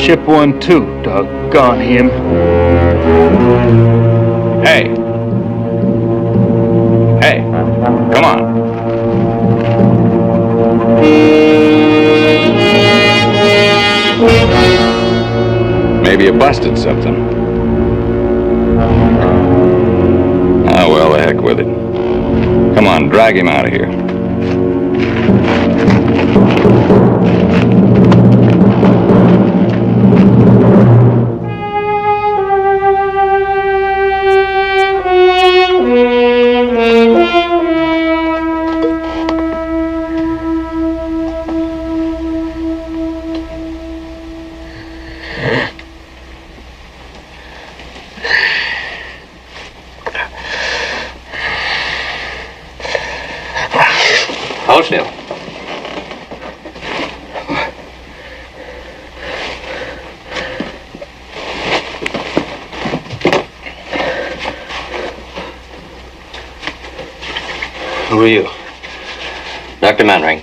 chip one too, doggone him. Hey. Hey, come on. Maybe you busted something. Ah, well, the heck with it. Come on, drag him out of here. Hold still. Who are you? Dr. Manring.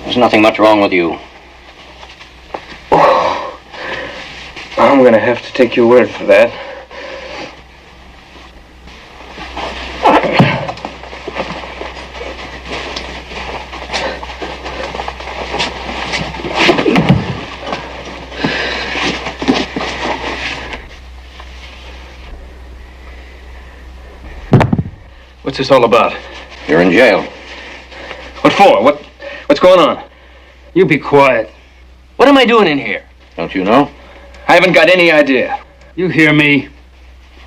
There's nothing much wrong with you. I'm gonna have to take your word for that. What's this all about? You're in jail. What for? What's going on? You be quiet. What am I doing in here? Don't you know? I haven't got any idea. You hear me?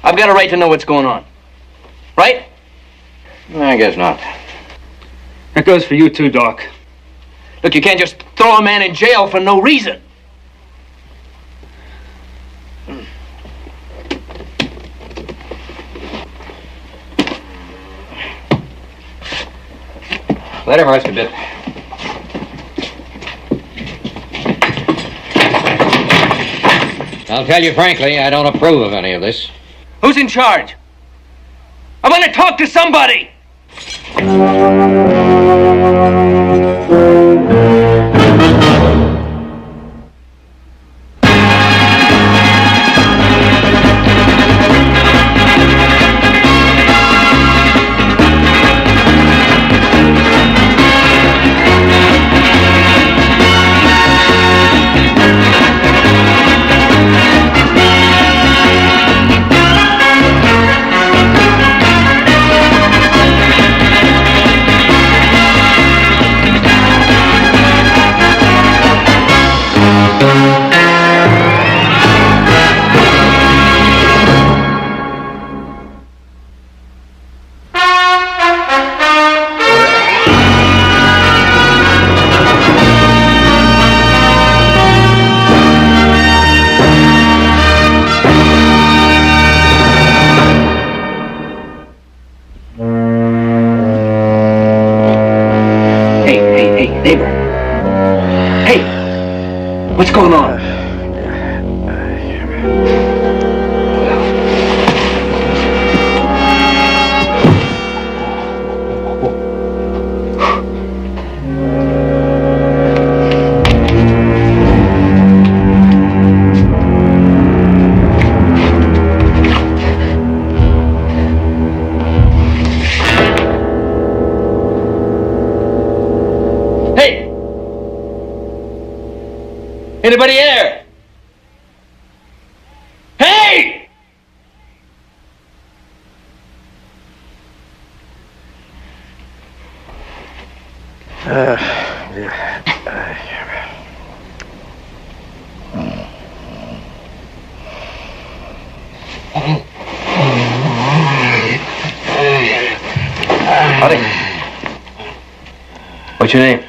I've got a right to know what's going on. Right? I guess not. That goes for you too, Doc. Look, you can't just throw a man in jail for no reason. Let him rest a bit. I'll tell you frankly, I don't approve of any of this. Who's in charge? I want to talk to somebody! What's going on? Hey! Anybody there? Hey! Howdy. What's your name?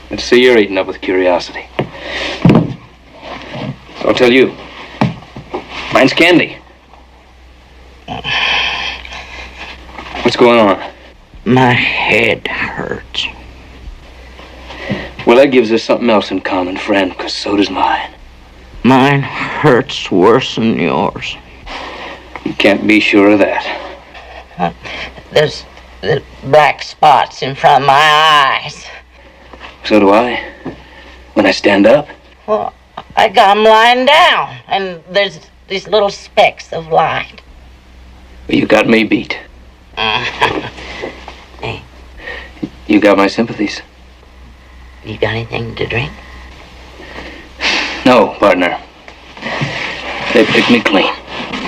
Let's see, you're eating up with curiosity. So I'll tell you. Mine's Candy. What's going on? My head hurts. Well, that gives us something else in common, friend, because so does mine. Mine hurts worse than yours. You can't be sure of that. There's the black spots in front of my eyes. So do I. When I stand up. Well, I got 'em lying down, and there's these little specks of light. You got me beat. Hey. You got my sympathies. You got anything to drink? No, partner. They picked me clean.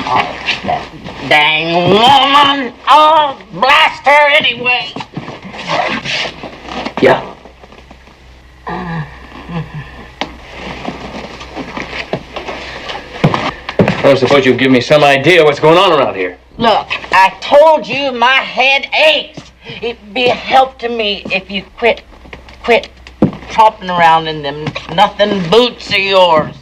Oh, that dang woman! Oh, blast her anyway! Yeah. I suppose you'd give me some idea what's going on around here. Look, I told you my head aches. It'd be a help to me if you quit tromping around in them nothing boots of yours.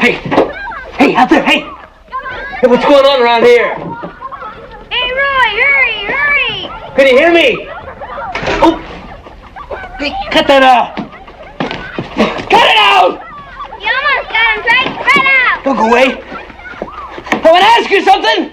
Hey, out there, hey! Hey, what's going on around here? Hey, Roy, hurry! Can you hear me? Oh! Hey, cut that out! Cut it out! You almost got him right out! Don't go away! I want to ask you something!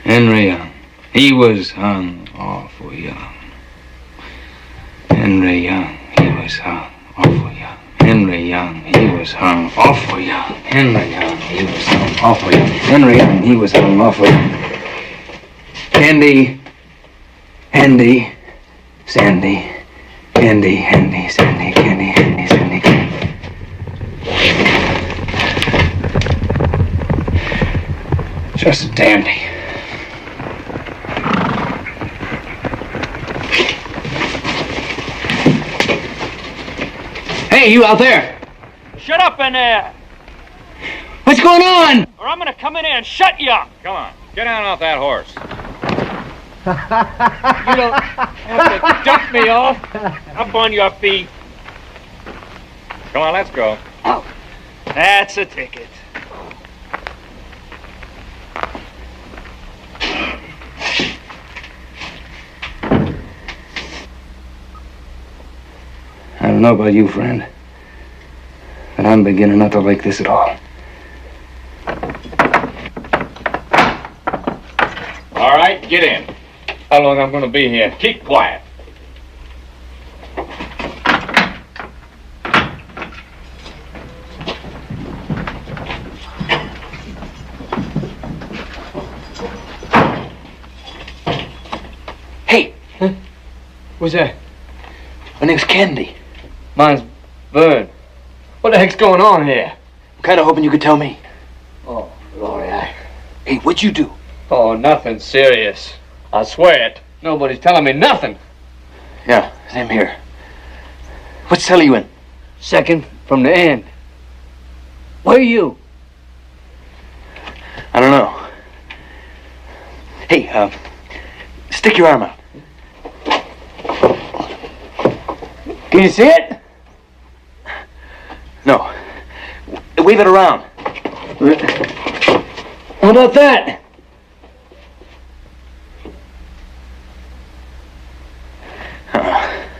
Henry Young. He was hung awful young. Henry Young. He was hung awful young. Henry Young. He was hung awful young. Henry Young. He was hung awful young. Henry Young. He was hung awful young. Handy. Sandy. Handy, Sandy, Candy, Handy, Sandy, Candy. Just a dandy. Hey, you out there! Shut up in there, What's going on? or I'm gonna come in here and shut you up. Come on, get down off that horse. You don't have to dump me off. Up on your feet. Come on, let's go. That's a ticket. I don't know about you, friend, but I'm beginning not to like this at all. All right, get in. How long I'm gonna be here? Keep quiet. Hey! Who's that? My name's Candy. Mine's Bird. What the heck's going on here? I'm kind of hoping you could tell me. Oh, Lord, Hey, what'd you do? Oh, nothing serious. I swear it. Nobody's telling me nothing. Yeah, same here. What cell are you in? Second from the end. Where are you? I don't know. Hey, stick your arm out. Can you see it? No. Wave it around. How about that?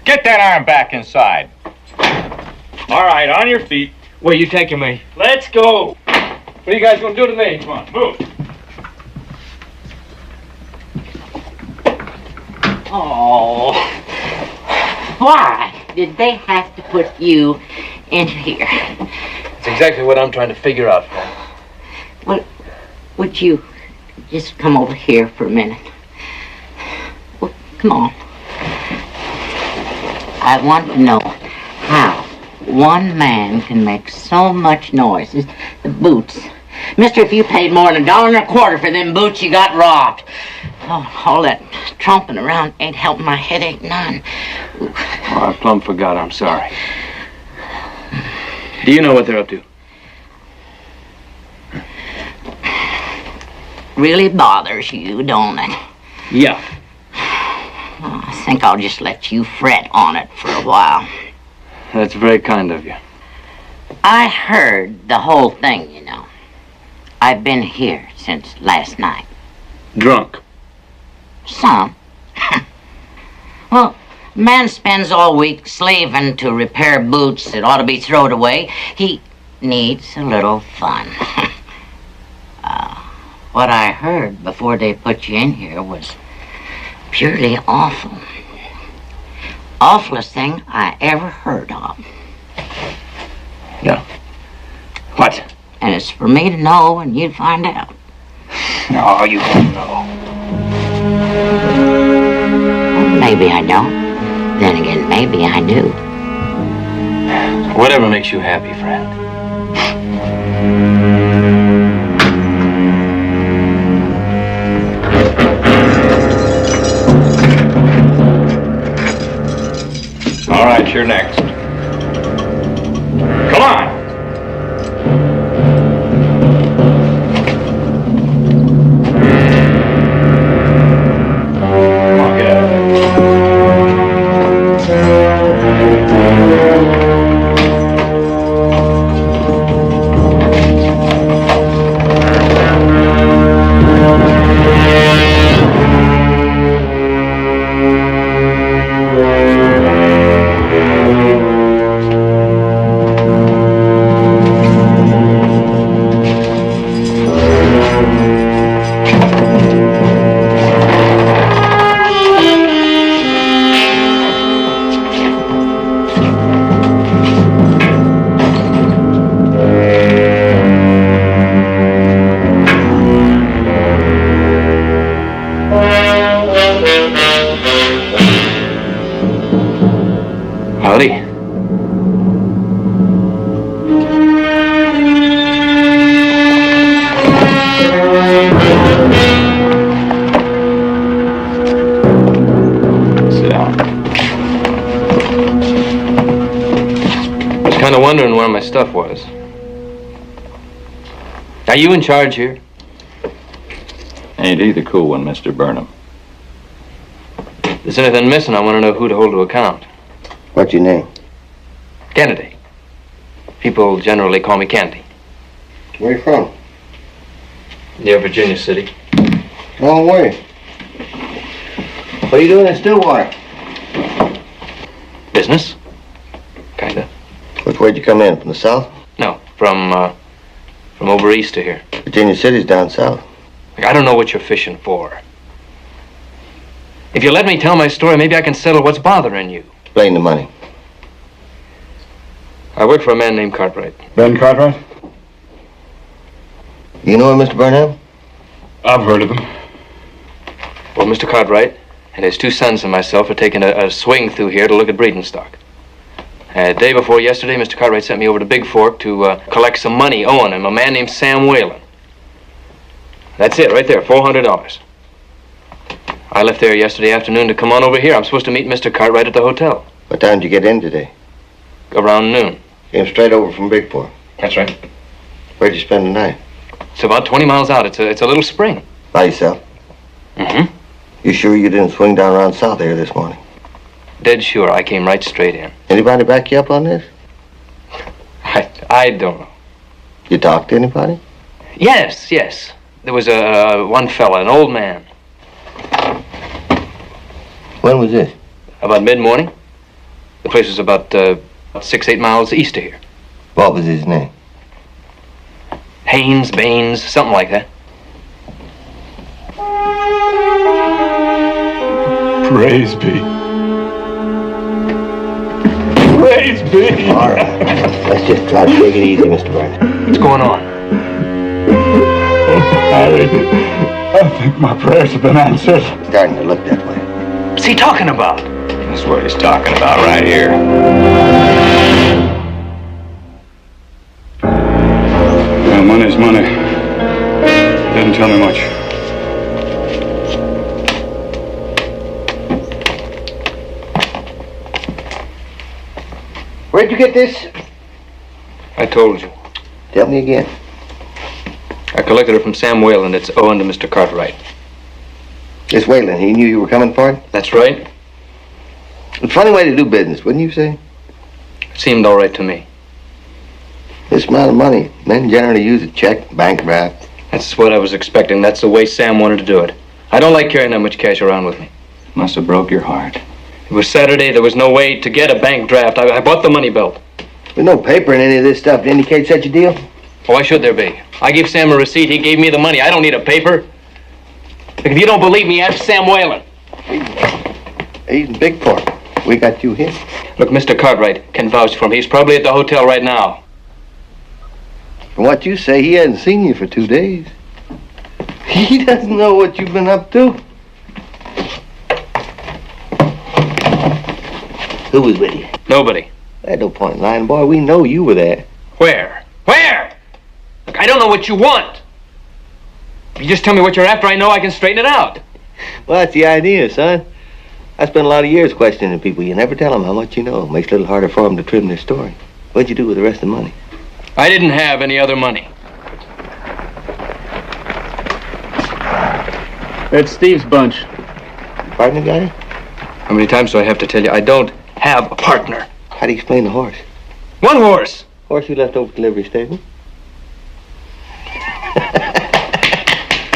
Get that arm back inside. All right, on your feet. Where you taking me? Let's go. What are you guys gonna do to me? Come on, move. Oh, why did they have to put you in here? That's exactly what I'm trying to figure out, friend. Would you just come over here for a minute? Well, come on. I want to know how one man can make so much noise. The boots, Mister, if you paid more than $1.25 for them boots, you got robbed. Oh, all that tromping around ain't helping my headache none. Oh, I plumb forgot. I'm sorry. Do you know what they're up to? Really bothers you, don't it? Yeah. Oh, I think I'll just let you fret on it for a while. That's very kind of you. I heard the whole thing, you know. I've been here since last night. Drunk. Some. Well, man spends all week slaving to repair boots that ought to be thrown away. He needs a little fun. What I heard before they put you in here was purely awful. Awfulest thing I ever heard of. Yeah. What? And it's for me to know and you'd find out. No, you don't know. Well, maybe I don't. Then again, maybe I do. Whatever makes you happy, friend. All right, you're next. Come on! Howdy. Sit down. I was kind of wondering where my stuff was. Are you in charge here? Ain't he the cool one, Mr. Burnham? If there's anything missing, I want to know who to hold to account. What's your name? Kennedy. People generally call me Candy. Where you from? Near Virginia City. Long way. What are you doing in Stillwater? Business? Kinda. Which way'd you come in? From the south? No, from over east to here. Virginia City's down south. I don't know what you're fishing for. If you let me tell my story, maybe I can settle what's bothering you. Explain the money. I work for a man named Cartwright. Ben Cartwright? You know him, Mr. Burnham? I've heard of him. Well, Mr. Cartwright and his two sons and myself are taking a swing through here to look at breeding stock. Day before yesterday, Mr. Cartwright sent me over to Big Fork to collect some money owing him, a man named Sam Whalen. That's it, right there, $400. I left there yesterday afternoon to come on over here. I'm supposed to meet Mr. Cartwright at the hotel. What time did you get in today? Around noon. Came straight over from Big Fork. That's right. Where'd you spend the night? It's about 20 miles out. It's a little spring. By yourself? Mm-hmm. You sure you didn't swing down around south here this morning? Dead sure. I came right straight in. Anybody back you up on this? I don't know. You talked to anybody? Yes. There was one fella, an old man. When was this? About mid-morning. The place was about 6-8 miles east of here. What was his name? Haynes, Baines, something like that. Praise be. Praise be. All right. Let's just try to take it easy, Mr. Burnham. What's going on? I think my prayers have been answered. Starting to look that way. What's he talking about? That's what he's talking about right here. Yeah, money's money. didn't tell me much. Where'd you get this? I told you. Tell me again. I collected it from Sam Whalen. It's owing to Mr. Cartwright. This Whalen, he knew you were coming for it? That's right. A funny way to do business, wouldn't you say? It seemed all right to me. This amount of money, men generally use a check, bank draft. That's what I was expecting. That's the way Sam wanted to do it. I don't like carrying that much cash around with me. Must have broke your heart. It was Saturday. There was no way to get a bank draft. I bought the money belt. There's no paper in any of this stuff to indicate such a deal. Why should there be? I gave Sam a receipt. He gave me the money. I don't need a paper. Look, if you don't believe me, ask Sam Whalen. He's in big form. We got you here. Look, Mr. Cartwright can vouch for him. He's probably at the hotel right now. From what you say, he hasn't seen you for 2 days. He doesn't know what you've been up to. Who was with you? Nobody. There's no point in lying, boy. We know you were there. Where? Where? Look, I don't know what you want. If you just tell me what you're after, I know I can straighten it out. Well, that's the idea, son. I spent a lot of years questioning people. You never tell them how much you know. It makes it a little harder for them to trim their story. What'd you do with the rest of the money? I didn't have any other money. It's Steve's bunch. Partner got it? How many times do I have to tell you I don't have a partner? How do you explain the horse? One horse. Horse you left over at the livery stable?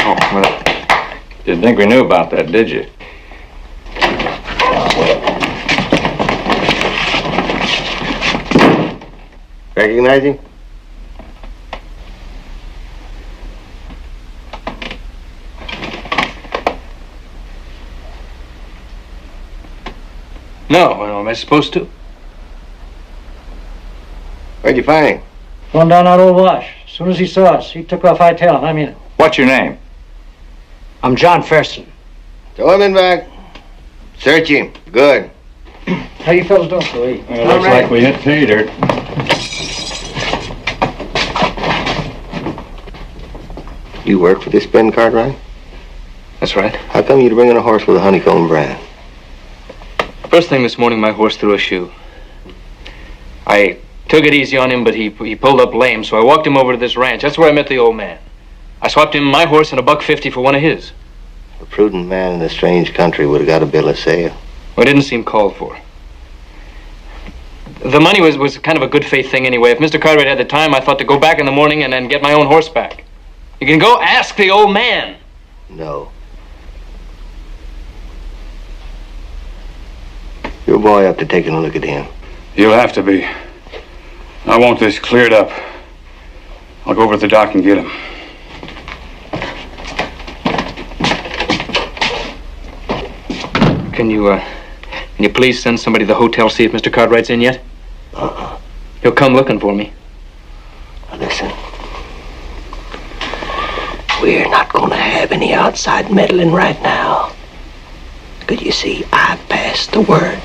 Oh, well, didn't think we knew about that, did you? Recognize him? No, am I supposed to? Where'd you find him? Going down that old wash. As soon as he saw us, he took off hightailing. I mean it. What's your name? I'm John Fairson. Throw him in back. Search him. Good. How you fellas doing, Louis? Well, looks like we hit pay dirt. You work for this Ben Cartwright? That's right. How come you'd bring in a horse with a honeycomb brand? First thing this morning, my horse threw a shoe. I took it easy on him, but he pulled up lame, so I walked him over to this ranch. That's where I met the old man. I swapped him my horse and $1.50 for one of his. A prudent man in a strange country would have got a bill of sale. Well, it didn't seem called for. The money was kind of a good faith thing anyway. If Mr. Cartwright had the time, I thought to go back in the morning and then get my own horse back. You can go ask the old man. No. Your boy up to taking a look at him. You'll have to be. I want this cleared up. I'll go over to the dock and get him. Can you please send somebody to the hotel, see if Mr. Cartwright's in yet? He'll come looking for me. Now listen. We're not going to have any outside meddling right now. Because you see, I passed the word.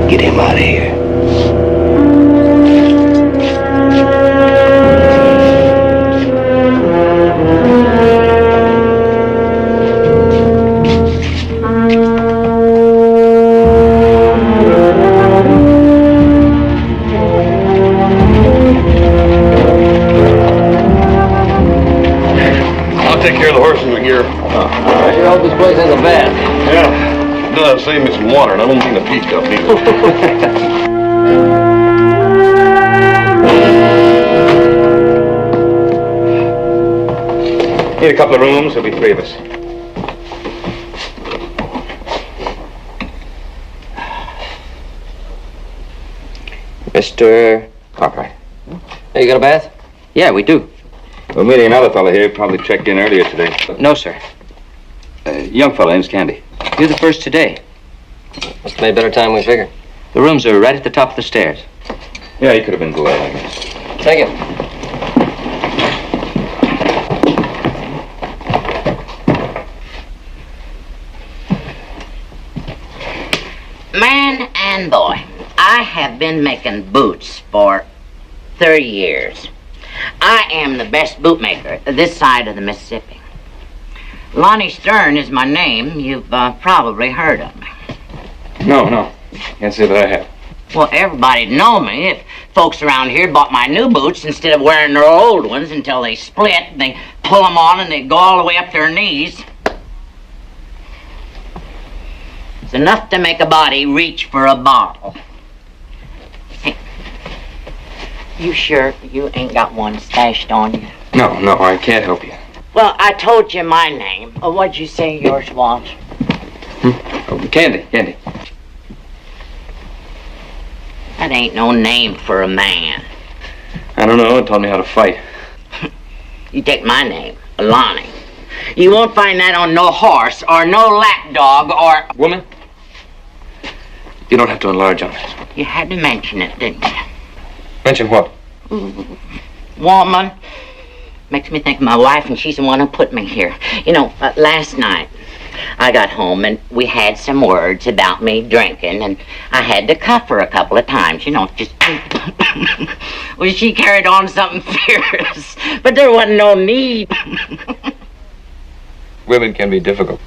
Get him out of here. I'll take care of the horses in gear. I sure hope this place has a bath. Yeah. It does. Save me some water, and I don't mean the pee cup either. Need a couple of rooms. There'll be 3 of us. Mr. Cartwright. Hey, you got a bath? Yeah, we do. We're meeting another fellow here. Probably checked in earlier today. No, sir. Young fellow, name's Candy. You're the first today. Must have made better time we figured. The rooms are right at the top of the stairs. Yeah, he could have been glad, I guess. Thank you. Man and boy, I have been making boots for 30 years. I am the best bootmaker this side of the Mississippi. Lonnie Stern is my name. You've probably heard of me. No. Can't say that I have. Well, everybody'd know me if folks around here bought my new boots instead of wearing their old ones until they split, and they pull them on and they go all the way up their knees. It's enough to make a body reach for a bottle. Hey, you sure you ain't got one stashed on you? No, I can't help you. Well, I told you my name. What'd you say yours was? Oh, Candy. That ain't no name for a man. I don't know. It taught me how to fight. You take my name, Lonnie. You won't find that on no horse or no lapdog or... Woman? You don't have to enlarge on it. You had to mention it, didn't you? Mention what? Woman. Makes me think of my wife, and she's the one who put me here. You know, last night I got home and we had some words about me drinking, and I had to cuff her a couple of times, you know, just... Well, she carried on something fierce, but there wasn't no need. Women can be difficult.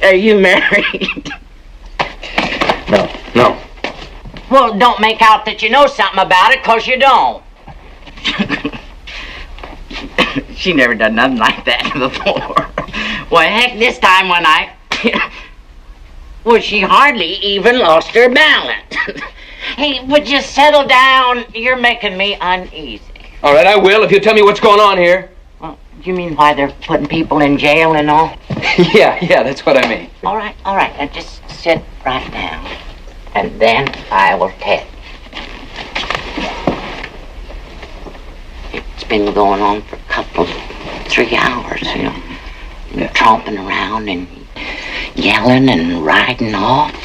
Are you married? No. Well, don't make out that you know something about it, 'cause you don't. She never done nothing like that before. Well, heck, this time when I... Well, she hardly even lost her balance. Hey, would you settle down? You're making me uneasy. All right, I will, if you tell me what's going on here. Well, you mean why they're putting people in jail and all? Yeah, that's what I mean. All right. Now just sit right down. And then I will tell you. It's been going on for a couple, 3 hours, you know. Yeah. Tromping around and yelling and riding off.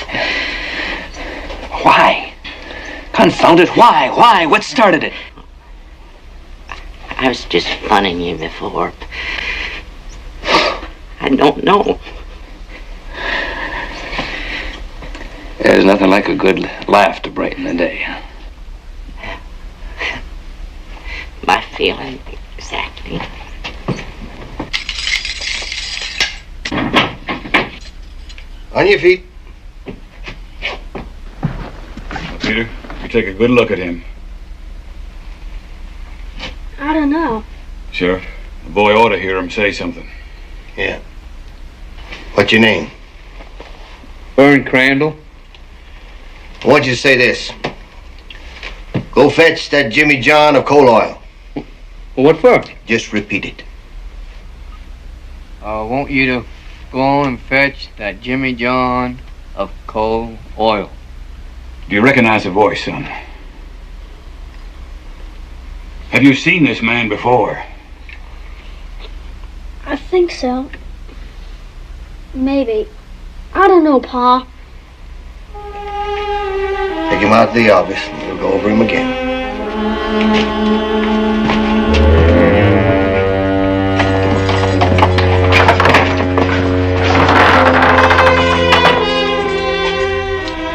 Why? Confound it, why? What started it? I was just funning you before. I don't know. There's nothing like a good laugh to brighten the day. My feeling exactly. On your feet. Now, Peter, you take a good look at him. I don't know. Sheriff, the boy ought to hear him say something. Yeah. What's your name? Vern Crandall. I want you to say this. Go fetch that Jimmy John of coal oil. What for? Just repeat it. I want you to go on and fetch that Jimmy John of coal oil. Do you recognize the voice, son? Have you seen this man before? I think so. Maybe. I don't know, Pa. Take him out to the office and we'll go over him again.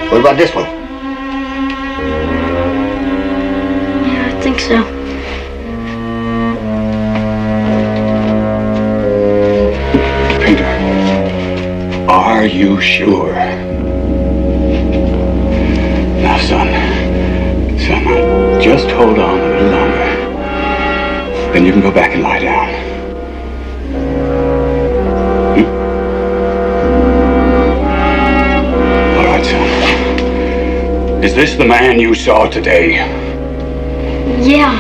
What about this one? Yeah, I think so. Peter, are you sure? Now, son, just hold on a little longer. Then you can go back and lie down. All right, son. Is this the man you saw today? Yeah.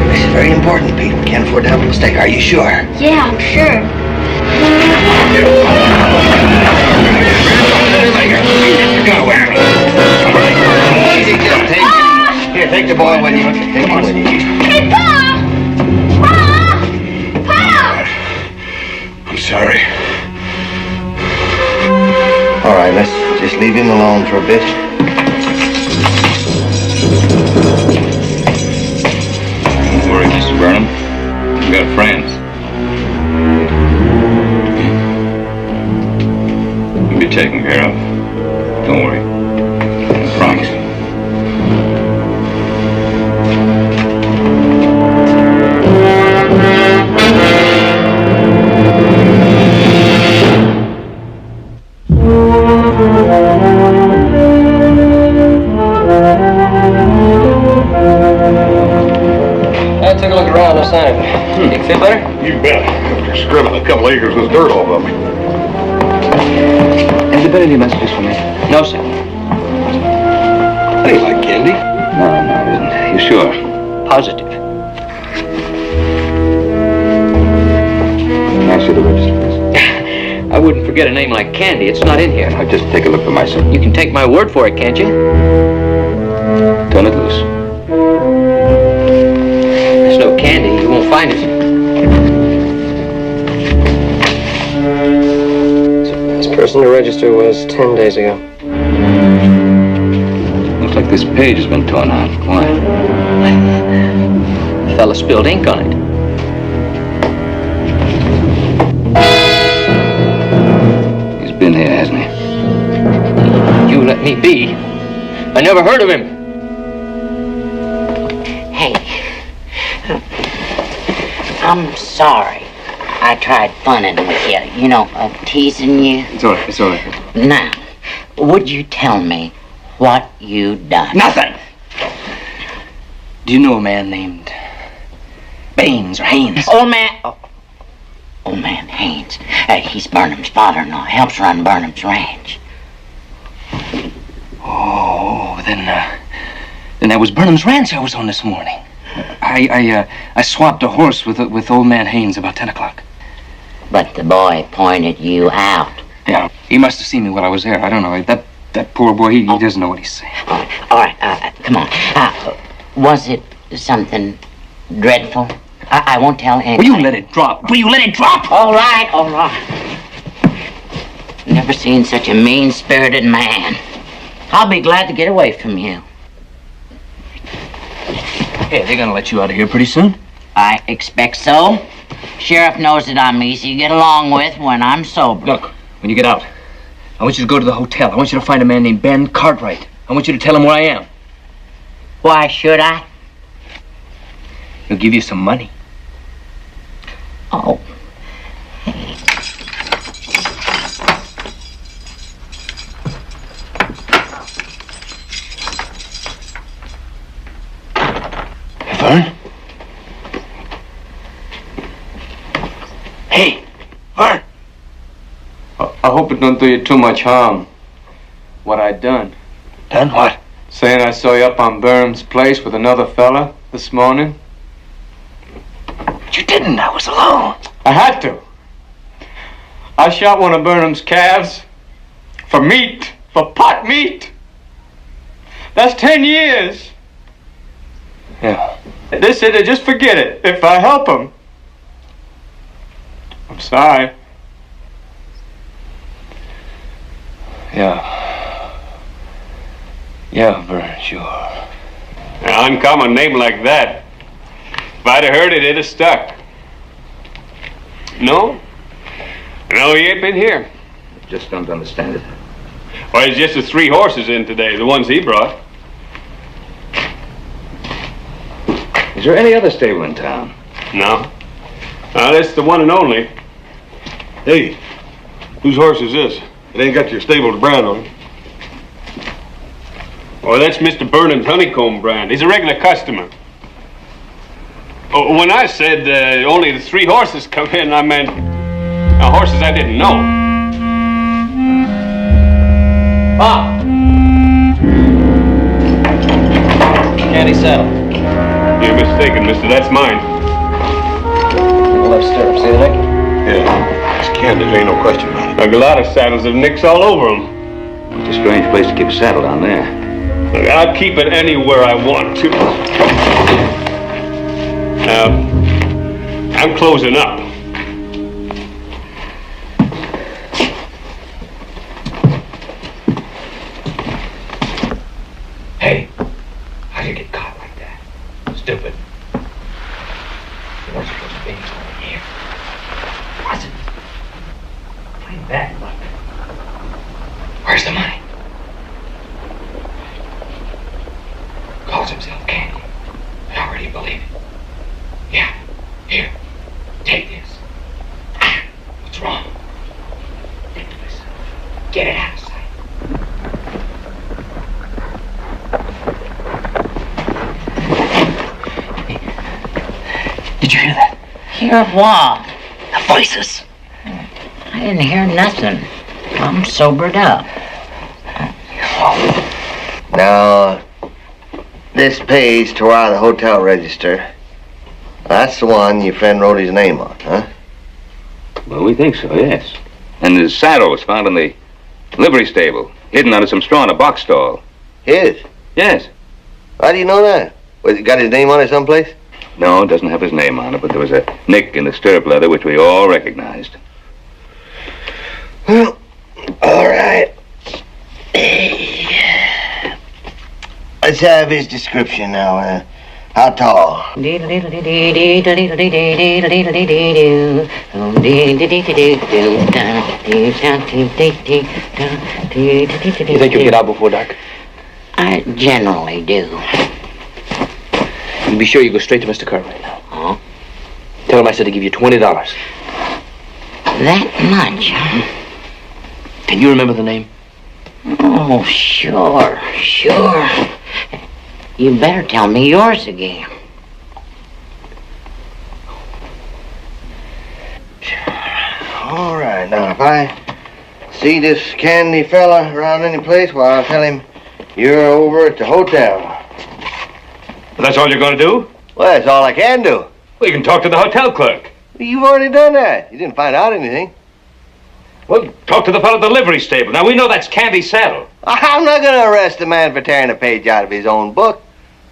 This is very important, Pete. We can't afford to have a mistake. Are you sure? Yeah, I'm sure. Easy, just take him. Here, take the boy with you. Take him with you. Hey, Pa! Pa! Pa! I'm sorry. All right, let's just leave him alone for a bit. Don't worry, Mr. Burnham. We've got friends. You'll be taken care of. Don't worry. stripping a couple acres of this dirt off of me. Have there been any messages for me? No, sir. That ain't like candy. No, it isn't. You sure? Positive. Can I see the register, please? I wouldn't forget a name like Candy. It's not in here. I'll just take a look for myself. You can take my word for it, can't you? Turn it loose. There's no candy. You won't find it. This person to register was 10 days ago. Looks like this page has been torn out. Why? The fella spilled ink on it. He's been here, hasn't he? You let me be. I never heard of him. Hey, I'm sorry. I tried funning with you, teasing you. It's all right. It's all right. Now, would you tell me what you done? Nothing. Do you know a man named Baines or Haynes? Old man Haynes. He's Burnham's father-in-law. Helps run Burnham's ranch. Oh, then that was Burnham's ranch I was on this morning. I swapped a horse with old man Haynes about 10 o'clock. But the boy pointed you out. Yeah, he must have seen me while I was there. I don't know. That poor boy, he doesn't know what he's saying. All right, come on. Was it something dreadful? I won't tell anyone. Will you let it drop? Will you let it drop? All right. Never seen such a mean-spirited man. I'll be glad to get away from you. Hey, they're gonna let you out of here pretty soon. I expect so. Sheriff knows that I'm easy to get along with when I'm sober. Look, when you get out, I want you to go to the hotel. I want you to find a man named Ben Cartwright. I want you to tell him where I am. Why should I? He'll give you some money. Oh. Vern? Hey, Vern! I hope it don't do you too much harm. What I done. Done what? Saying I saw you up on Burnham's place with another fella this morning. But you didn't. I was alone. I had to. I shot one of Burnham's calves for meat, for pot meat. That's 10 years. Yeah. They said to just forget it if I help him. I'm sorry. Yeah, Vern, sure. An uncommon name like that. If I'd have heard it, it'd have stuck. No? No, he ain't been here. Just don't understand it. Well, it's just the 3 horses in today, the ones he brought. Is there any other stable in town? No. No, that's the one and only. Hey, whose horse is this? It ain't got your stable brand on it. Oh, that's Mr. Burnham's honeycomb brand. He's a regular customer. Oh, when I said only the 3 horses come in, I meant horses I didn't know. Bob! Candy saddle. You're mistaken, mister. That's mine. The left stirrup. See the nick? Yeah, it's candy. There ain't no question about it. Like a lot of saddles have nicks all over them. It's a strange place to keep a saddle down there. Look, I'll keep it anywhere I want to. I'm closing up. Hey, how'd you get caught like that? Stupid. You weren't supposed to be over here. Was it? Plain bad luck. Where's the money? Calls himself Candy. I already believe it. Yeah, here. Take this. What's wrong? Think to myself. Get it out of sight. Did you hear that? Hear what? The voices. I didn't hear nothing. I'm sobered up. Now, this page tore out of the hotel register. That's the one your friend wrote his name on, huh? Well, we think so, yes. And his saddle was found in the livery stable, hidden under some straw in a box stall. His? Yes. How do you know that? Was it got his name on it someplace? No, it doesn't have his name on it, but there was a nick in the stirrup leather which we all recognized. Well, all right. Let's have his description now. How tall? You think you'll get out before dark? I generally do. You be sure you go straight to Mr. Cartwright now. Huh? Tell him I said to give you $20. That much, huh? Can you remember the name? Oh, sure. You better tell me yours again. All right, now, if I see this candy fella around any place, well, I'll tell him you're over at the hotel. That's all you're going to do? Well, that's all I can do. Well, you can talk to the hotel clerk. You've already done that. You didn't find out anything. Well, talk to the fellow at the livery stable. Now, we know that's Candy's saddle. I'm not going to arrest a man for tearing a page out of his own book.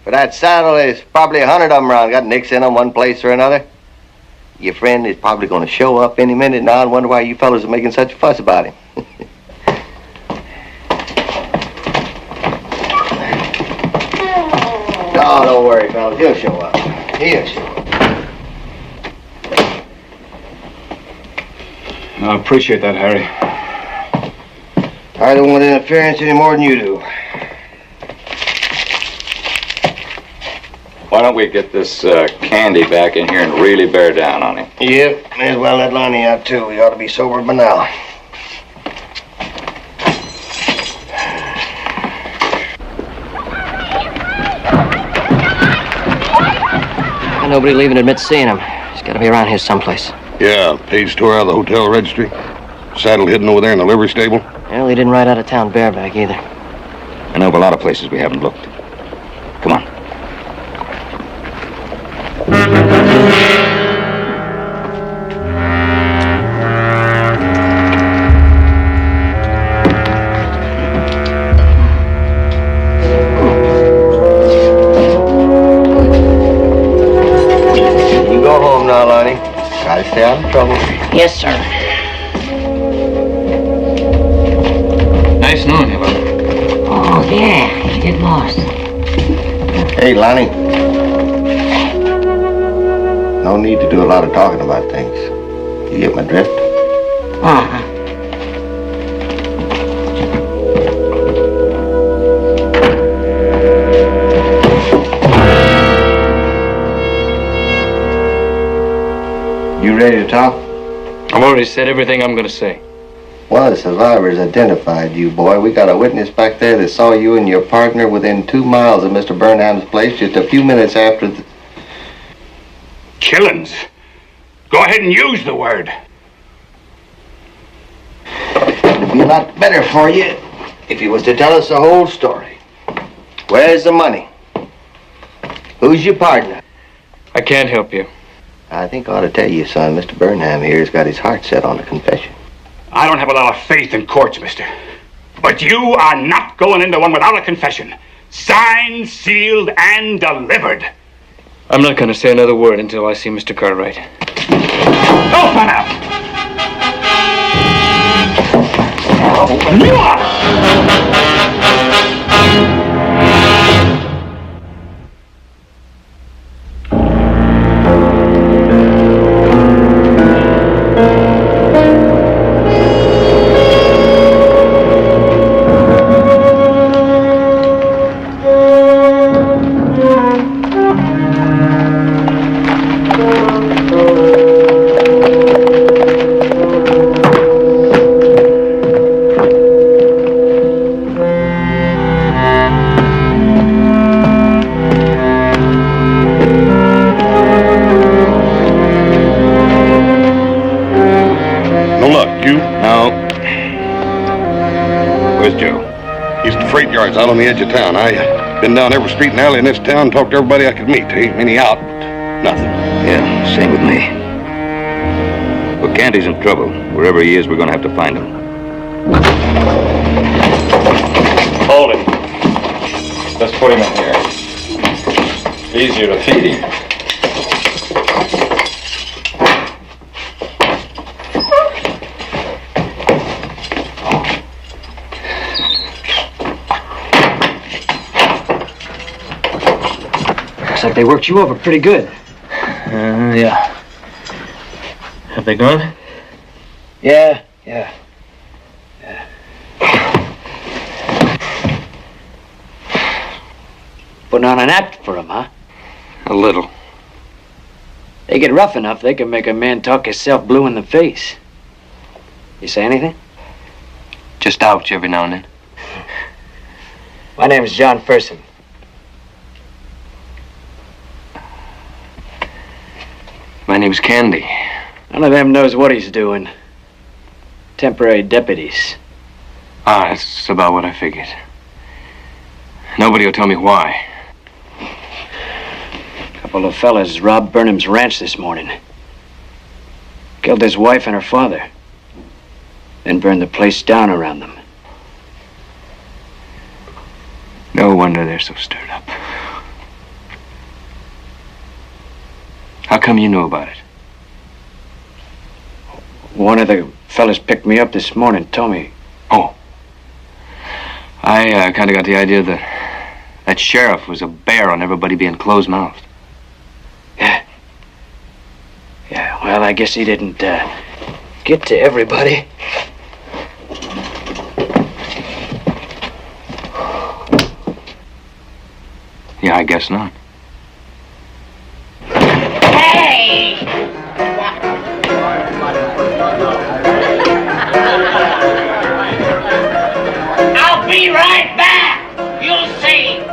For that saddle, there's probably 100 of them around. Got nicks in them one place or another. Your friend is probably going to show up any minute now and wonder why you fellas are making such a fuss about him. No, don't worry, fellas. He'll show up. I appreciate that, Harry. I don't want interference any more than you do. Why don't we get this Candy back in here and really bear down on him? Yep, may as well let Lonnie out, too. We ought to be sober by now. Nobody leaving admits seeing him. He's got to be around here someplace. Yeah, page tore out of the hotel registry. Saddle hidden over there in the livery stable. Well, he didn't ride out of town bareback either. I know of a lot of places we haven't looked. Come on. You go home now, Lonnie. Try to stay out of trouble. Yes, sir. Nice knowing you, Bob. Oh, yeah, it was. Hey, Lonnie. No need to do a lot of talking about things. You get my drift? Uh-huh. You ready to talk? I've already said everything I'm going to say. One of the survivors identified you, boy. We got a witness back there that saw you and your partner within 2 miles of Mr. Burnham's place just a few minutes after the... Killings. Go ahead and use the word. It'd be a lot better for you if you was to tell us the whole story. Where's the money? Who's your partner? I can't help you. I think I ought to tell you, son, Mr. Burnham here has got his heart set on a confession. I don't have a lot of faith in courts, mister. But you are not going into one without a confession. Signed, sealed, and delivered. I'm not going to say another word until I see Mr. Cartwright. Open up! Open you up! freight yards out on the edge of town. I been down every street and alley in this town, talked to everybody I could meet. There ain't many out, but nothing. Yeah, same with me. Well, Candy's in trouble. Wherever he is, we're gonna have to find him. Hold him. Let's put him in here. Easier to feed him. Looks like they worked you over pretty good. Yeah. Have they gone? Yeah. Putting on an act for them, huh? A little. They get rough enough, they can make a man talk himself blue in the face. You say anything? Just ouch every now and then. My name is John Ferson. My name's Candy. None of them knows what he's doing. Temporary deputies. Ah, that's about what I figured. Nobody will tell me why. A couple of fellas robbed Burnham's ranch this morning. Killed his wife and her father. Then burned the place down around them. No wonder they're so stirred up. How come you knew about it? One of the fellas picked me up this morning, told me. Oh. I kind of got the idea that that sheriff was a bear on everybody being closed-mouthed. Yeah, well, I guess he didn't get to everybody. Yeah, I guess not. Hey! I'll be right back. You'll see.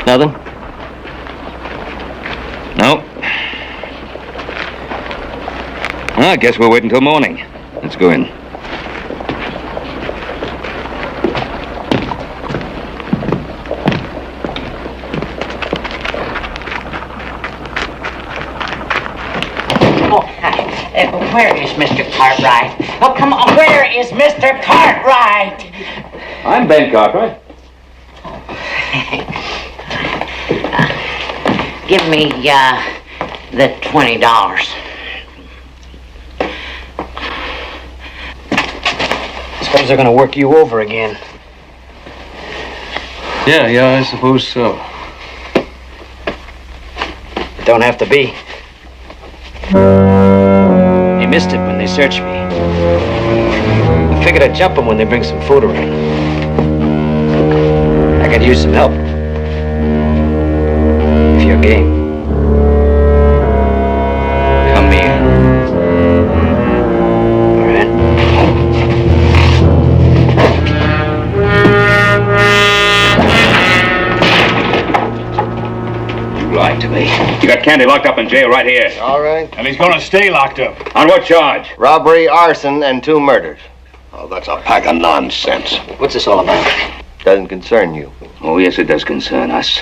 Nothing? No. Well, I guess we'll wait until morning. Let's go in. Where is Mr. Cartwright? Oh, come on, where is Mr. Cartwright? I'm Ben Cartwright. Give me, the $20. Suppose they're gonna work you over again. Yeah, I suppose so. It don't have to be. They missed it when they searched me. I figured I'd jump them when they bring some food around. I could use some help. If you're game. Come here. All right. You lied to me. You got Candy locked up in jail right here. All right. And he's gonna stay locked up. On what charge? Robbery, arson, and 2 murders. Oh, that's a pack of nonsense. What's this all about? Doesn't concern you. Oh, yes, it does concern us.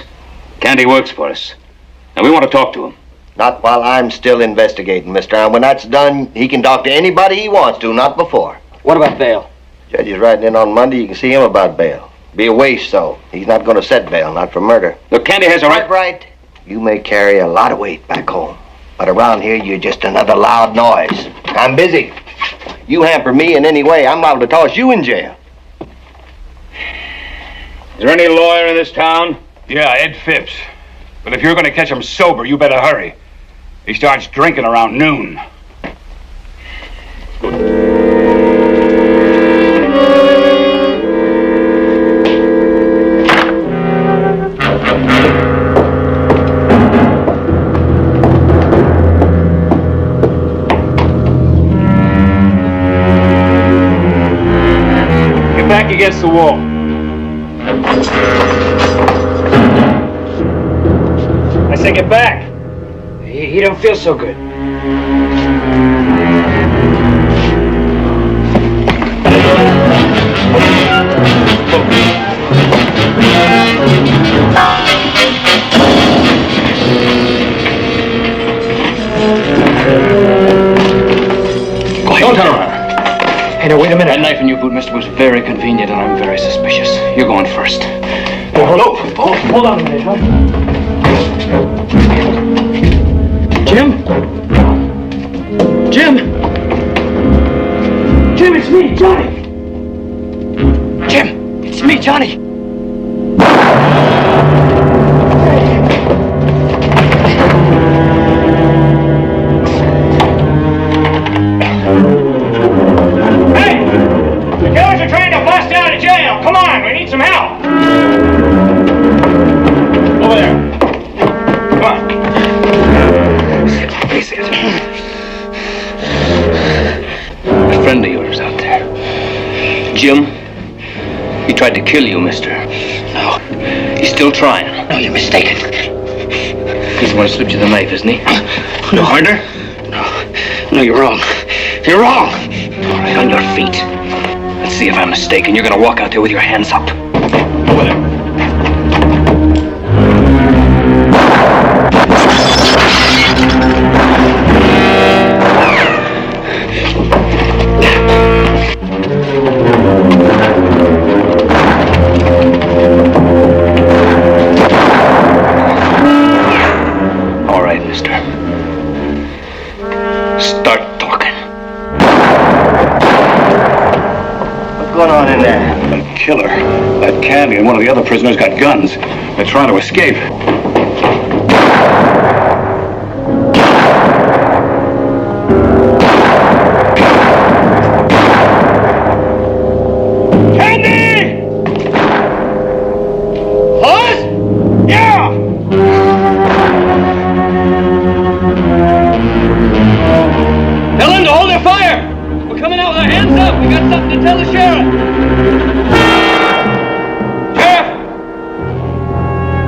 Candy works for us. And we want to talk to him. Not while I'm still investigating, mister. And when that's done, he can talk to anybody he wants to, not before. What about bail? Judge is riding in on Monday. You can see him about bail. Be a waste, though. He's not going to set bail, not for murder. Look, Candy has a right... Right. You may carry a lot of weight back home. But around here, you're just another loud noise. I'm busy. You hamper me in any way, I'm liable to toss you in jail. Is there any lawyer in this town? Yeah, Ed Phipps. But if you're gonna catch him sober, you better hurry. He starts drinking around noon. Get back against the wall. I say get back. He don't feel so good. That knife in your boot, mister, was very convenient, and I'm very suspicious. You're going first. Hello. Hold on a minute, huh? Jim? Jim? Jim, it's me, Johnny. Jim, it's me, Johnny. Hey! The killers are trying to bust out of jail. Come on, we need some help. Over there. Come on. Sit. A friend of yours out there. Jim, he tried to kill you, mister. No, he's still trying. No, you're mistaken. He's the one who slipped you the knife, isn't he? No. Partner? No, you're wrong. You're wrong. All right, on your feet. Let's see if I'm mistaken. You're gonna walk out there with your hands up. Over there. All right, mister. Start talking. What's going on in there? That killer, that Candy, and one of the other prisoners got guns. They're trying to escape. Candy! Us? Yeah! Tell them to hold their fire! We're coming out with our hands up! We got something to tell the sheriff!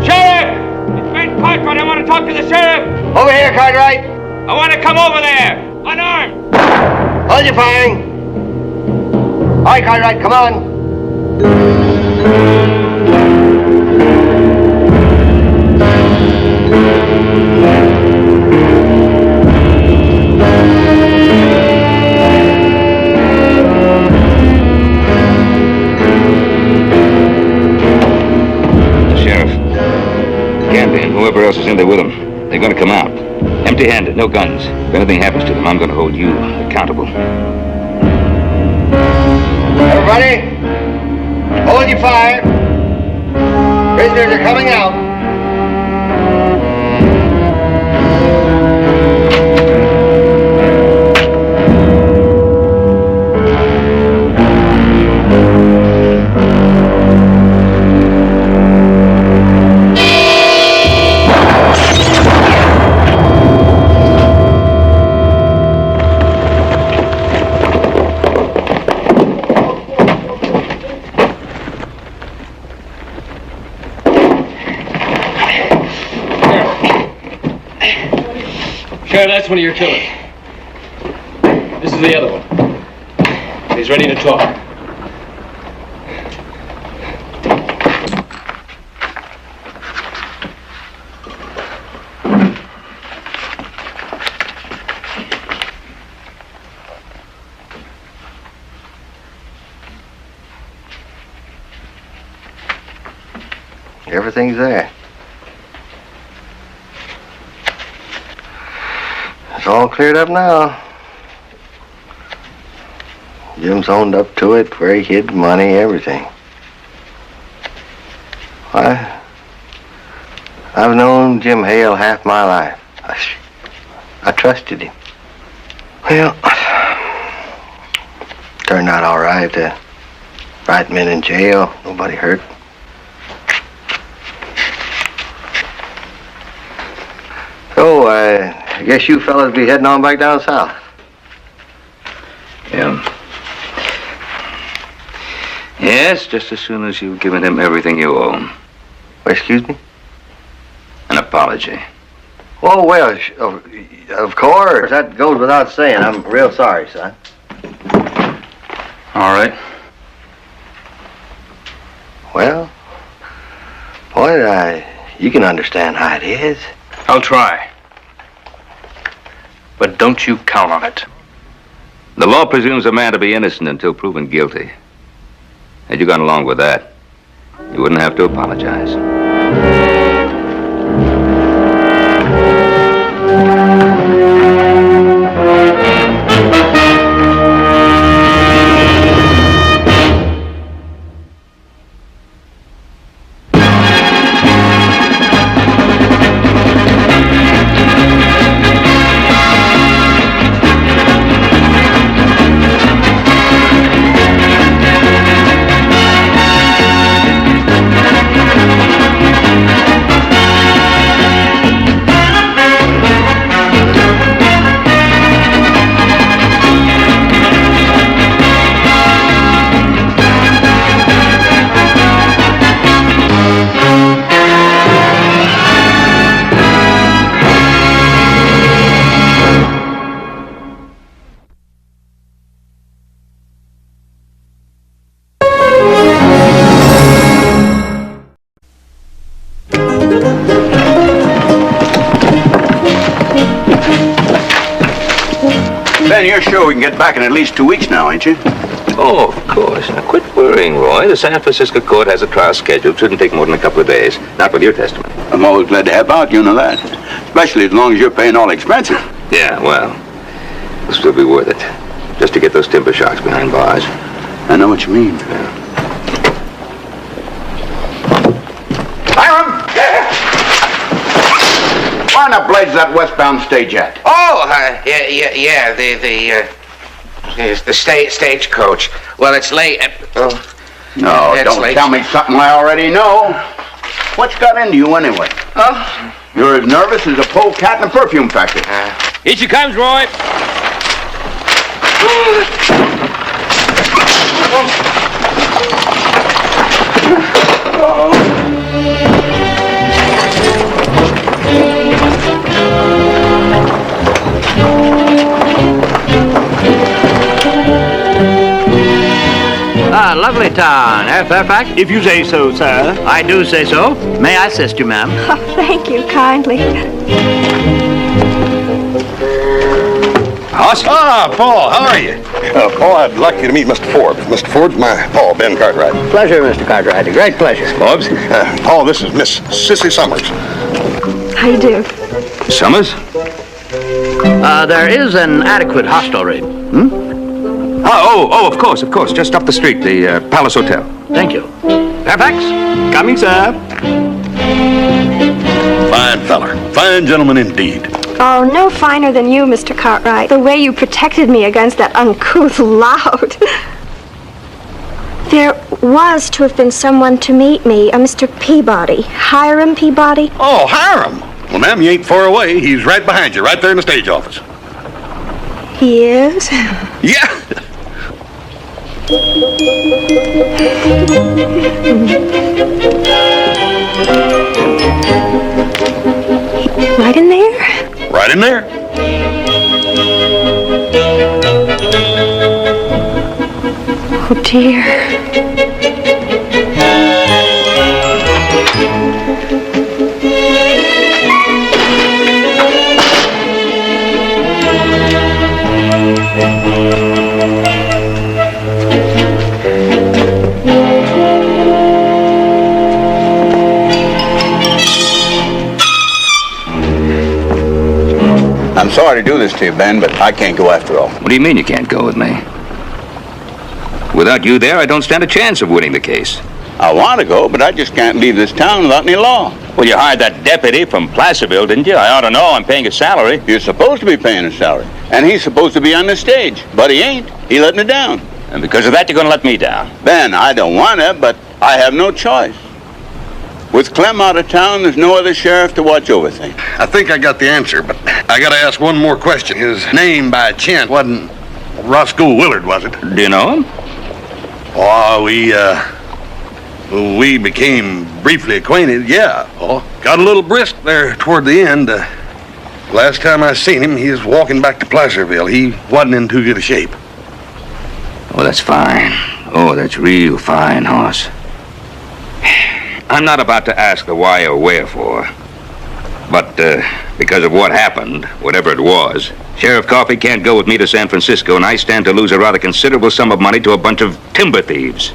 Sheriff! It's Ben Cartwright. I want to talk to the sheriff. Over here, Cartwright. I want to come over there. Unarmed. Hold your firing. All right, Cartwright, come on. Whoever else is in there with them, they're going to come out. Empty-handed, no guns. If anything happens to them, I'm going to hold you accountable. Everybody, hold your fire. Prisoners are coming out. Sheriff, that's one of your killers. This is the other one. He's ready to talk. Everything's there. It's all cleared up now. Jim's owned up to it, where he hid money, everything. I've known Jim Hale half my life. I trusted him. Well, turned out all right. The right men in jail, nobody hurt. So, I guess you fellas be heading on back down south. Yeah. Yes, just as soon as you've given him everything you owe him. Excuse me? An apology. Oh, well, of course. That goes without saying. I'm real sorry, son. All right. Well, boy, you can understand how it is. I'll try. But don't you count on it. The law presumes a man to be innocent until proven guilty. Had you gone along with that, you wouldn't have to apologize. Ben, you're sure we can get back in at least 2 weeks now, ain't you? Oh, of course. Now, quit worrying, Roy. The San Francisco court has a trial scheduled. Shouldn't take more than a couple of days. Not with your testimony. I'm always glad to help out, you know that. Especially as long as you're paying all expenses. Yeah, well, it'll still be worth it. Just to get those timber sharks behind bars. I know what you mean. Yeah. Hiram! Where in the blade's that westbound stage at? Oh, yeah, the stagecoach. Well, it's late. No, it's don't late. tell me something I already know. What's got into you anyway? Oh. You're as nervous as a polecat in a perfume factory. Here she comes, Roy. Ah, lovely town, eh, Fairfax? If you say so, sir. I do say so. May I assist you, ma'am? Oh, thank you kindly. Hoss? Ah, Paul, how are you? Paul, I'd like you to meet Mr. Forbes. Mr. Forbes, my Paul, Ben Cartwright. Pleasure, Mr. Cartwright. A great pleasure. Forbes? Paul, this is Miss Sissy Summers. How you do? Summers? There is an adequate hostelry. Oh, of course. Just up the street, the Palace Hotel. Thank you. Fairfax? Coming, sir. Fine feller. Fine gentleman indeed. Oh, no finer than you, Mr. Cartwright. The way you protected me against that uncouth lout. There was to have been someone to meet me, a Mr. Peabody. Hiram Peabody. Oh, Hiram. Well, ma'am, you ain't far away. He's right behind you, right there in the stage office. He is? Yeah. Right in there? Right in there. Oh, dear. I'm sorry to do this to you, Ben, but I can't go after all. What do you mean you can't go with me? Without you there, I don't stand a chance of winning the case. I want to go, but I just can't leave this town without any law. Well, you hired that deputy from Placerville, didn't you? I ought to know. I'm paying his salary. You're supposed to be paying his salary, and he's supposed to be on the stage, but he ain't. He letting it down. And because of that, you're going to let me down. Ben, I don't want to, but I have no choice. With Clem out of town, there's no other sheriff to watch over things. I think I got the answer, but I got to ask one more question. His name by chance wasn't Roscoe Willard, was it? Do you know him? Oh, we became briefly acquainted, yeah. Oh, got a little brisk there toward the end. Last time I seen him, he was walking back to Placerville. He wasn't in too good a shape. Oh, that's fine. Oh, that's real fine, Hoss. I'm not about to ask the why or wherefore, but But because of what happened, whatever it was, Sheriff Coffey can't go with me to San Francisco, and I stand to lose a rather considerable sum of money to a bunch of timber thieves.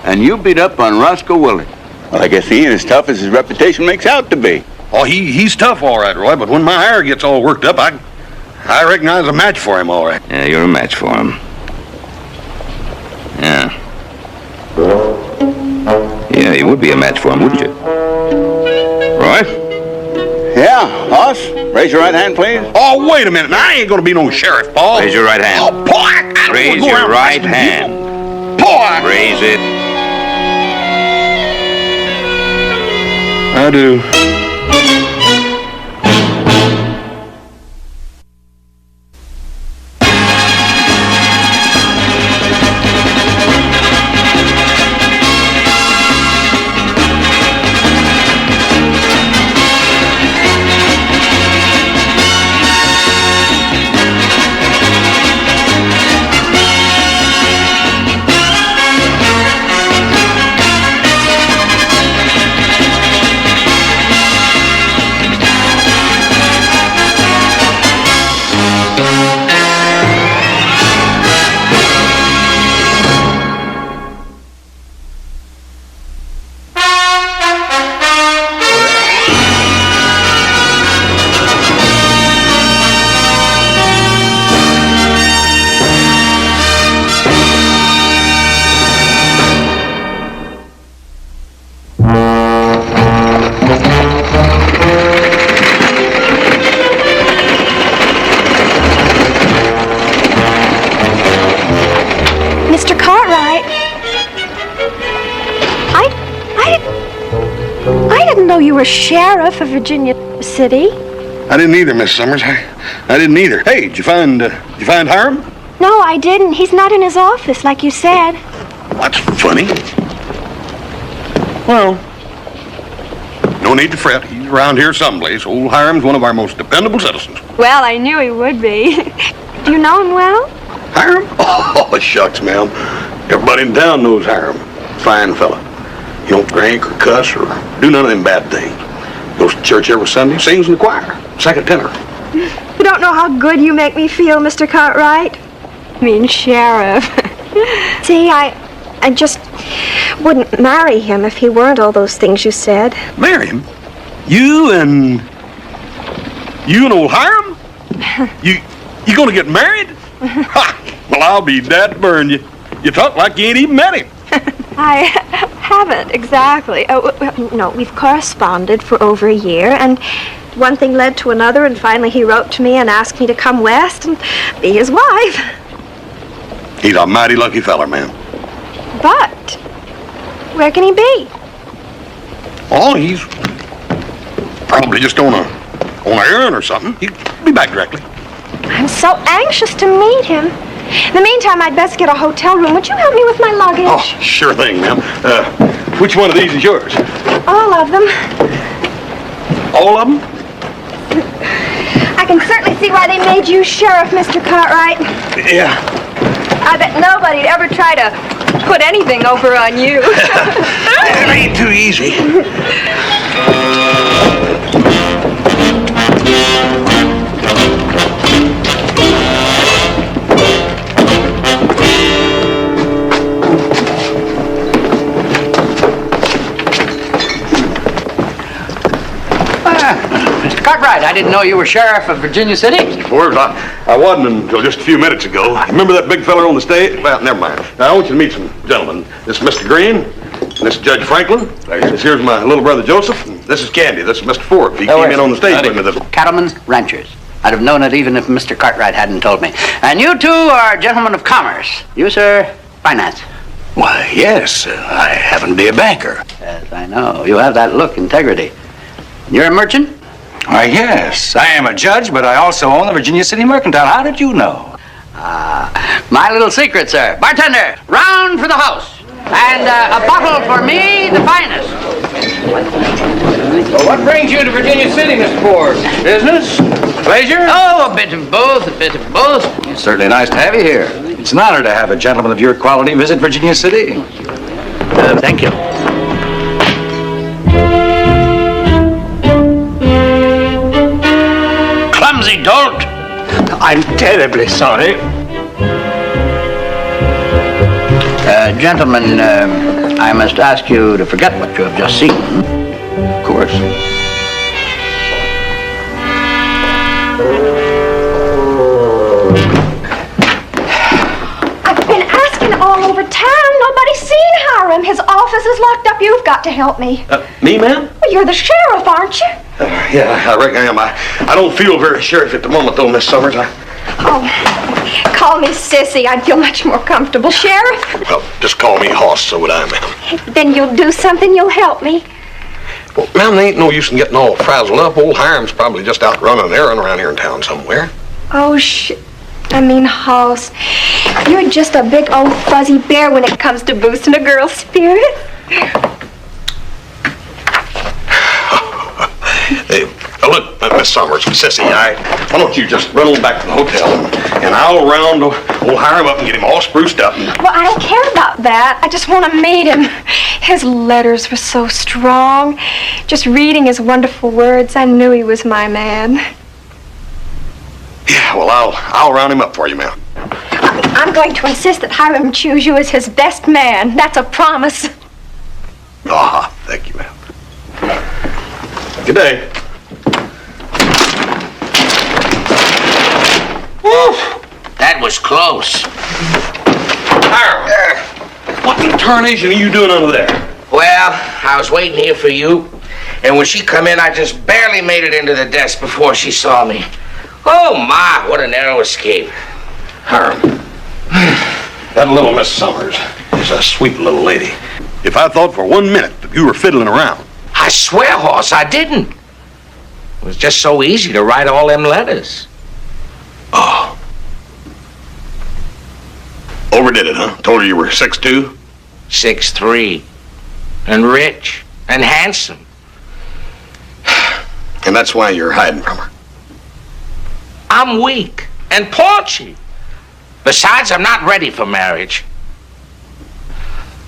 And you beat up on Roscoe Willie. Well, I guess he ain't as tough as his reputation makes out to be. Oh, he's tough, all right, Roy, but when my hair gets all worked up, I recognize a match for him, all right. Yeah, you're a match for him. Yeah. Yeah, you would be a match for him, wouldn't you? Roy? Yeah, Hoss, raise your right hand, please. Oh, wait a minute. Now, I ain't gonna be no sheriff, Paul. Raise your right hand. Oh, Paul, I don't Raise wanna go your around right asking hand. people. Paul, Raise it. I do. You were sheriff of Virginia City. I didn't either, Miss Summers. I didn't either. Hey, did you find Hiram? No, I didn't. He's not in his office, like you said. That's funny. Well, no need to fret. He's around here someplace. Old Hiram's one of our most dependable citizens. Well, I knew he would be. Do you know him well? Hiram? Oh, shucks, ma'am. Everybody in town knows Hiram. Fine fella. He don't drink or cuss or do none of them bad things. Goes to church every Sunday, sings in the choir, second tenor. You don't know how good you make me feel, Mr. Cartwright. I mean, Sheriff. See, I just wouldn't marry him if he weren't all those things you said. Marry him? You and old Hiram? You gonna get married? Ha! Well, I'll be that burned. You talk like you ain't even met him. I haven't exactly. No, we've corresponded for over a year, and one thing led to another, and finally he wrote to me and asked me to come west and be his wife. He's a mighty lucky feller, ma'am. But where can he be? Oh, he's probably just on an errand or something. He'll be back directly. I'm so anxious to meet him. In the meantime, I'd best get a hotel room. Would you help me with my luggage? Oh, sure thing, ma'am. Which one of these is yours? All of them. All of them? I can certainly see why they made you sheriff, Mr. Cartwright. Yeah. I bet nobody'd ever try to put anything over on you. It ain't too easy. Mr. Cartwright, I didn't know you were sheriff of Virginia City. Mr. Forbes, I wasn't until just a few minutes ago. Remember that big feller on the stage? Well, never mind. Now, I want you to meet some gentlemen. This is Mr. Green, and this is Judge Franklin. This here's my little brother Joseph, and this is Candy. This is Mr. Forbes. He came in on the stage with me. Cattlemen's ranchers. I'd have known it even if Mr. Cartwright hadn't told me. And you two are gentlemen of commerce. You, sir, finance. Why, yes. I happen to be a banker. Yes, I know. You have that look, integrity. You're a merchant? Why, yes. I am a judge, but I also own the Virginia City Mercantile. How did you know? My little secret, sir. Bartender, round for the house. And a bottle for me, the finest. Well, what brings you to Virginia City, Mr. Forbes? Business? Pleasure? Oh, a bit of both, a bit of both. It's certainly nice to have you here. It's an honor to have a gentleman of your quality visit Virginia City. Thank you. clumsy dolt. I'm terribly sorry. Gentlemen, I must ask you to forget what you have just seen. Of course. I've been asking all over town. Nobody's seen Hiram. His office is locked up. You've got to help me. Me, ma'am? Well, you're the sheriff, aren't you? Yeah, I reckon I am. I don't feel very sheriff at the moment, though, Miss Summers. Oh, call me Sissy. I'd feel much more comfortable, Sheriff. Well, just call me Hoss, so would I, ma'am. Then you'll do something. You'll help me. Well, ma'am, there ain't no use in getting all frazzled up. Old Hiram's probably just out running an errand around here in town somewhere. Oh, Hoss. You're just a big old fuzzy bear when it comes to boosting a girl's spirit. Hey, look, Miss Summers, Sissy, why don't you just run on back to the hotel and I'll round old Hiram up and get him all spruced up. Well, I don't care about that. I just want to meet him. His letters were so strong. Just reading his wonderful words, I knew he was my man. Yeah, well, I'll round him up for you, ma'am. I'm going to insist that Hiram choose you as his best man. That's a promise. Ah, thank you, ma'am. Good day. Woo! That was close. Hiram, what in tarnation are you doing under there? Well, I was waiting here for you, and when she come in, I just barely made it into the desk before she saw me. Oh, my, what a narrow escape. Hiram, that little Miss Summers is a sweet little lady. If I thought for 1 minute that you were fiddling around. I swear, Hoss, I didn't. It was just so easy to write all them letters. Oh. Overdid it, huh? Told her you were 6'2"? 6'3". And rich. And handsome. And that's why you're hiding from her. I'm weak and paunchy. Besides, I'm not ready for marriage.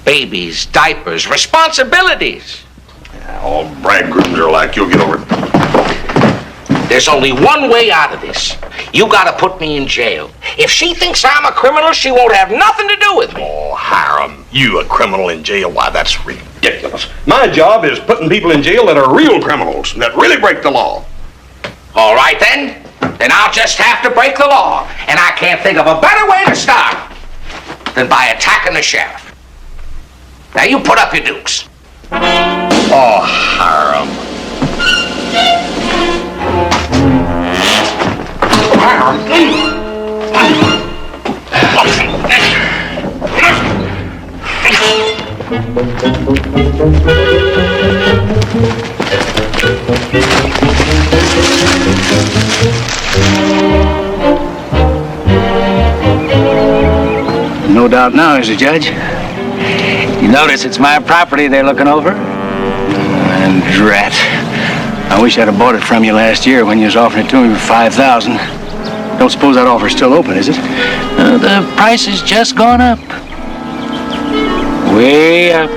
Babies, diapers, responsibilities. All bridegrooms are like, you'll get over it. There's only one way out of this. You gotta put me in jail. If she thinks I'm a criminal, she won't have nothing to do with me. Oh, Hiram, you a criminal in jail? Why, that's ridiculous. My job is putting people in jail that are real criminals, that really break the law. All right, then. Then I'll just have to break the law. And I can't think of a better way to start than by attacking the sheriff. Now, you put up your dukes. Oh, Hiram. No doubt now, is it, Judge? You notice it's my property they're looking over? And drat. I wish I'd have bought it from you last year when you was offering it to me for $5,000. Don't suppose that offer's still open, is it? The price has just gone up. Way up.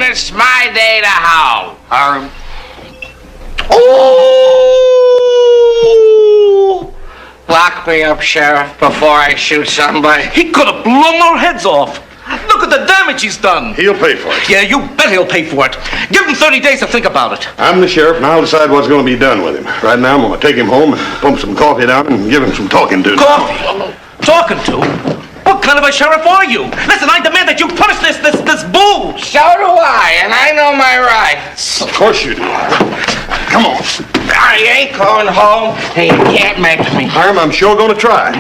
It's my day to howl. Hiram. Oh! Lock me up, Sheriff, before I shoot somebody. He could have blown our heads off. Look at the damage he's done. He'll pay for it. Yeah, you bet he'll pay for it. Give him 30 days to think about it. I'm the sheriff, and I'll decide what's going to be done with him. Right now, I'm going to take him home and pump some coffee down and give him some talking to. Coffee? Talking to? What kind of a sheriff are you? Listen, I demand that you punish this booze. So do I, and I know my rights. Of course you do. Come on. I ain't going home. Hey, you can't make me. Hiram, I'm sure going to try.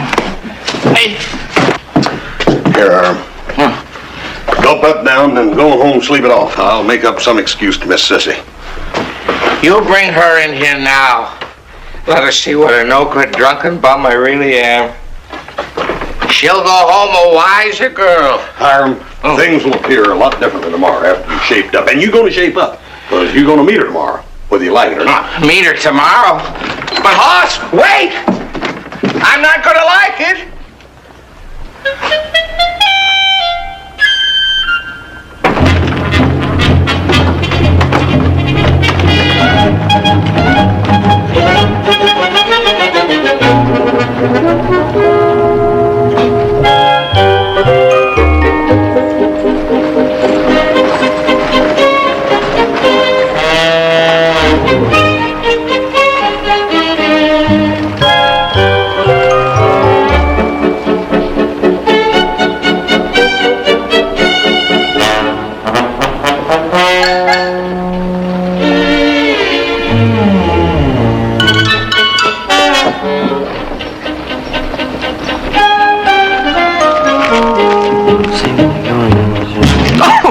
Hey. Here, Hiram. Gulp up down and go home and sleep it off. I'll make up some excuse to Miss Sissy. You bring her in here now. Let her see what a no-good drunken bum I really am. She'll go home a wiser girl. Hiram, things will appear a lot different than tomorrow after you've shaped up. And you're going to shape up, because you're going to meet her tomorrow, whether you like it or not. Meet her tomorrow? But, Hoss, wait! I'm not going to like it.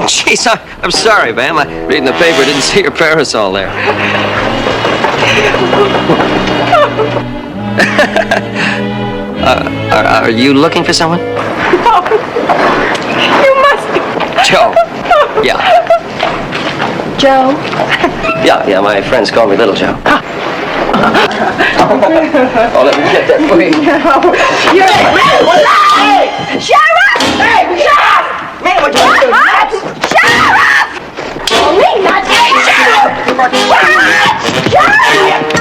Jeez, I'm sorry, ma'am. Reading the paper, didn't see your parasol there. Are you looking for someone? No. You must be. Joe. Yeah. Joe? Yeah, my friends call me Little Joe. Oh, let me get that for you. No. You're... Hey! Sheriff! Hey! Sheriff! Man, what you doing? Sheriff! Oh, me, not Sheriff! Sheriff! Sheriff!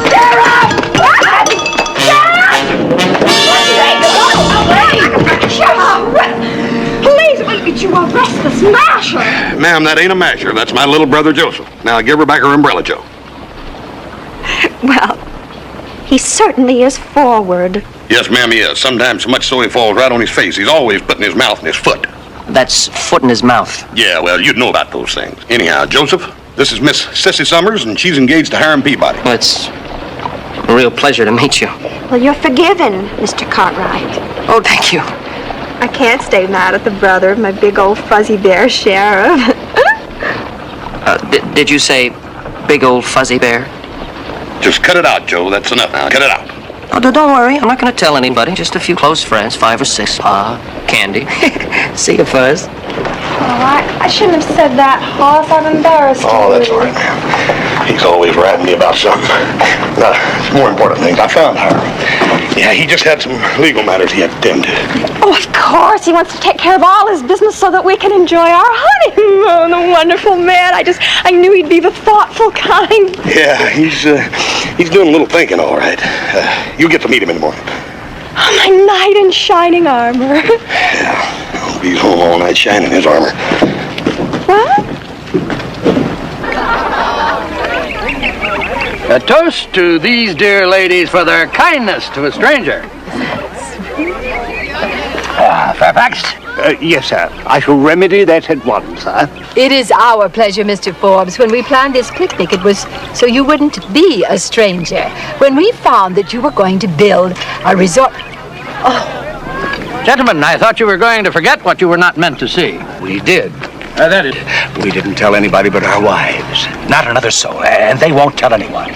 Sheriff! What? Sheriff! Sheriff! Please, did you arrest the smasher? Ma'am, that ain't a masher. That's my little brother, Joseph. Now, give her back her umbrella, Joe. Well, he certainly is forward. Yes, ma'am, he is. Sometimes so much so he falls right on his face. He's always putting his mouth in his foot. That's foot in his mouth. Yeah, well, you'd know about those things. Anyhow, Joseph, this is Miss Sissy Summers, and she's engaged to Hiram Peabody. Well, it's a real pleasure to meet you. Well, you're forgiven, Mr. Cartwright. Oh, thank you. I can't stay mad at the brother of my big old fuzzy bear sheriff. Did you say big old fuzzy bear? Just cut it out, Joe. That's enough now. Cut it out. Oh, don't worry. I'm not going to tell anybody. Just a few close friends, 5 or 6. Candy. See you, Fuzz. Oh, I shouldn't have said that, Hoss. I'm embarrassed. Oh, that's all right, ma'am. He's always ratting me about something. Now, more important things. I found Hiram. Yeah, he just had some legal matters he had to tend to. Oh, of course. He wants to take care of all his business so that we can enjoy our honeymoon. The wonderful man. I knew he'd be the thoughtful kind. Yeah, he's doing a little thinking, all right. You get to meet him in the morning. Oh, my knight in shining armor. Yeah, I'll be home all night shining his armor. What? A toast to these dear ladies for their kindness to a stranger. Fairfax? Yes, sir. I shall remedy that at once, sir. It is our pleasure, Mr. Forbes. When we planned this picnic, it was so you wouldn't be a stranger. When we found that you were going to build a resort... Oh. Gentlemen, I thought you were going to forget what you were not meant to see. We did. That is, we didn't tell anybody but our wives. Not another soul, and they won't tell anyone.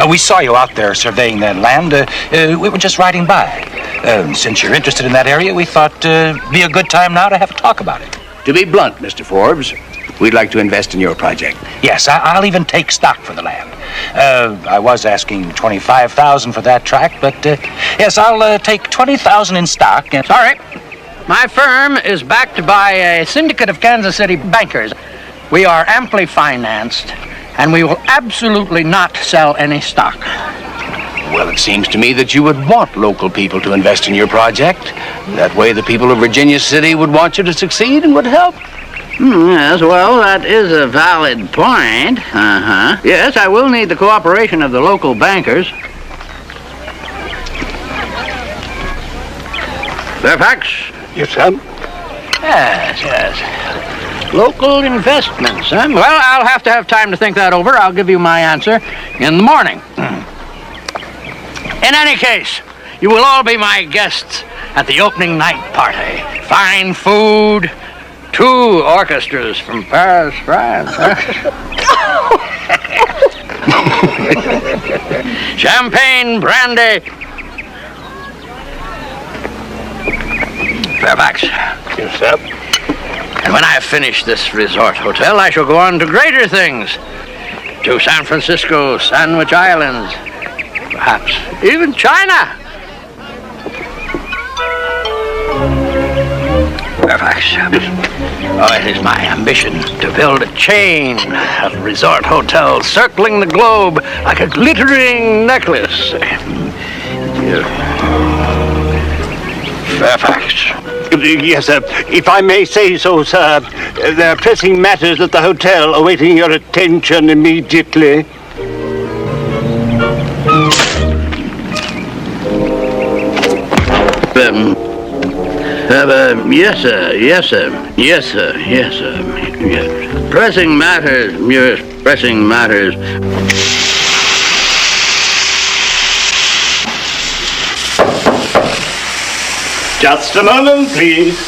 We saw you out there surveying that land. We were just riding by. Since you're interested in that area, we thought it'd be a good time now to have a talk about it. To be blunt, Mr. Forbes, we'd like to invest in your project. Yes, I'll even take stock for the land. I was asking $25,000 for that tract, but yes, I'll take $20,000 in stock. And sorry. My firm is backed by a syndicate of Kansas City bankers. We are amply financed, and we will absolutely not sell any stock. Well, it seems to me that you would want local people to invest in your project. That way the people of Virginia City would want you to succeed and would help. Yes, well, that is a valid point. Uh-huh. Yes, I will need the cooperation of the local bankers. Fairfax? Yes, sir. Yes. Local investments, huh? Well, I'll have to have time to think that over. I'll give you my answer in the morning. In any case, you will all be my guests at the opening night party. Fine food, 2 orchestras from Paris, France. Champagne, brandy. Fairfax. Yes, sir. And when I have finished this resort hotel, I shall go on to greater things. To San Francisco, Sandwich Islands, perhaps even China. Fairfax, it is my ambition to build a chain of resort hotels circling the globe like a glittering necklace. Fairfax. Yes, sir. If I may say so, sir, there are pressing matters at the hotel awaiting your attention immediately. Yes, sir. Yes, sir. Yes, sir. Yes, sir. Yes. Pressing matters. Yes, pressing matters. Just a moment, please.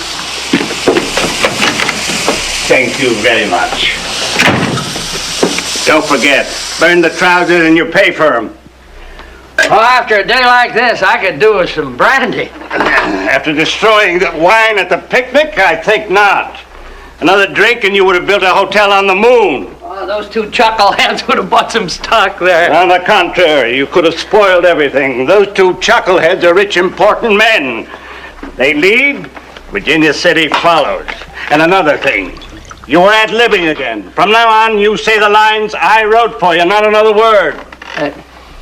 Thank you very much. Don't forget, burn the trousers and you pay for them. Well, after a day like this, I could do with some brandy. After destroying that wine at the picnic, I think not. Another drink and you would have built a hotel on the moon. Oh, those two chuckleheads would have bought some stock there. On the contrary, you could have spoiled everything. Those two chuckleheads are rich, important men. They lead, Virginia City follows. And another thing, you're ad-libbing again. From now on, you say the lines I wrote for you, not another word.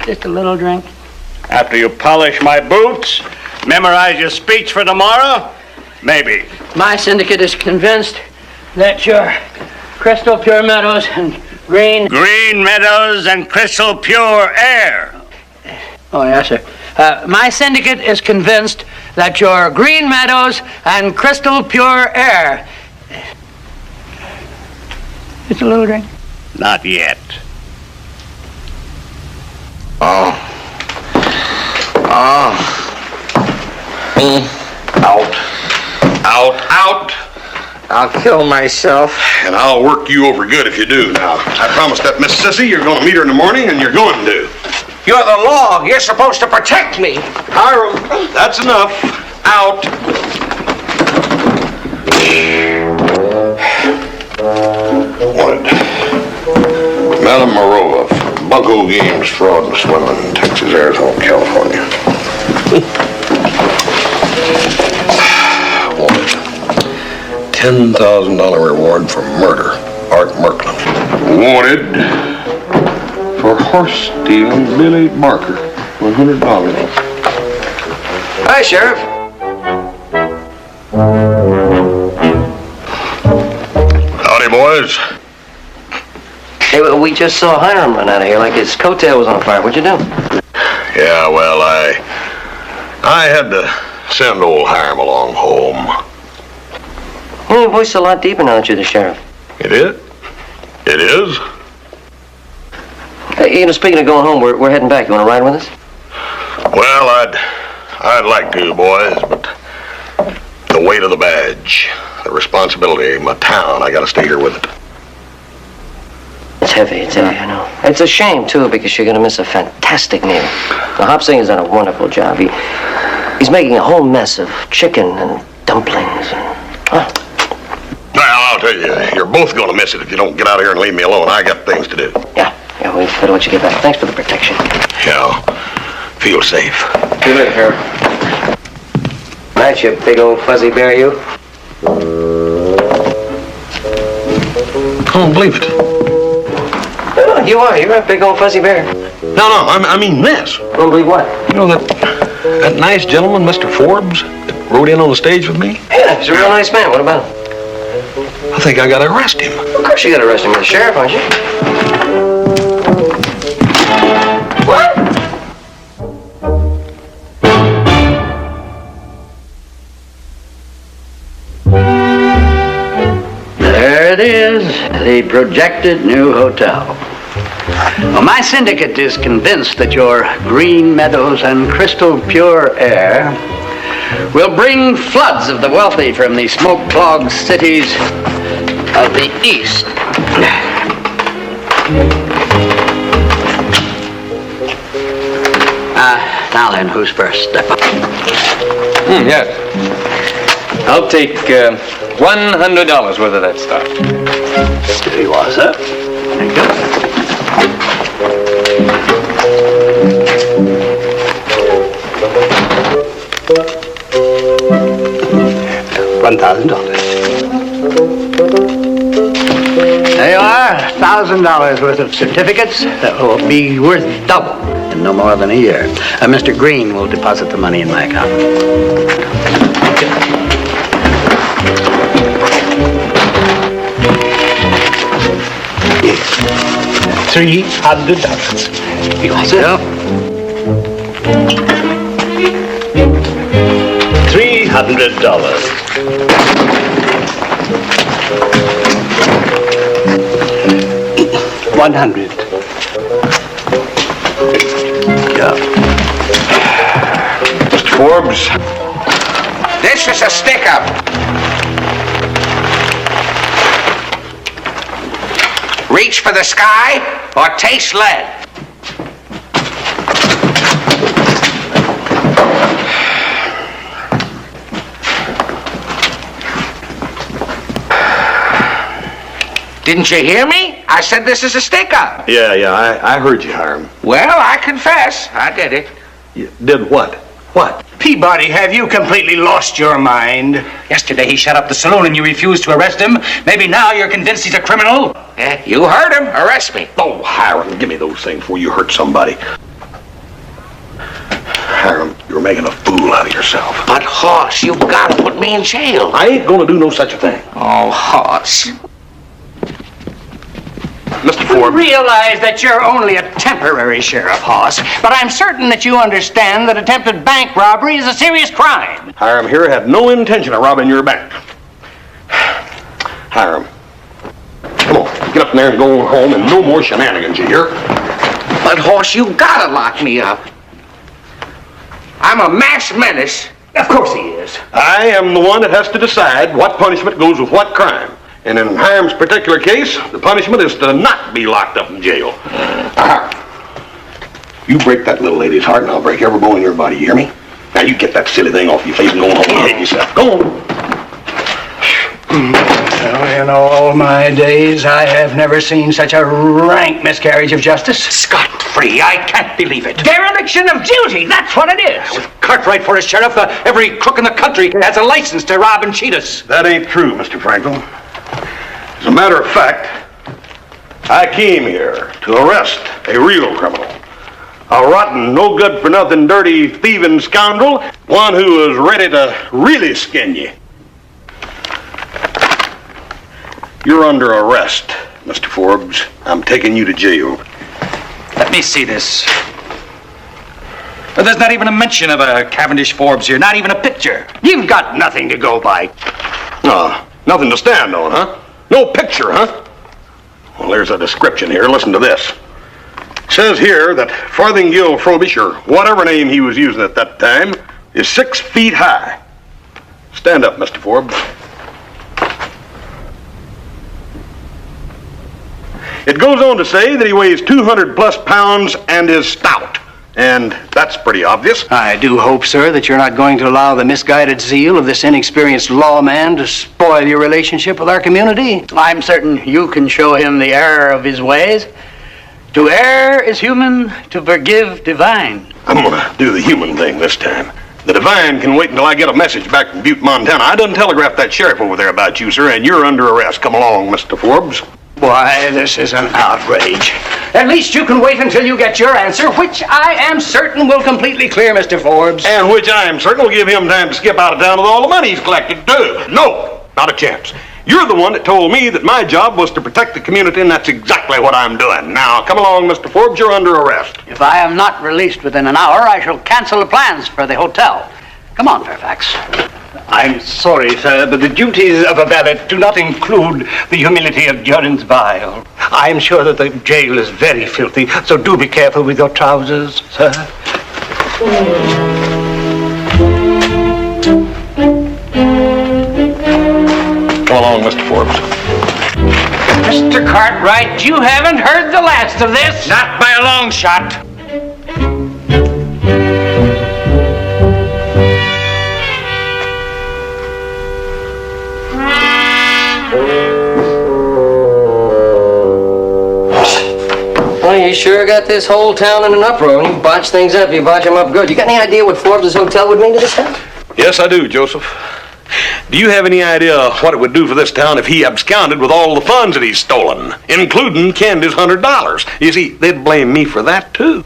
Just a little drink. After you polish my boots, memorize your speech for tomorrow, maybe. My syndicate is convinced that your crystal pure meadows and green meadows and crystal pure air. Oh, yes, sir. My syndicate is convinced that your green meadows and crystal pure air. Just a little drink. Not yet. Out. I'll kill myself. And I'll work you over good if you do. Now, I promised that Miss Sissy you're going to meet her in the morning, and you're going to. You're the law. You're supposed to protect me. Hiram, that's enough. Out. Wanted. Madam Marova, Bunko Games, Fraud and Swindling, Texas, Arizona, California. Wanted. $10,000 reward for murder. Art Merklin. Wanted. For horse stealing, Billy Barker. $100. Hi, Sheriff. Howdy, boys. Hey, we just saw Hiram run out of here like his coattail was on fire. What'd you do? Yeah, well, I had to send old Hiram along home. Well, your voice is a lot deeper now that you're the sheriff. It is? It is? Hey, speaking of going home, we're heading back. You want to ride with us? Well, I'd like to, boys, but the weight of the badge, the responsibility of my town, I gotta stay here with it. It's heavy, I know. It's a shame, too, because you're going to miss a fantastic meal. Now, Hop Singer's done a wonderful job. He's making a whole mess of chicken and dumplings. Well, I'll tell you, you're both gonna miss it if you don't get out of here and leave me alone. I got things to do. Yeah, we better let you get back. Thanks for the protection. Yeah, feel safe. See you later, Harold. Night, you big old fuzzy bear, you. I don't believe it. Oh, you're a big old fuzzy bear. No, I mean this. Don't believe what? You know that nice gentleman, Mr. Forbes, that rode in on the stage with me? Yeah, he's a real nice man. What about him? I think I gotta arrest him. Of course you gotta arrest him. You're the sheriff, aren't you? What? There it is, the projected new hotel. Well, my syndicate is convinced that your green meadows and crystal pure air will bring floods of the wealthy from the smoke-clogged cities of the East. Now then, who's first? Step up. Yes. I'll take $100 worth of that stock. Here you are, sir. Thank you. $1,000. There you are, $1,000 worth of certificates that will be worth double in no more than a year. Mr. Green will deposit the money in my account. $300. You want it? $300. $100. Yeah. Mr. Forbes. This is a stick-up. Reach for the sky or taste lead. Didn't you hear me? I said this is a stick-up. Yeah, I heard you, Hiram. Well, I confess, I did it. You did what? What? Peabody, have you completely lost your mind? Yesterday he shut up the saloon and you refused to arrest him. Maybe now you're convinced he's a criminal? Yeah, you heard him. Arrest me. Oh, Hiram, give me those things before you hurt somebody. Hiram, you're making a fool out of yourself. But, Hoss, you've got to put me in jail. I ain't gonna do no such a thing. Oh, Hoss. Mr. Forbes. I realize that you're only a temporary sheriff, Hoss, but I'm certain that you understand that attempted bank robbery is a serious crime. Hiram here had no intention of robbing your bank. Hiram, come on, get up in there and go home and no more shenanigans, you hear? But, Hoss, you gotta lock me up. I'm a mass menace. Of course he is. I am the one that has to decide what punishment goes with what crime. And in Hiram's particular case, the punishment is to not be locked up in jail. You break that little lady's heart and I'll break every bone in your body, you hear me? Now you get that silly thing off your face and go home and behave yourself. Go on. Well, in all my days, I have never seen such a rank miscarriage of justice. Scot-free, I can't believe it. Dereliction of duty, that's what it is. With Cartwright for a sheriff, every crook in the country has a license to rob and cheat us. That ain't true, Mr. Franklin. As a matter of fact, I came here to arrest a real criminal. A rotten, no good for nothing, dirty, thieving scoundrel. One who is ready to really skin you. You're under arrest, Mr. Forbes. I'm taking you to jail. Let me see this. Well, there's not even a mention of a Cavendish Forbes here, not even a picture. You've got nothing to go by. Nothing to stand on, huh? No picture, huh? Well, there's a description here. Listen to this. It says here that Farthingale Frobisher, or whatever name he was using at that time, is 6 feet high. Stand up, Mr. Forbes. It goes on to say that he weighs 200 plus pounds and is stout. And that's pretty obvious. I do hope, sir, that you're not going to allow the misguided zeal of this inexperienced lawman to spoil your relationship with our community. I'm certain you can show him the error of his ways. To err is human, to forgive divine. I'm gonna do the human thing this time. The divine can wait until I get a message back from Butte, Montana. I done telegraphed that sheriff over there about you, sir, and you're under arrest. Come along, Mr. Forbes. Why, this is an outrage. At least you can wait until you get your answer, which I am certain will completely clear Mr. Forbes. And which I am certain will give him time to skip out of town with all the money he's collected, too. No, not a chance. You're the one that told me that my job was to protect the community, and that's exactly what I'm doing. Now, come along, Mr. Forbes, you're under arrest. If I am not released within an hour, I shall cancel the plans for the hotel. Come on, Fairfax. I'm sorry, sir, but the duties of a valet do not include the humility of durance vile. I am sure that the jail is very filthy, so do be careful with your trousers, sir. Come along, Mr. Forbes. Mr. Cartwright, you haven't heard the last of this. Not by a long shot. Well, you sure got this whole town in an uproar. When you botch things up, you botch them up good. You got any idea what Forbes' hotel would mean to this town? Yes, I do, Joseph. Do you have any idea what it would do for this town if he absconded with all the funds that he's stolen, including Candy's $100? You see, they'd blame me for that, too.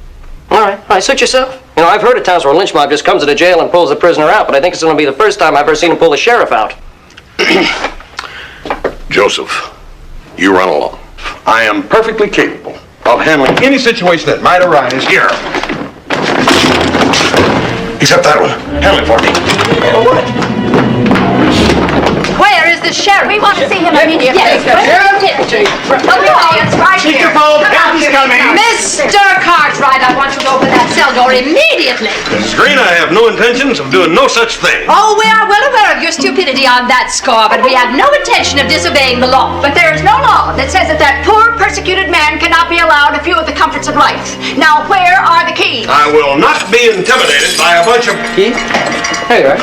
All right, suit yourself. You know, I've heard of towns where a lynch mob just comes to the jail and pulls the prisoner out, but I think it's going to be the first time I've ever seen him pull the sheriff out. Joseph, you run along. I am perfectly capable of handling any situation that might arise here. Except that one. Handle it for me. What? Where is the sheriff? We want to see him immediately. Yes, Keep your phone. He's coming. Mr. Cartwright, I want you to open that cell door immediately. Mrs. Green, I have no intentions of doing no such thing. Oh, we are well aware of your stupidity on that score, but we have no intention of disobeying the law. But there is no law that says that poor, persecuted man cannot be allowed a few of the comforts of life. Now, where are the keys? I will not be intimidated by a bunch of... Keys? There you are.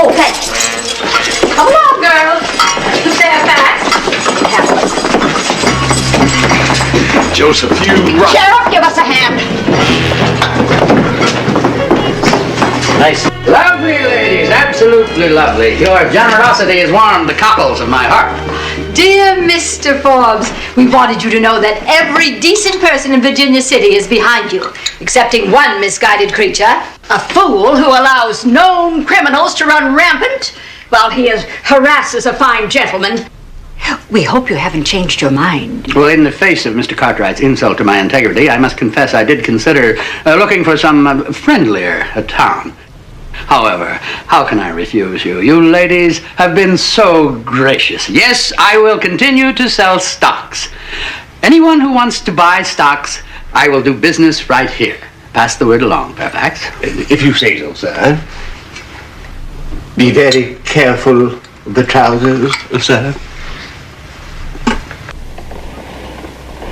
Oh, thanks. Come along, girls. Stand fast. Joseph, you... Sheriff, give us a hand. Nice. Lovely ladies, absolutely lovely. Your generosity has warmed the cockles of my heart. Dear Mr. Forbes, we wanted you to know that every decent person in Virginia City is behind you, excepting one misguided creature, a fool who allows known criminals to run rampant while he harasses a fine gentleman. We hope you haven't changed your mind. Well, in the face of Mr. Cartwright's insult to my integrity, I must confess I did consider looking for some friendlier town. However, how can I refuse you? You ladies have been so gracious. Yes, I will continue to sell stocks. Anyone who wants to buy stocks, I will do business right here. Pass the word along, Fairfax. If you say so, sir. Be very careful of the trousers, sir.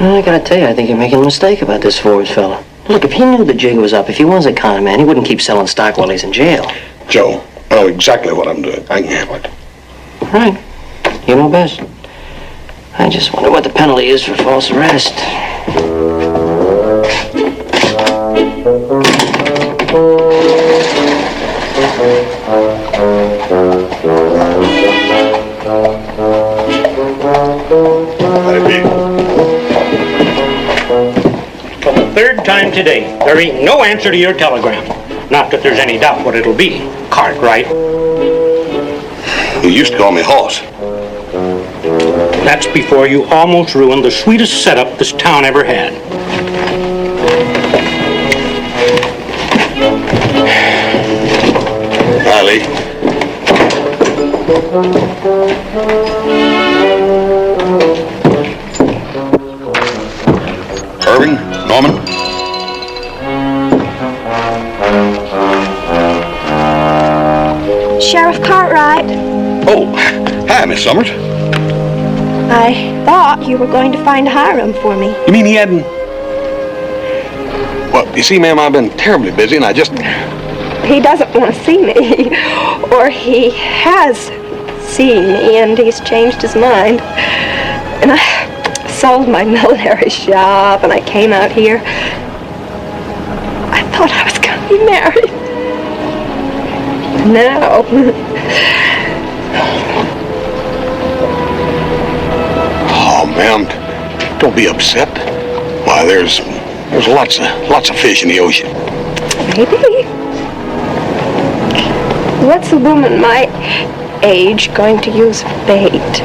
Well, I gotta tell you, I think you're making a mistake about this Forbes fella. Look, if he knew the jig was up, if he was a con man, he wouldn't keep selling stock while he's in jail. Joe, I know exactly what I'm doing. I can handle it. Right. You know best. I just wonder what the penalty is for false arrest. For the third time today, there ain't no answer to your telegram. Not that there's any doubt what it'll be. Cartwright. You used to call me Hoss. That's before you almost ruined the sweetest setup this town ever had. Hi, Lee. Irving, Norman. Sheriff Cartwright, Oh, hi, Miss Summers. I thought you were going to find a Hiram for me. You mean he hadn't... Well, you see, ma'am, I've been terribly busy, and I just... He doesn't want to see me, or he has seen me and he's changed his mind. And I sold my millinery shop and I came out here. I thought I was going to be married. No. Oh, ma'am, don't be upset. Why, there's lots of fish in the ocean. Maybe. What's a woman my age going to use for bait?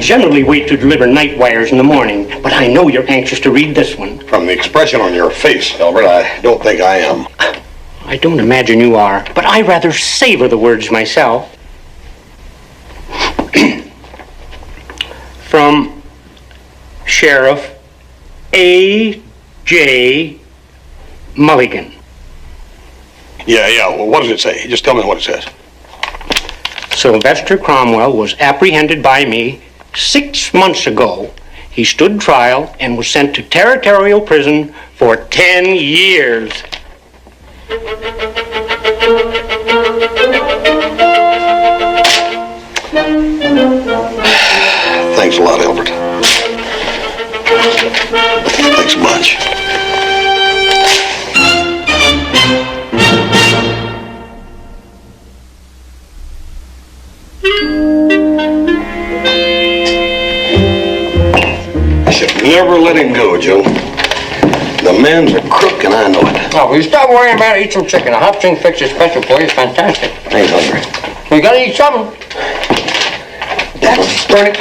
generally wait to deliver night wires in the morning, but I know you're anxious to read this one. From the expression on your face, Albert, I don't think I am. I don't imagine you are, but I rather savor the words myself. From Sheriff A.J. Mulligan. Yeah, well, what does it say? Just tell me what it says. Sylvester Cromwell was apprehended by me 6 months ago. He stood trial and was sent to territorial prison for 10 years. Thanks a lot, Albert. Thanks much. I should never let him go, Joe. The man's a crook, and I know it. Oh, will you stop worrying about it? Eat some chicken. A hot thing fixed it special for you. It's fantastic. I ain't hungry. You gotta eat something. Burn it.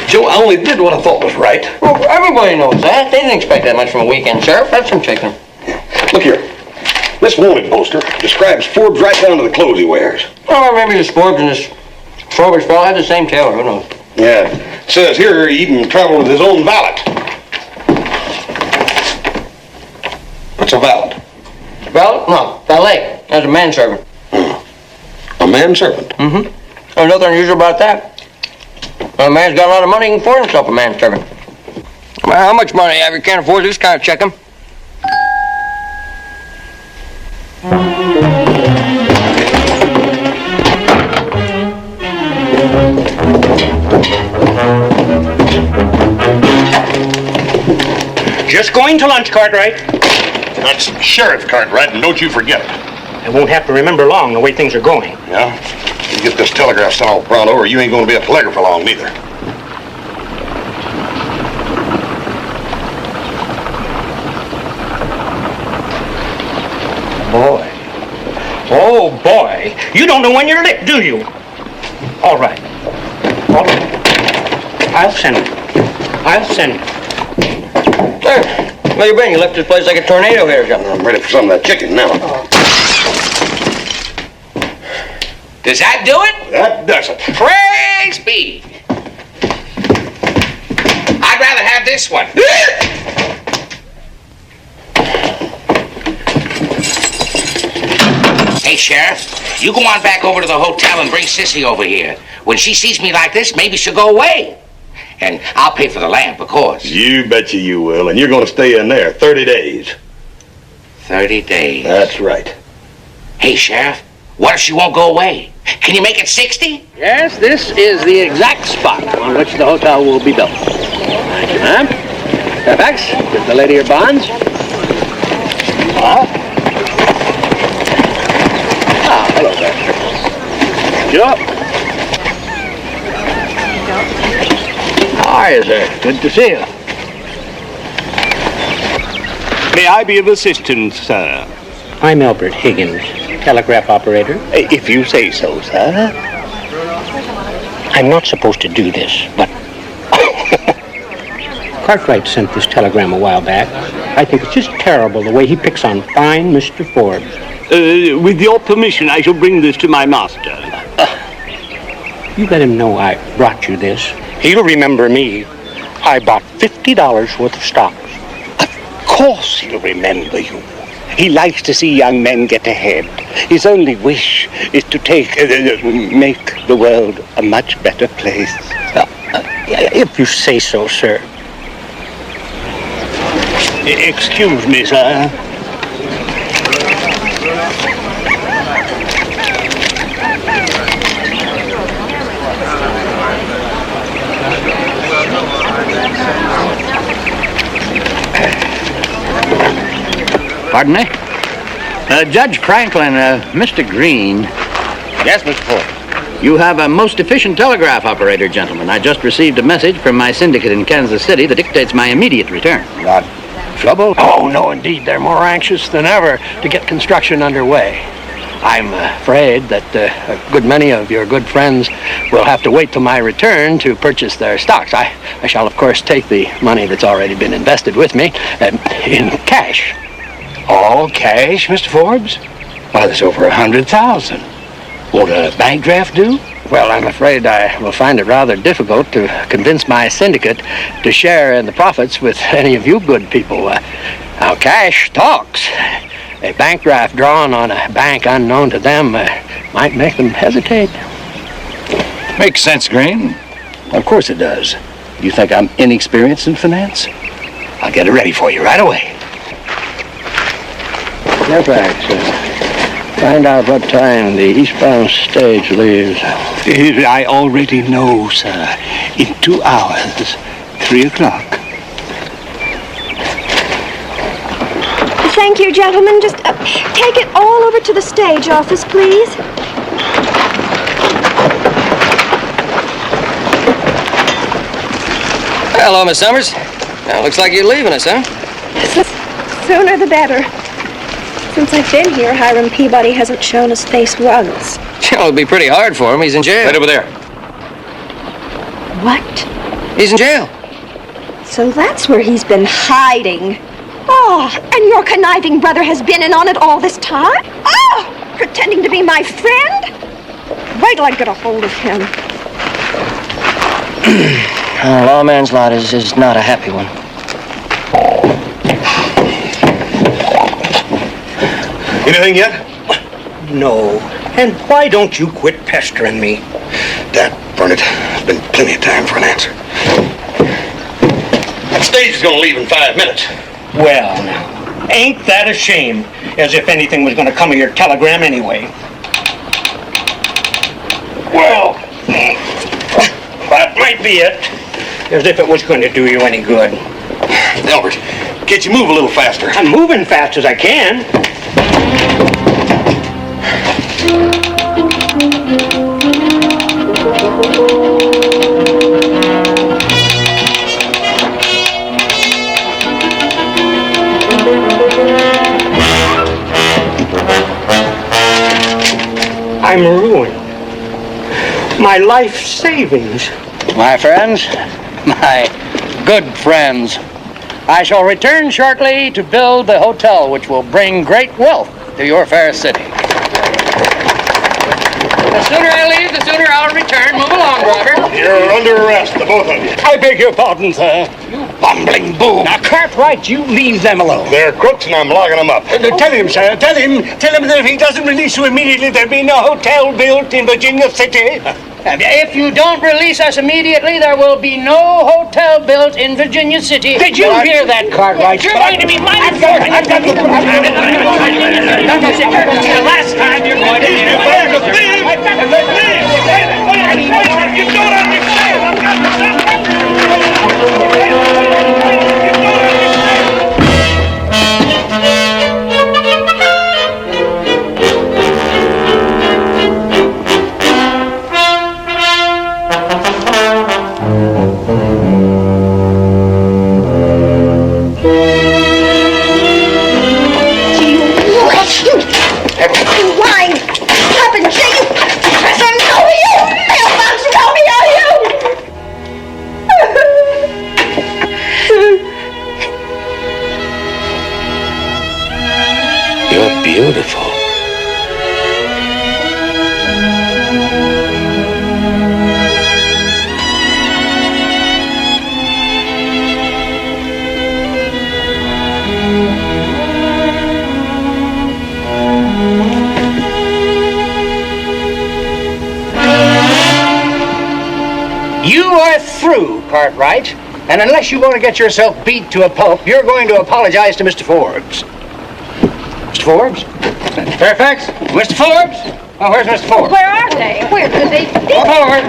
Joe, I only did what I thought was right. Well, everybody knows that. They didn't expect that much from a weekend sheriff. That's some chicken. Look here. This wanted poster describes Forbes right down to the clothes he wears. Oh, maybe this Forbes and this Forbes fella had the same tailor. Who knows? Yeah. It says here he even traveled with his own valet. What's a valet? Valet? No, valet. That's a manservant. A manservant? Mm-hmm. There's nothing unusual about that. When a man's got a lot of money, he can afford himself a manservant. Well, how much money have you? Can't afford this kind of check him. Just going to lunch, Cartwright. That's Sheriff Cartwright, and don't you forget it. I won't have to remember long the way things are going. Yeah? You get this telegraph sent off pronto, or you ain't going to be a telegrapher long, neither. Boy. Oh, boy. You don't know when you're licked, do you? All right. All right. I'll send it. I'll send it. Hey, where you been? You left this place like a tornado here, John. I'm ready for some of that chicken now. Does that do it? That does it. Praise be. I'd rather have this one. Hey, Sheriff, you go on back over to the hotel and bring Sissy over here. When she sees me like this, maybe she'll go away. And I'll pay for the lamp, of course. You betcha you will, and you're going to stay in there 30 days. 30 days. That's right. Hey, Sheriff, what if she won't go away? Can you make it 60? Yes, this is the exact spot on which the hotel will be built. Thank you, ma'am. Fairfax, give the lady her bonds. Hello there. Sure. Hi, sir. Good to see you. May I be of assistance, sir? I'm Albert Higgins, telegraph operator. If you say so, sir. I'm not supposed to do this, but Cartwright sent this telegram a while back. I think it's just terrible the way he picks on fine Mr. Forbes. With your permission, I shall bring this to my master. You let him know I brought you this. He'll remember me. I bought $50 worth of stocks. Of course he'll remember you. He likes to see young men get ahead. His only wish is to make the world a much better place. If you say so, sir. Excuse me, sir. Pardon me? Judge Franklin, Mr. Green. Yes, Mr. Forbes. You have a most efficient telegraph operator, gentlemen. I just received a message from my syndicate in Kansas City that dictates my immediate return. Got trouble? Oh, no, indeed. They're more anxious than ever to get construction underway. I'm afraid that a good many of your good friends will have to wait till my return to purchase their stocks. I shall, of course, take the money that's already been invested with me in cash. All cash, Mr. Forbes? Why, there's over 100,000. Won't a bank draft do? Well, I'm afraid I will find it rather difficult to convince my syndicate to share in the profits with any of you good people. Now, cash talks. A bank draft drawn on a bank unknown to them might make them hesitate. Makes sense, Green. Of course it does. You think I'm inexperienced in finance? I'll get it ready for you right away. Fairfax, find out what time the eastbound stage leaves. I already know, sir. In 2 hours, 3 o'clock. Thank you, gentlemen. Just take it all over to the stage office, please. Hello, Miss Summers. Now, looks like you're leaving us, huh? Sooner the better. Since I've been here, Hiram Peabody hasn't shown his face once. It'll be pretty hard for him. He's in jail. Right over there. What? He's in jail. So that's where he's been hiding. Oh, and your conniving brother has been in on it all this time? Oh, pretending to be my friend? Wait till I get a hold of him. Lawman's lot is not a happy one. Anything yet? No. And why don't you quit pestering me? Dad, burn it. There's been plenty of time for an answer. That stage is gonna leave in 5 minutes. Well, now, ain't that a shame? As if anything was going to come of your telegram anyway. Well, that might be it. As if it was going to do you any good. Albert, can't you move a little faster? I'm moving fast as I can. I'm ruined. My life savings. My friends, my good friends, I shall return shortly to build the hotel which will bring great wealth to your fair city. The sooner I leave, the sooner I'll return. Move along, driver. You're under arrest, the both of you. I beg your pardon, sir. You bumbling boob. Now, Cartwright, you leave them alone. They're crooks and I'm locking them up. Tell him, sir. Tell him that if he doesn't release you immediately, there'll be no hotel built in Virginia City. If you don't release us immediately, there will be no hotel built in Virginia City. Did you hear that, Cartwright? You're going to be minded. The last time you're going to be you don't understand. You're beautiful. You are through, Cartwright. And unless you want to get yourself beat to a pulp, you're going to apologize to Mr. Forbes. Mr. Forbes? Fairfax? Mr. Forbes? Oh, where's Mr. Forbes? Where are they? Where could they be? Forward.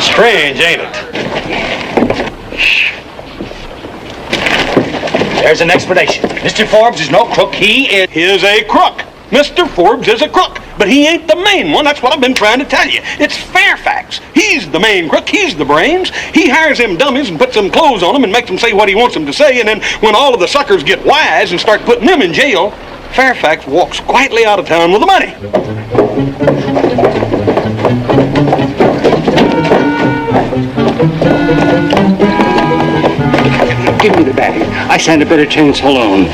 Strange, ain't it? There's an explanation. Mr. Forbes is no crook. He is a crook. Mr. Forbes is a crook. But he ain't the main one. That's what I've been trying to tell you. It's Fairfax. He's the main crook. He's the brains. He hires them dummies and puts them clothes on them and makes them say what he wants them to say. And then when all of the suckers get wise and start putting them in jail, Fairfax walks quietly out of town with the money. Give me the bag. I stand a better chance alone.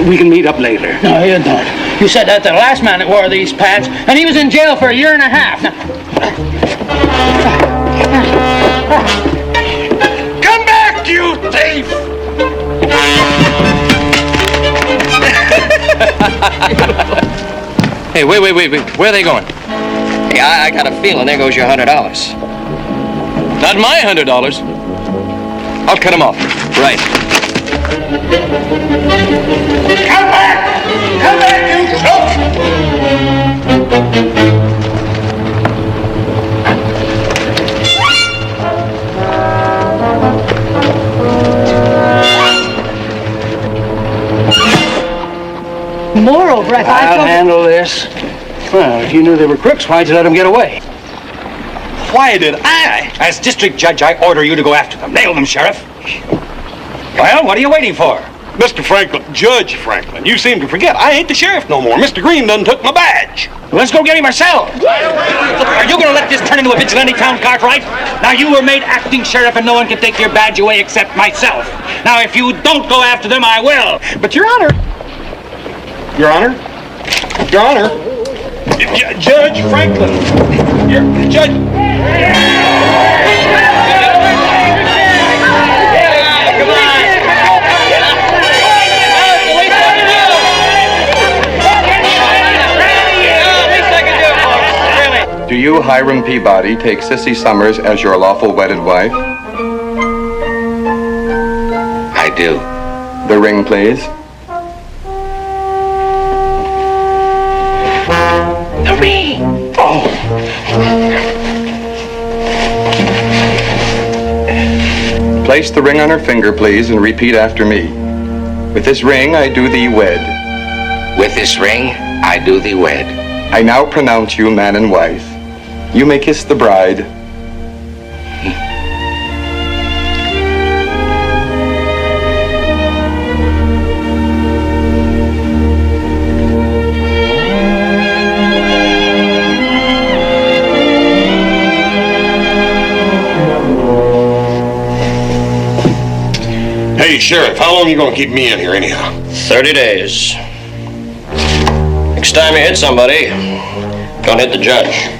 We can meet up later. No, you don't. You said that to the last man that wore these pants, and he was in jail for 1.5 years. Now... Come back, you thief! Hey, wait. Where are they going? Hey, I got a feeling there goes your $100. Not my $100. I'll cut them off. Right. Come back! Come back, you crook! Moreover, if I I'll handle this. Well, if you knew they were crooks, why'd you let them get away? Why did I? As district judge, I order you to go after them. Nail them, Sheriff. Well, what are you waiting for? Mr. Franklin, Judge Franklin, you seem to forget I ain't the sheriff no more. Mr. Green done took my badge. Let's go get him ourselves. Are you going to let this turn into a vigilante town, Cartwright? Now, you were made acting sheriff and no one can take your badge away except myself. Now, if you don't go after them, I will. But, Your Honor. Your Honor. Your Honor. Judge Franklin. Judge... Do you, Hiram Peabody, take Sissy Summers as your lawful wedded wife? I do. The ring, please. The ring! Oh! Place the ring on her finger, please, and repeat after me. With this ring, I do thee wed. With this ring, I do thee wed. I now pronounce you man and wife. You may kiss the bride. Hey, Sheriff, how long are you going to keep me in here anyhow? 30 days. Next time you hit somebody, don't hit the judge.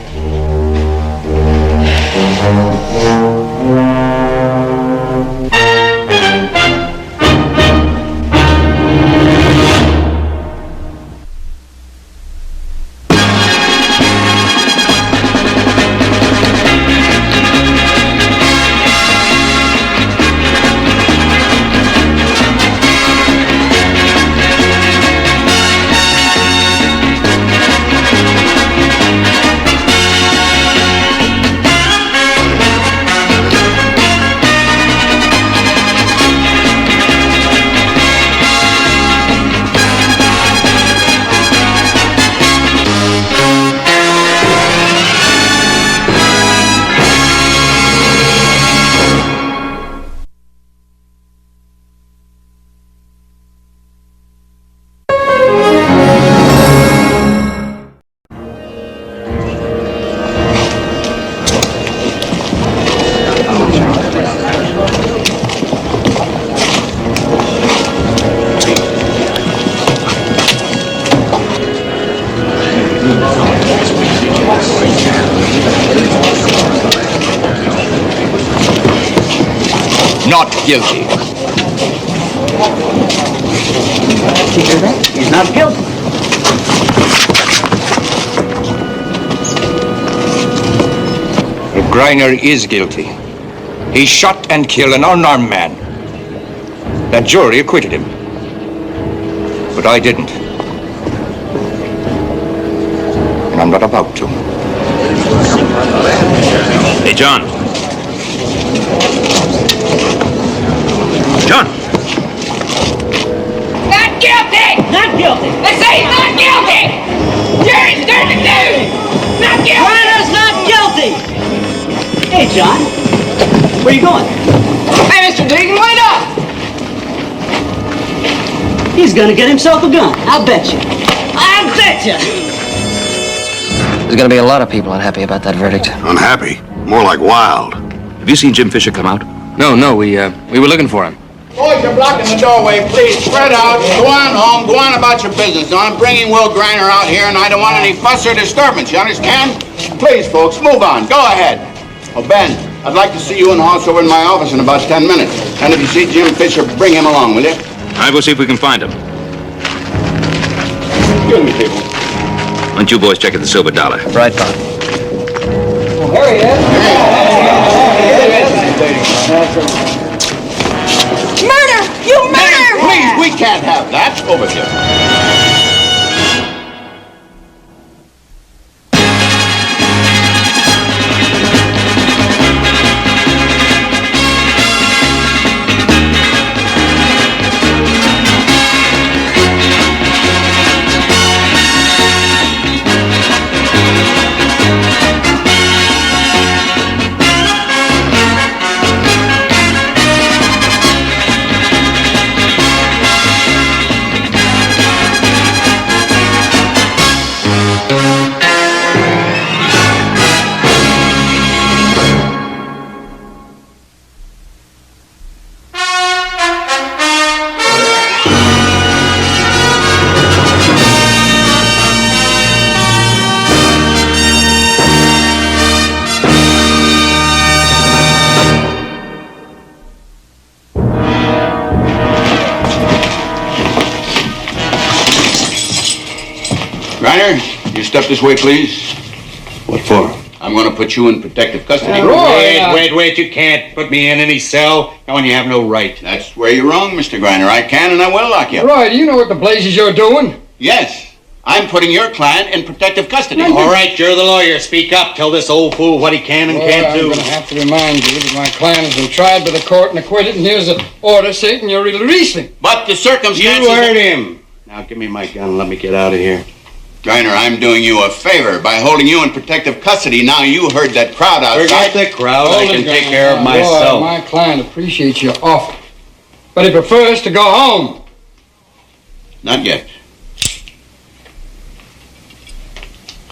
Not guilty. He's not guilty. Griner is guilty. He shot and killed an unarmed man. That jury acquitted him. But I didn't. And I'm not about to. Hey, John. John! Not guilty! Not guilty! They say he's not guilty! Jury's turned to do! you going? Hey, Mr. Deegan, wait up! He's gonna get himself a gun. I'll bet you. I bet you. There's gonna be a lot of people unhappy about that verdict. Unhappy? More like wild. Have you seen Jim Fisher come out? No, we were looking for him. Boys, you're blocking the doorway. Please, spread out. Go on home. Go on about your business. Now, I'm bringing Will Griner out here, and I don't want any fuss or disturbance. You understand? Please, folks, move on. Go ahead. Oh, Ben, I'd like to see you and Hoss over in my office in about 10 minutes. And if you see Jim Fisher, bring him along, will you? All right, we'll see if we can find him. Excuse me, people. Why don't you boys check at the Silver Dollar? Right, Bob. There he is. Murder! You murder! Please, we can't have that. Over here. Griner, you step this way, please. What for? I'm going to put you in protective custody. Wait, you can't put me in any cell. No, and you have no right. That's where you're wrong, Mr. Griner. I can and I will lock you up. Roy, do you know what the blazes you're doing? Yes. I'm putting your client in protective custody. All right, you're the lawyer. Speak up. Tell this old fool what he can and can't do. I'm going to have to remind you that my client has been tried by the court and acquitted, and here's an order stating you're releasing. But the circumstances... You heard him. Now give me my gun and let me get out of here. Griner, I'm doing you a favor by holding you in protective custody. Now you heard that crowd outside. Forget the crowd. I can take care of myself. Roy, my client appreciates your offer, but he prefers to go home. Not yet.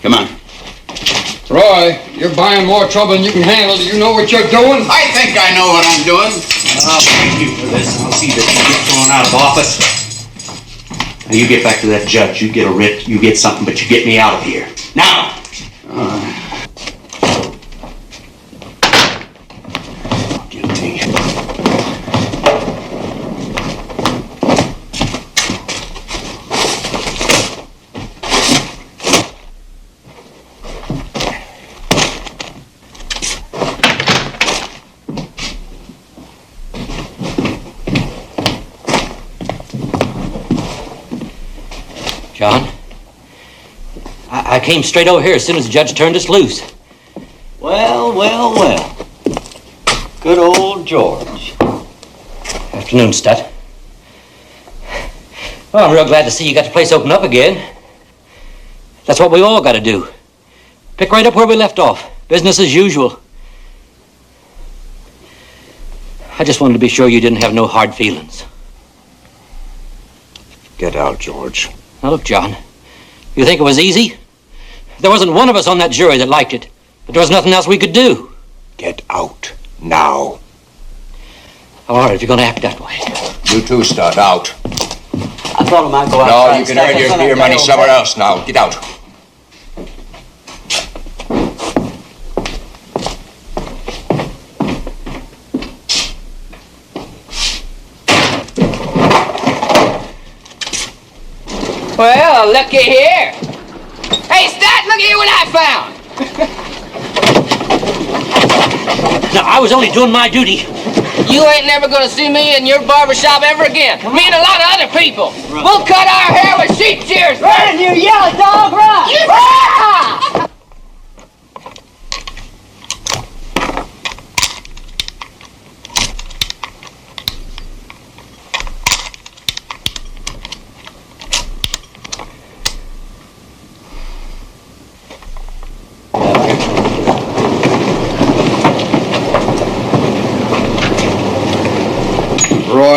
Come on. Roy, you're buying more trouble than you can handle. Do you know what you're doing? I think I know what I'm doing. I'll thank you for this. I'll see that you get thrown out of office. Now you get back to that judge. You get a writ, you get something, but you get me out of here. Now! Guilty. John, I came straight over here as soon as the judge turned us loose. Well. Good old George. Afternoon, Stud. Well, I'm real glad to see you got the place open up again. That's what we all got to do. Pick right up where we left off. Business as usual. I just wanted to be sure you didn't have no hard feelings. Get out, George. Now, look, John, you think it was easy? There wasn't one of us on that jury that liked it, but there was nothing else we could do. Get out, now. All right, if you're going to act that way. You too, Stud, out. I thought I might go outside. No, you can earn your beer money somewhere else now. Get out. Well, looky here. Hey, Stat, look here what I found. Now, I was only doing my duty. You ain't never gonna see me in your barbershop ever again. Me and a lot of other people. We'll cut our hair with sheep shears. Run, you yellow dog, run! Yeah!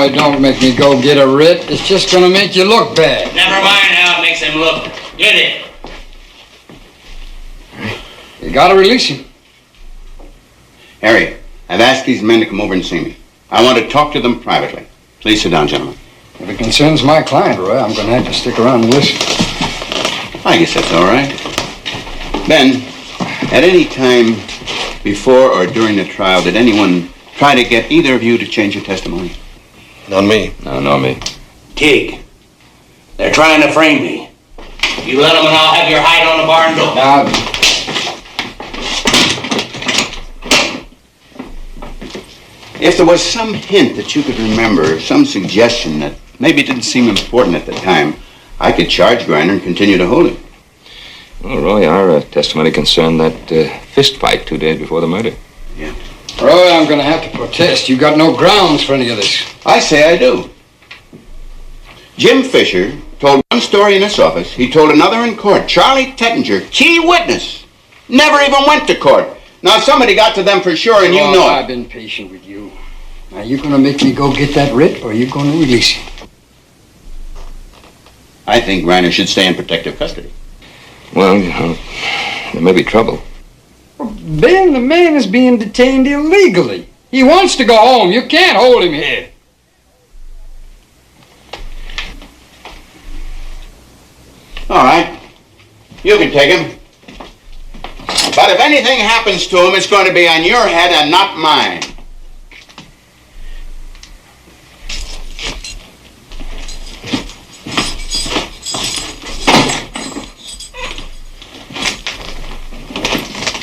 Boy, don't make me go get a writ. It's just gonna make you look bad. Never mind how it makes him look. Get it. You gotta release him. Harry, I've asked these men to come over and see me. I want to talk to them privately. Please sit down, gentlemen. If it concerns my client, Roy, I'm gonna have to stick around and listen. I guess that's all right. Ben, at any time before or during the trial, did anyone try to get either of you to change your testimony? Not me. No, not me. Tig, they're trying to frame me. You let them and I'll have your hide on the barn door. Now, If there was some hint that you could remember, some suggestion that maybe didn't seem important at the time, I could charge Griner and continue to hold him. Well, Roy, our testimony concerned that fist fight 2 days before the murder. Yeah. Roy, I'm gonna have to protest. You got no grounds for any of this. I say I do. Jim Fisher told one story in this office. He told another in court. Charlie Tettinger, key witness, never even went to court. Now, somebody got to them for sure, and you know it. I've been patient with you. Now, you gonna make me go get that writ, or are you gonna release him? I think Griner should stay in protective custody. Well, you know, there may be trouble. Ben, the man is being detained illegally. He wants to go home. You can't hold him here. All right. You can take him. But if anything happens to him, it's going to be on your head and not mine.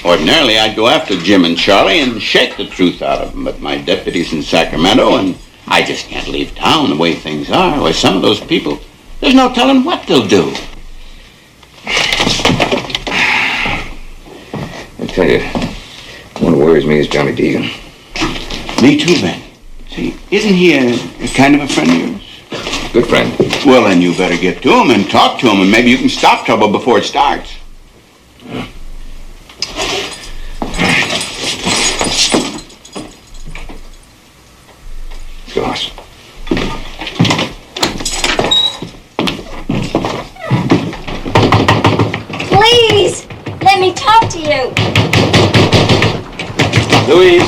Ordinarily, I'd go after Jim and Charlie and shake the truth out of them, but my deputy's in Sacramento, and I just can't leave town the way things are. With some of those people, there's no telling what they'll do. I tell you, one who worries me is Johnny Deegan. Me too, Ben. See, isn't he a kind of a friend of yours? Good friend. Well, then you better get to him and talk to him, and maybe you can stop trouble before it starts. Yeah. Gosh. Please, let me talk to you. Louise.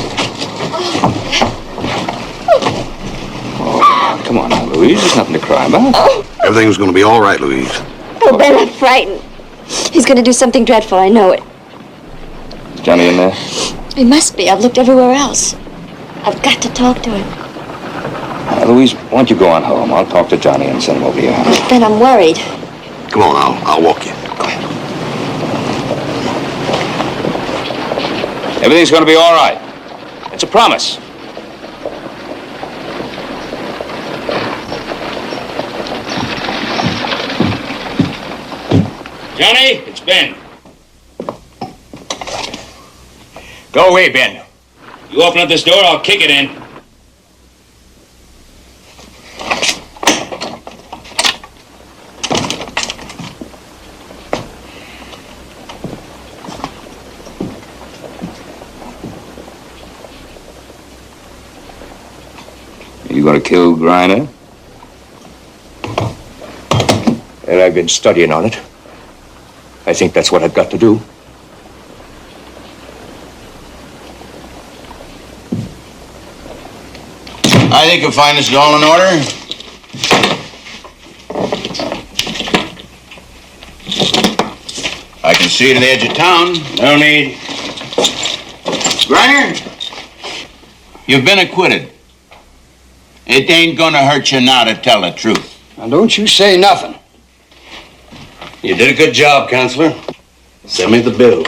Oh, come on now, Louise. There's nothing to cry about. Everything's going to be all right, Louise. Oh, Ben, I'm frightened. He's going to do something dreadful, I know it. Is Johnny in there? He must be. I've looked everywhere else. I've got to talk to him. Louise, why don't you go on home? I'll talk to Johnny and send him over to your house. Ben, I'm worried. Come on, I'll walk you. Go ahead. Everything's going to be all right. It's a promise. Johnny, it's Ben. Go away, Ben. You open up this door, I'll kick it in. You going to kill Griner? Well, I've been studying on it. I think that's what I've got to do. I think you'll find this is all in order. I can see it at the edge of town. No need. Griner, you've been acquitted. It ain't gonna hurt you now to tell the truth. Now, don't you say nothing. You did a good job, Counselor. Send me the bill.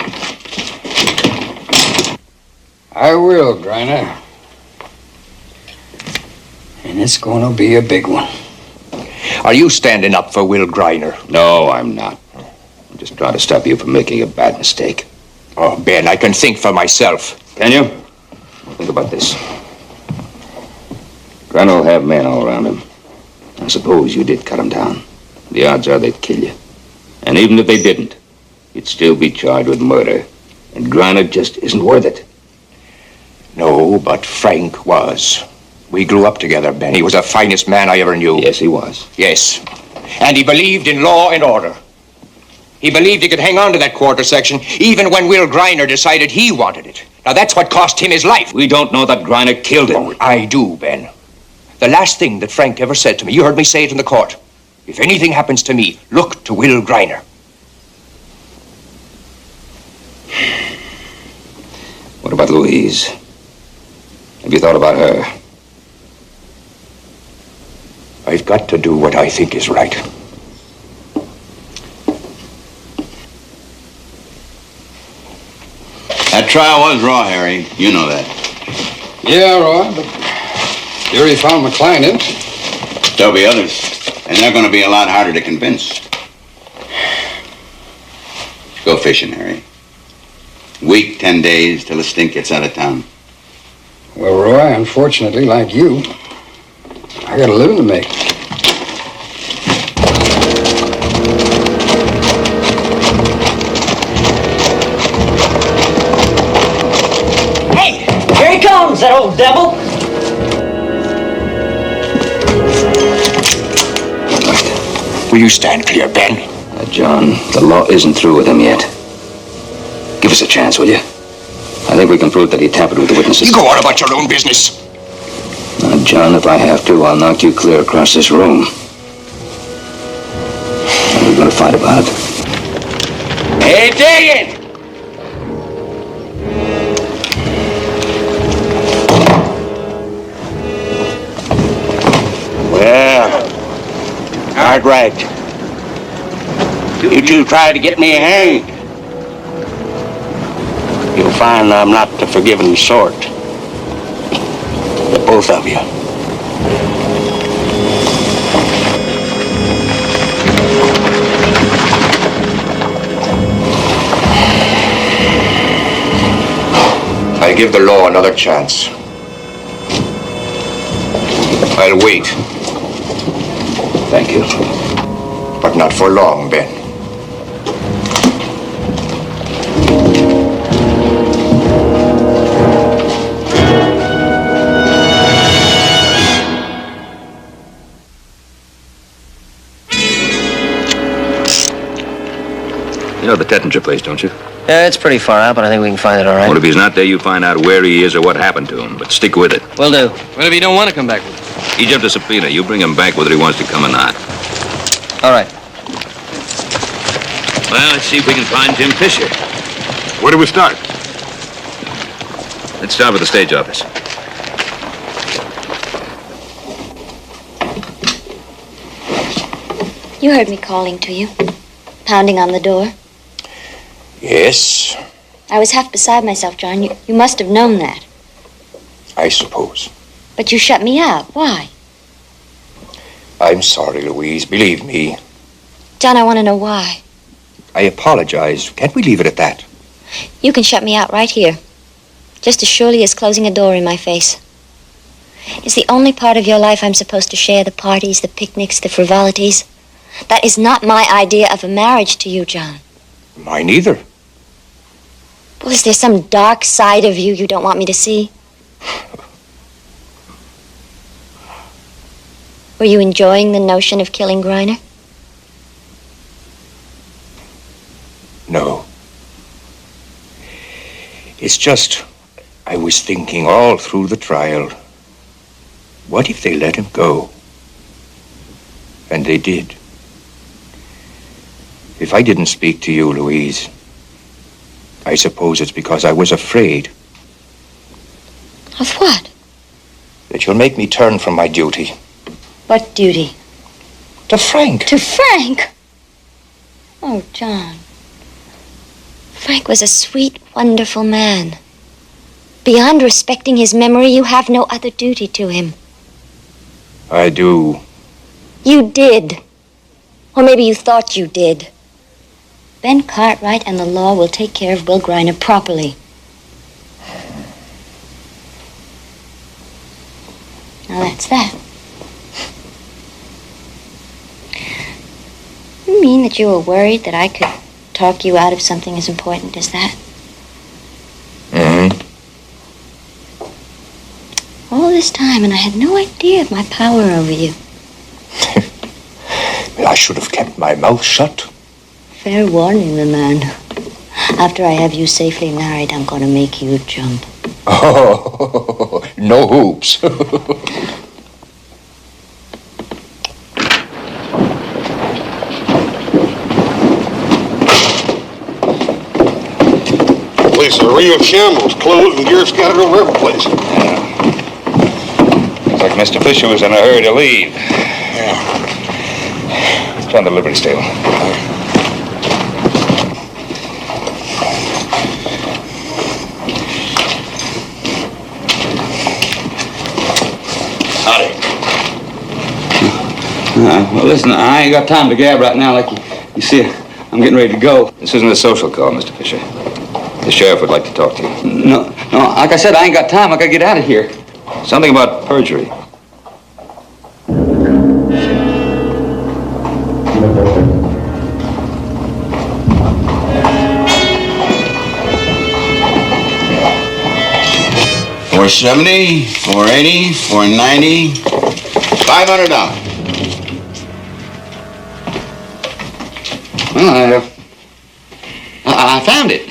I will, Griner. And it's going to be a big one. Are you standing up for Will Griner? No, I'm not. I'm just trying to stop you from making a bad mistake. Oh, Ben, I can think for myself. Can you? Well, think about this. Griner will have men all around him. I suppose you did cut him down. The odds are they'd kill you. And even if they didn't, you'd still be charged with murder. And Griner just isn't worth it. No, but Frank was. We grew up together, Ben. He was the finest man I ever knew. Yes, he was. Yes. And he believed in law and order. He believed he could hang on to that quarter section even when Will Griner decided he wanted it. Now, that's what cost him his life. We don't know that Griner killed him. Oh, I do, Ben. The last thing that Frank ever said to me, you heard me say it in the court. If anything happens to me, look to Will Griner. What about Louise? Have you thought about her? I've got to do what I think is right. That trial was raw, Harry. You know that. Yeah, Roy, but Fury found my client innocent. There'll be others, and they're going to be a lot harder to convince. Go fishing, Harry. Week, 10 days, till the stink gets out of town. Well, Roy, unfortunately, like you, I got a living to make. Hey, here he comes, that old devil. Will you stand clear, Ben? John, the law isn't through with him yet. Give us a chance, will you? I think we can prove that he tampered with the witnesses. You go on about your own business. Now, John, if I have to, I'll knock you clear across this room. And we're going to fight about it. Hey, Dagan! Well, Cartwright, you two tried to get me hanged. You'll find I'm not the forgiving sort. The both of you. I give the law another chance. I'll wait. Thank you. But not for long, Ben. You know the Tettinger place, don't you? Yeah, it's pretty far out, but I think we can find it all right. Well, if he's not there, you find out where he is or what happened to him. But stick with it. Will do. What if you don't want to come back with us? He jumped a subpoena. You bring him back whether he wants to come or not. All right. Well, let's see if we can find Jim Fisher. Where do we start? Let's start with the stage office. You heard me calling to you, pounding on the door. Yes, I was half beside myself, John. You must have known that. I suppose. But you shut me out. Why? I'm sorry, Louise. Believe me. John, I want to know why. I apologize. Can't we leave it at that? You can shut me out right here. Just as surely as closing a door in my face. It's the only part of your life I'm supposed to share, the parties, the picnics, the frivolities. That is not my idea of a marriage to you, John. Mine either. Well, is there some dark side of you don't want me to see? Were you enjoying the notion of killing Griner? No. It's just, I was thinking all through the trial, what if they let him go? And they did. If I didn't speak to you, Louise, I suppose it's because I was afraid. Of what? That you'll make me turn from my duty. What duty? To Frank. To Frank? Oh, John. Frank was a sweet, wonderful man. Beyond respecting his memory, you have no other duty to him. I do. You did. Or maybe you thought you did. Ben Cartwright and the law will take care of Will Griner properly. Now that's that. You mean that you were worried that I could talk you out of something as important as that? Mm-hmm. Well, this time, and I had no idea of my power over you. I should have kept my mouth shut. Fair warning, the man. After I have you safely married, I'm going to make you jump. Oh, no hoops. Place is a real shambles. Clothes and gear scattered over every place. Looks like Mr. Fisher was in a hurry to leave. Yeah. It's on the Liberty Stable. Well, listen, I ain't got time to gab right now. Like you see, I'm getting ready to go. This isn't a social call, Mr. Fisher. The sheriff would like to talk to you. No, like I said, I ain't got time. I gotta get out of here. Something about perjury. $470, $480, $490, $500. Well, I found it.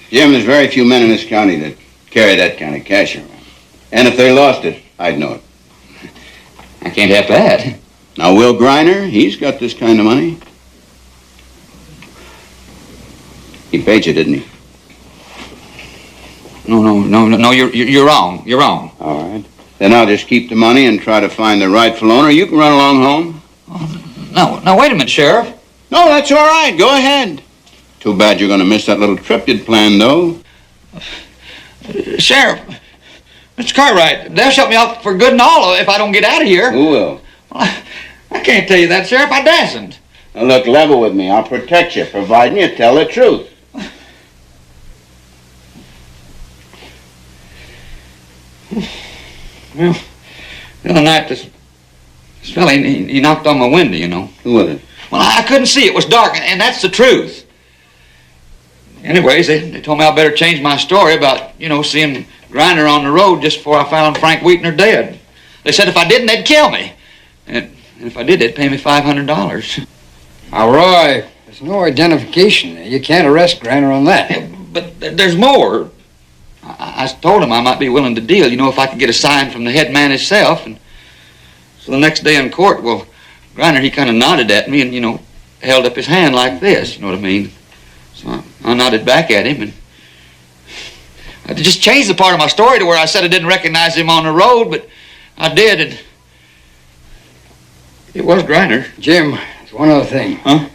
Jim, there's very few men in this county that carry that kind of cash around. And if they lost it, I'd know it. I can't have that. Now, Will Griner, he's got this kind of money. He paid you, didn't he? No, you're wrong. You're wrong. All right. Then I'll just keep the money and try to find the rightful owner. You can run along home. No, wait a minute, Sheriff. No, that's all right. Go ahead. Too bad you're going to miss that little trip you'd planned, though. Sheriff, Mr. Cartwright, they'll shut me off for good and all if I don't get out of here. Who will? Well, I can't tell you that, Sheriff. I dassn't. Now, look, level with me. I'll protect you, providing you tell the truth. Well, the other night, this fella, he knocked on my window, you know. Who was it? Well, I couldn't see. It was dark, and that's the truth. Anyways, they told me I better change my story about, seeing Griner on the road just before I found Frank Wheatner dead. They said if I didn't, they'd kill me. And if I did, they'd pay me $500. Now, Roy, there's no identification there. You can't arrest Griner on that. Yeah, but there's more. I told him I might be willing to deal, if I could get a sign from the head man himself. And so the next day in court, well, Griner, he kind of nodded at me and, held up his hand like this, you know what I mean? So I nodded back at him, and I just changed the part of my story to where I said I didn't recognize him on the road, but I did, and it was Griner. Jim, there's one other thing. Huh?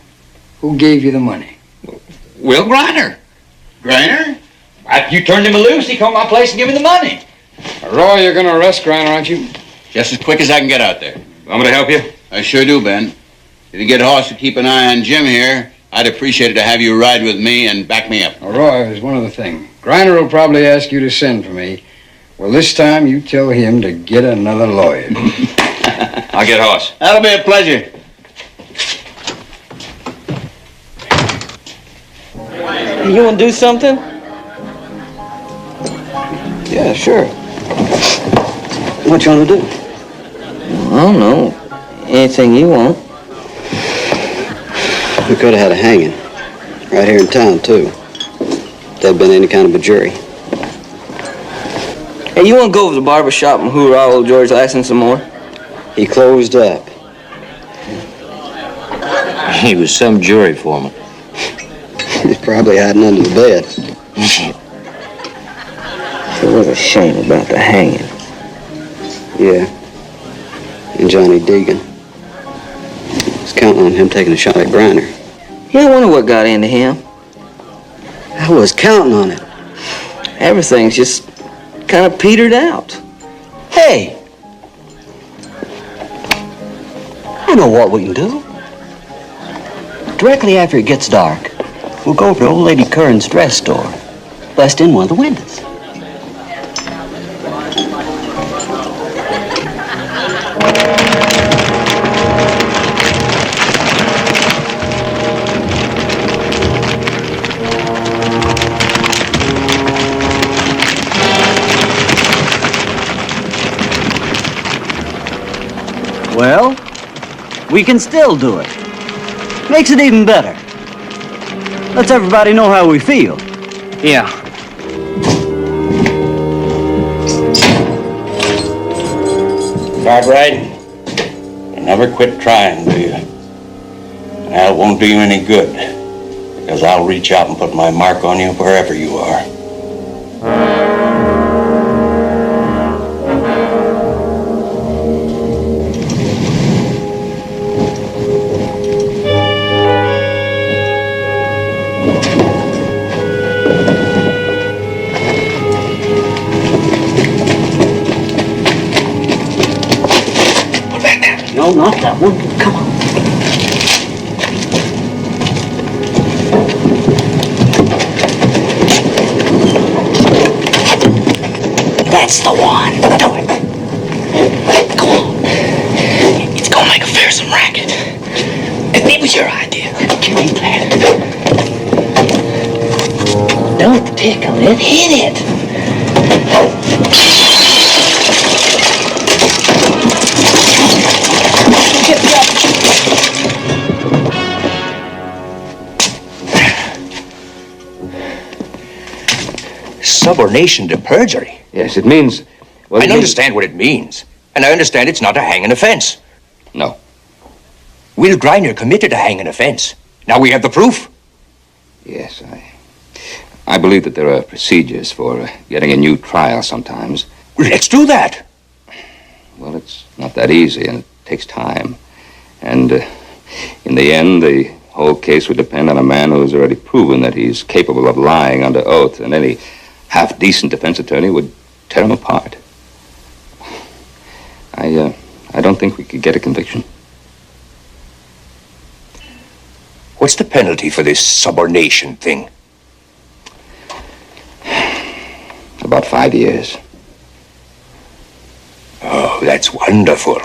Who gave you the money? Will Griner. Griner? After you turned him loose, he come to my place and gave me the money. Roy, you're going to arrest Griner, aren't you? Just as quick as I can get out there. Want me to help you? I sure do, Ben. If you get Hoss to keep an eye on Jim here, I'd appreciate it to have you ride with me and back me up. Now, Roy, there's one other thing. Griner will probably ask you to send for me. Well, this time you tell him to get another lawyer. I'll get Hoss. That'll be a pleasure. You want to do something? Yeah, sure. What you want to do? I don't know. Anything you want. We could have had a hanging. Right here in town, too. If there'd been any kind of a jury. Hey, you want to go over to the barber shop and hoorah old George Lassen some more? He closed up. He was some jury foreman. He's probably hiding under the bed. There was a shame about the hanging. Yeah. And Johnny Deegan. I was counting on him taking a shot at Griner. Yeah, I wonder what got into him. I was counting on it. Everything's just kind of petered out. Hey! I know what we can do. Directly after it gets dark, we'll go over to old Lady Curran's dress store. Bust in one of the windows. we can still do it. Makes it even better. Lets everybody know how we feel. Yeah. Cartwright, you never quit trying, do you? That won't do you any good, because I'll reach out and put my mark on you wherever you are. No, not that one. Come on. That's the one. Do it. Come on. It's gonna make a fearsome racket. It was your idea. Give me that. Don't tickle it. Hit it. Subornation to perjury. Yes, it means... Well, I understand what it means. And I understand it's not a hanging offense. No. Will Griner committed a hanging offense. Now we have the proof. Yes, I believe that there are procedures for getting a new trial sometimes. Let's do that. Well, it's not that easy, and it takes time. And in the end, the whole case would depend on a man who has already proven that he's capable of lying under oath, and any half-decent defense attorney would tear him apart. I don't think we could get a conviction. What's the penalty for this subornation thing? About 5 years. Oh, that's wonderful.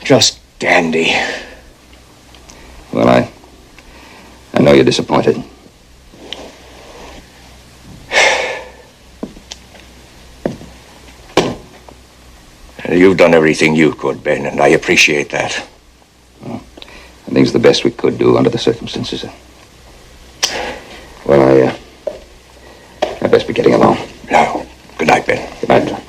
Just dandy. Well, I know you're disappointed. You've done everything you could, Ben, and I appreciate that. Well, I think it's the best we could do under the circumstances. Well, I best be getting along. No. Good night, Ben. Good night, John.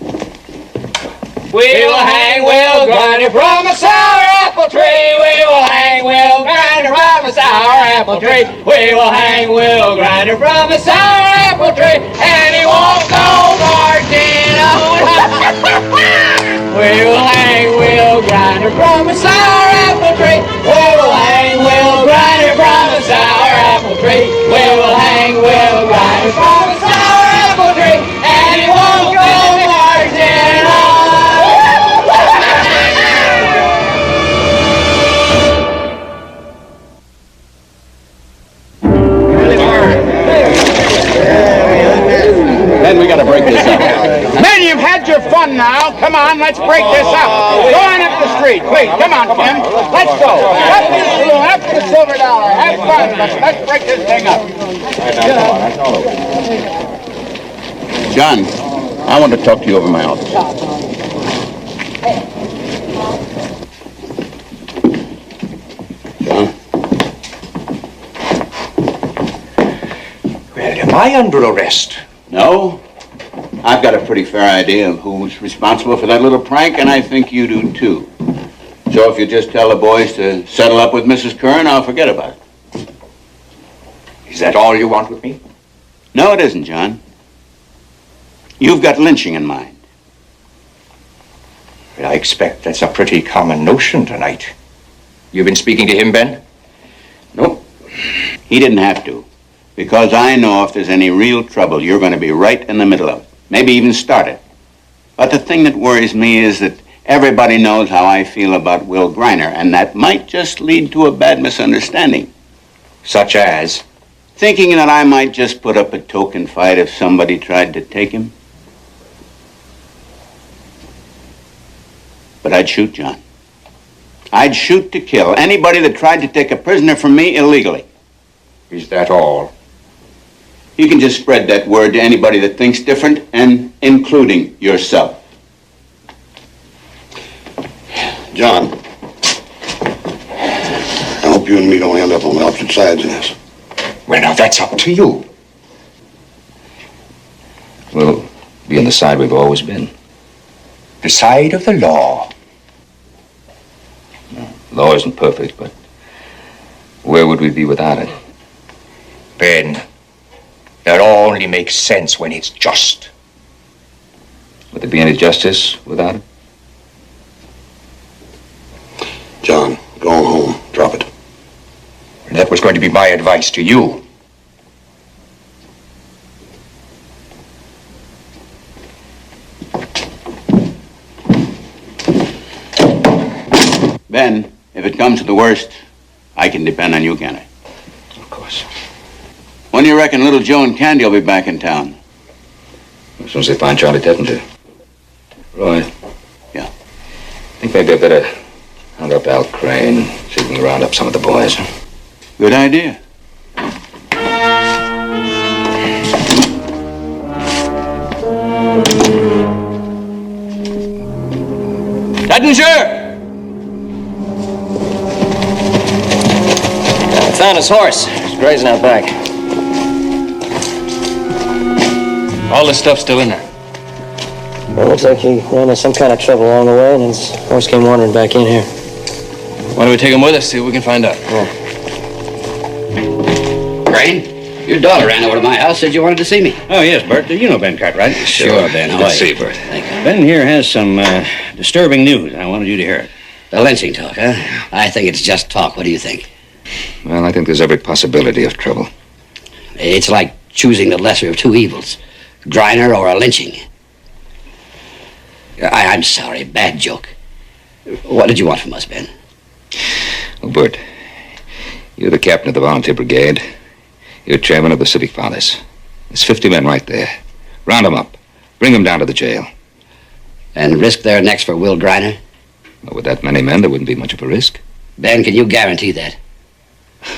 We will hang Will Griner from a sour apple tree. We will hang Will Griner from a sour apple tree. We will hang Will Griner from a sour apple tree, and he won't go marching on. We will hang Will Griner from a sour apple tree. We will hang Will Griner from a sour apple tree. We will hang Will Griner from a sour apple tree, and he won't go marching on. Then we gotta break this up. Men, you've had your fun now. Come on, let's break this up. Go on up the street, please. Come on, Tim. Let's go. Up to the saloon, up to the Silver Dollar. Have fun, but let's break this thing up. John, I want to talk to you over my office. John? Well, am I under arrest? No. I've got a pretty fair idea of who's responsible for that little prank, and I think you do, too. So if you just tell the boys to settle up with Mrs. Curran, I'll forget about it. Is that all you want with me? No, it isn't, John. You've got lynching in mind. Well, I expect that's a pretty common notion tonight. You've been speaking to him, Ben? Nope. He didn't have to. Because I know if there's any real trouble, you're going to be right in the middle of it. Maybe even start it. But the thing that worries me is that everybody knows how I feel about Will Griner, and that might just lead to a bad misunderstanding. Such as? Thinking that I might just put up a token fight if somebody tried to take him. But I'd shoot, John. I'd shoot to kill anybody that tried to take a prisoner from me illegally. Is that all? You can just spread that word to anybody that thinks different, and including yourself. John, I hope you and me don't end up on the opposite sides of this. Well, now, that's up to you. We'll be on the side we've always been. The side of the law. Law isn't perfect, but where would we be without it? Ben, that only makes sense when it's just. Would there be any justice without it? John, go on home. Drop it. That was going to be my advice to you. Ben, if it comes to the worst, I can depend on you, can I? Of course. When do you reckon little Joe and Candy will be back in town? As soon as they find Charlie Teppinger. Roy. Yeah. I think maybe I better hunt up Al Crane, see if we can round up some of the boys. Good idea. Teppinger! I found his horse. He's grazing out back. All this stuff's still in there. Well, it looks like he ran into some kind of trouble along the way, and his horse came wandering back in here. Why don't we take him with us, see what we can find out? Crane, your daughter ran over to my house, said you wanted to see me. Oh, yes, Bert. You know Ben Cartwright. Sure, Ben. How Good are to see you? you, Bert. Thank you. Ben here has some disturbing news. I wanted you to hear it. The lynching talk, huh? I think it's just talk. What do you think? Well, I think there's every possibility of trouble. It's like choosing the lesser of two evils. Griner or a lynching. I'm sorry. Bad joke. What did you want from us, Ben? Well, Bert, you're the captain of the volunteer brigade. You're chairman of the Civic Fathers. There's 50 men right there. Round them up. Bring them down to the jail. And risk their necks for Will Griner? Well, with that many men, there wouldn't be much of a risk. Ben, can you guarantee that?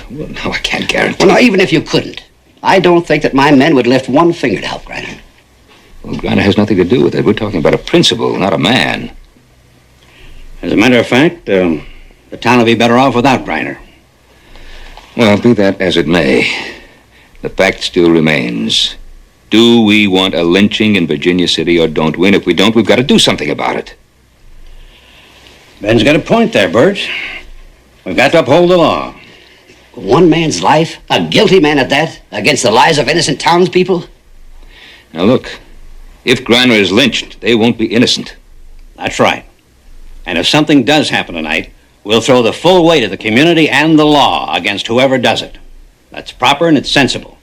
Well, no, I can't guarantee. Well, now, even if you couldn't, I don't think that my men would lift one finger to help Griner. Well, Griner has nothing to do with it. We're talking about a principle, not a man. As a matter of fact, the town will be better off without Griner. Well, be that as it may, the fact still remains. Do we want a lynching in Virginia City or don't we? And if we don't, we've got to do something about it. Ben's got a point there, Bert. We've got to uphold the law. One man's life, a guilty man at that, against the lives of innocent townspeople? Now, look, if Griner is lynched, they won't be innocent. That's right. And if something does happen tonight, we'll throw the full weight of the community and the law against whoever does it. That's proper and it's sensible.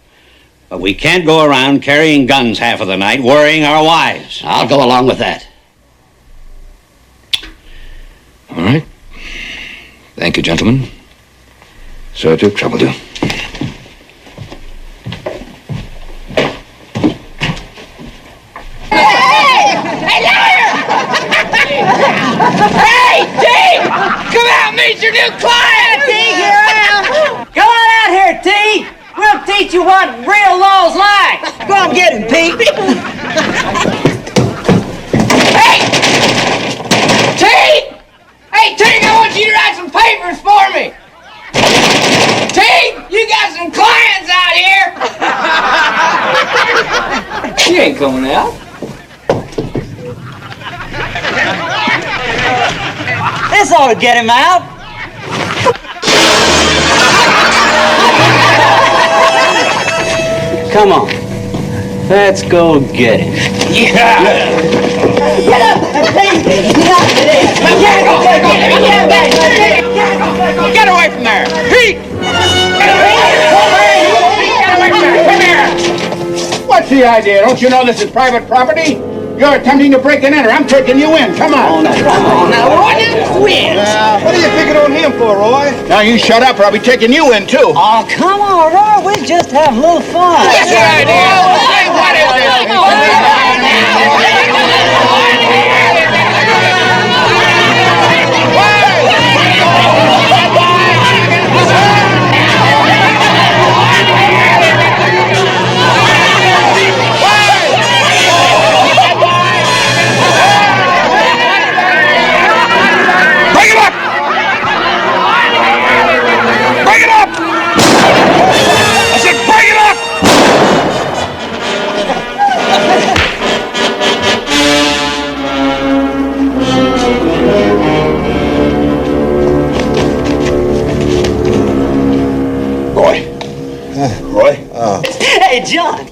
But we can't go around carrying guns half of the night, worrying our wives. I'll go along with that. All right. Thank you, gentlemen. Sorry to have troubled you. Hey, T! Come out and meet your new client! T, here I am! Come on out here, T! We'll teach you what real law's like! Go on, get him, Pete! Hey! T! Hey, T, I want you to write some papers for me! T, you got some clients out here! She ain't coming out. This ought to get him out. Come on. Let's go get him. Yeah. Get up! Get away from there! Pete! Get away from there! Come here! What's the idea? Don't you know this is private property? You're attempting to break and enter. I'm taking you in. Come on. Come on now, Roy. Win. What are you picking on him for, Roy? Now you shut up or I'll be taking you in, too. Oh, come on, Roy. We're just having a little fun. What's the idea? Hey, what is John.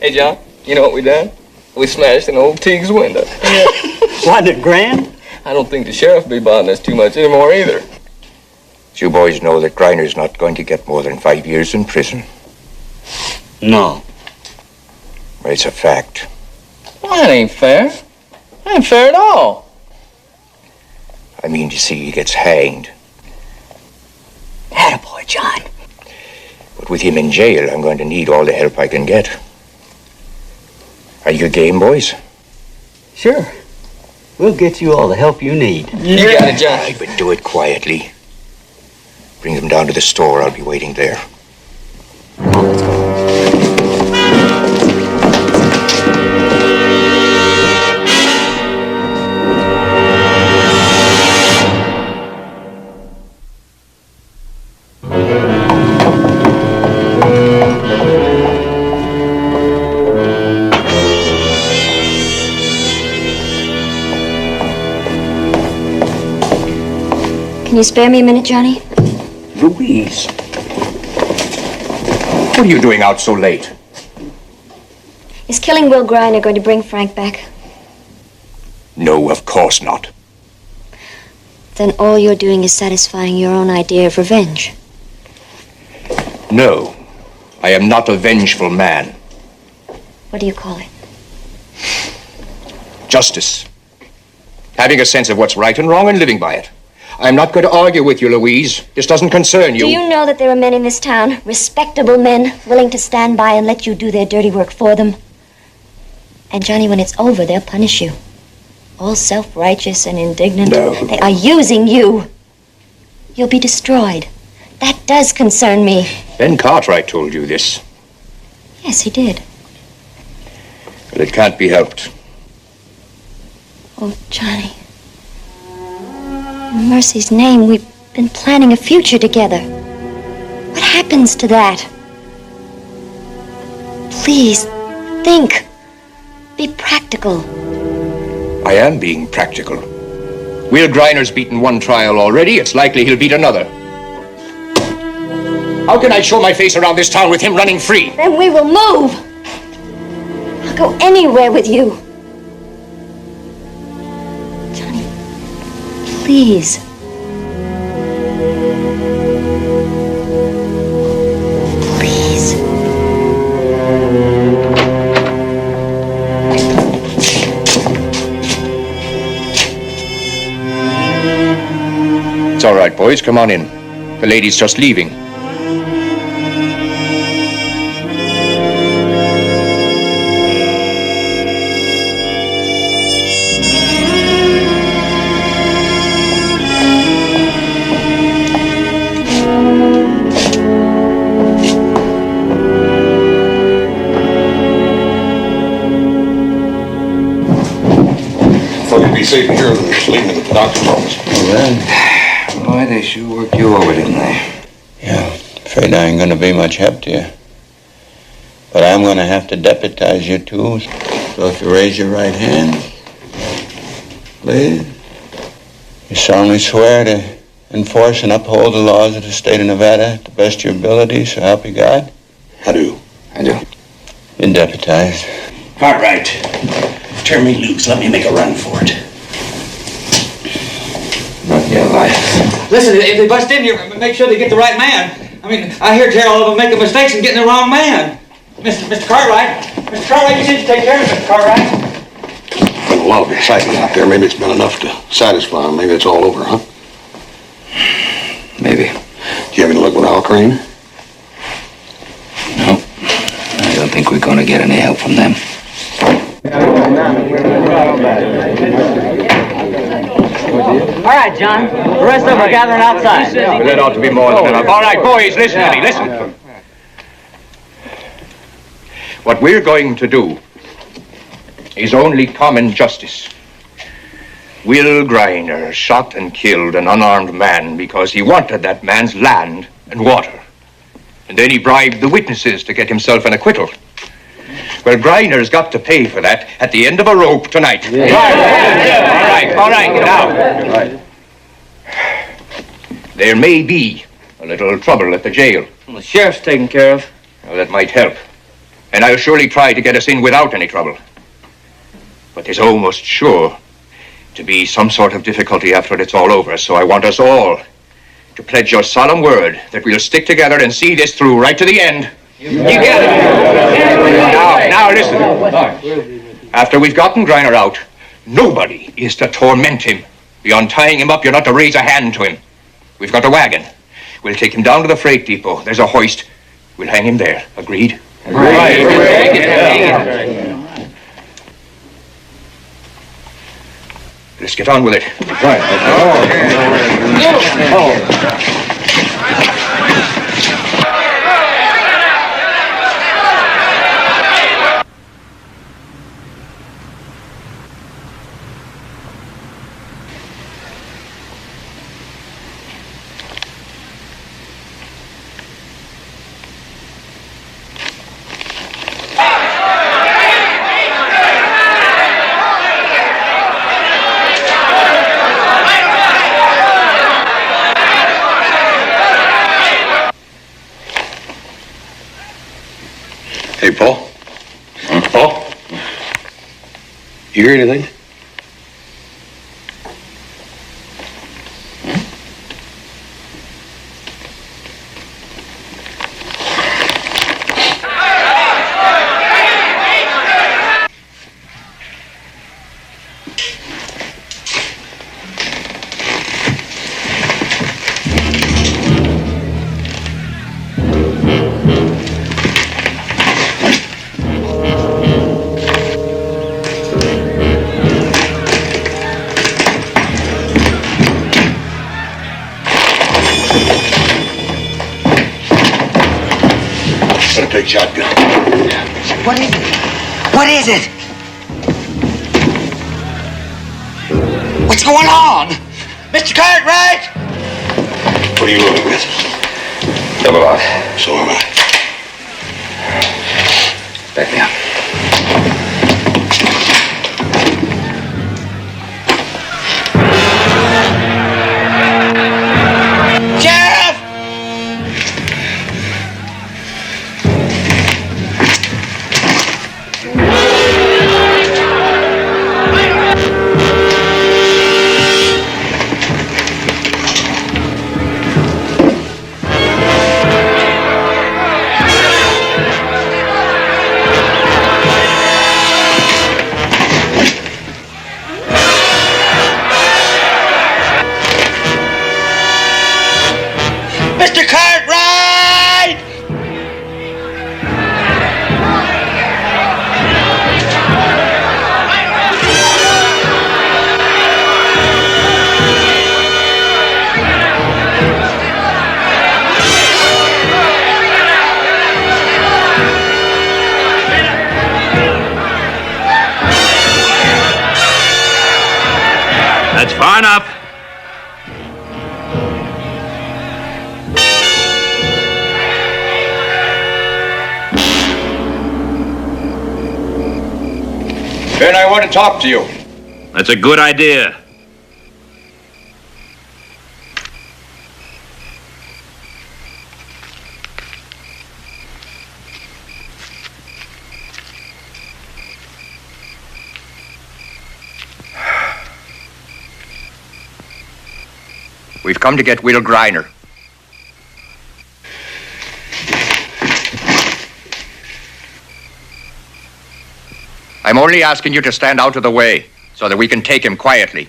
Hey, John, you know what we done? We smashed an old Teague's window. Wasn't it grand? I don't think the sheriff will be bothering us too much anymore either. You boys know that Griner's not going to get more than 5 years in prison. No. Well, it's a fact. Well, that ain't fair. That ain't fair at all. I mean to see he gets hanged. Attaboy, John. But with him in jail, I'm going to need all the help I can get. Are you game, boys? Sure. We'll get you all the help you need. You got it, John. Right, but do it quietly. Bring them down to the store. I'll be waiting there. Come on, let's go. Can you spare me a minute, Johnny? Louise. What are you doing out so late? Is killing Will Griner going to bring Frank back? No, of course not. Then all you're doing is satisfying your own idea of revenge. No, I am not a vengeful man. What do you call it? Justice. Having a sense of what's right and wrong and living by it. I'm not going to argue with you, Louise. This doesn't concern you. Do you know that there are men in this town, respectable men, willing to stand by and let you do their dirty work for them? And Johnny, when it's over, they'll punish you. All self-righteous and indignant. No. They are using you. You'll be destroyed. That does concern me. Ben Cartwright told you this. Yes, he did. But it can't be helped. Oh, Johnny. In mercy's name, we've been planning a future together. What happens to that? Please, think. Be practical. I am being practical. Will Griner's beaten one trial already. It's likely he'll beat another. How can I show my face around this town with him running free? Then we will move. I'll go anywhere with you. Johnny, please. Please. It's all right, boys. Come on in. The lady's just leaving. Be safer here than leaving him at the doctor's office. Well, boy, they sure worked you over, didn't they? Yeah, afraid I ain't gonna be much help to you. But I'm gonna have to deputize you two. So if you raise your right hand, please. You solemnly swear to enforce and uphold the laws of the state of Nevada to the best of your ability, so help you God? I do. You're deputized. Cartwright, turn me loose. Let me make a run for it. Not yet, life. Listen, if they bust in here, make sure they get the right man. I mean, I hear all of them making mistakes and getting the wrong man. Mr. Cartwright, you said you take care of Mr. Cartwright. Been a lot of excitement out there. Maybe it's been enough to satisfy him. Maybe it's all over, huh? Maybe. Do you have any luck with Al Crane? No. I don't think we're going to get any help from them. All right, John. The rest of them are gathering outside. Well, that ought to be more than enough. All right, boys, listen to me. Listen. What we're going to do is only common justice. Will Griner shot and killed an unarmed man because he wanted that man's land and water. And then he bribed the witnesses to get himself an acquittal. Well, Griner's got to pay for that at the end of a rope tonight. Yeah. All right, now. There may be a little trouble at the jail. Well, the sheriff's taken care of. Well, that might help. And I'll surely try to get us in without any trouble. But there's almost sure to be some sort of difficulty after it's all over, so I want us all to pledge your solemn word that we'll stick together and see this through right to the end. You get it. Now listen. After we've gotten Griner out, nobody is to torment him. Beyond tying him up, you're not to raise a hand to him. We've got a wagon. We'll take him down to the freight depot. There's a hoist. We'll hang him there. Agreed? Let's get on with it. Hey, Paul. Paul? You hear anything? Take shotgun. What is it? What is it? What's going on? Mr. Cartwright! What are you loaded with? Double out. So am I. Back me up. Mr. Cartwright! That's far enough. Ben, I want to talk to you. That's a good idea. We've come to get Will Griner. I'm only asking you to stand out of the way so that we can take him quietly.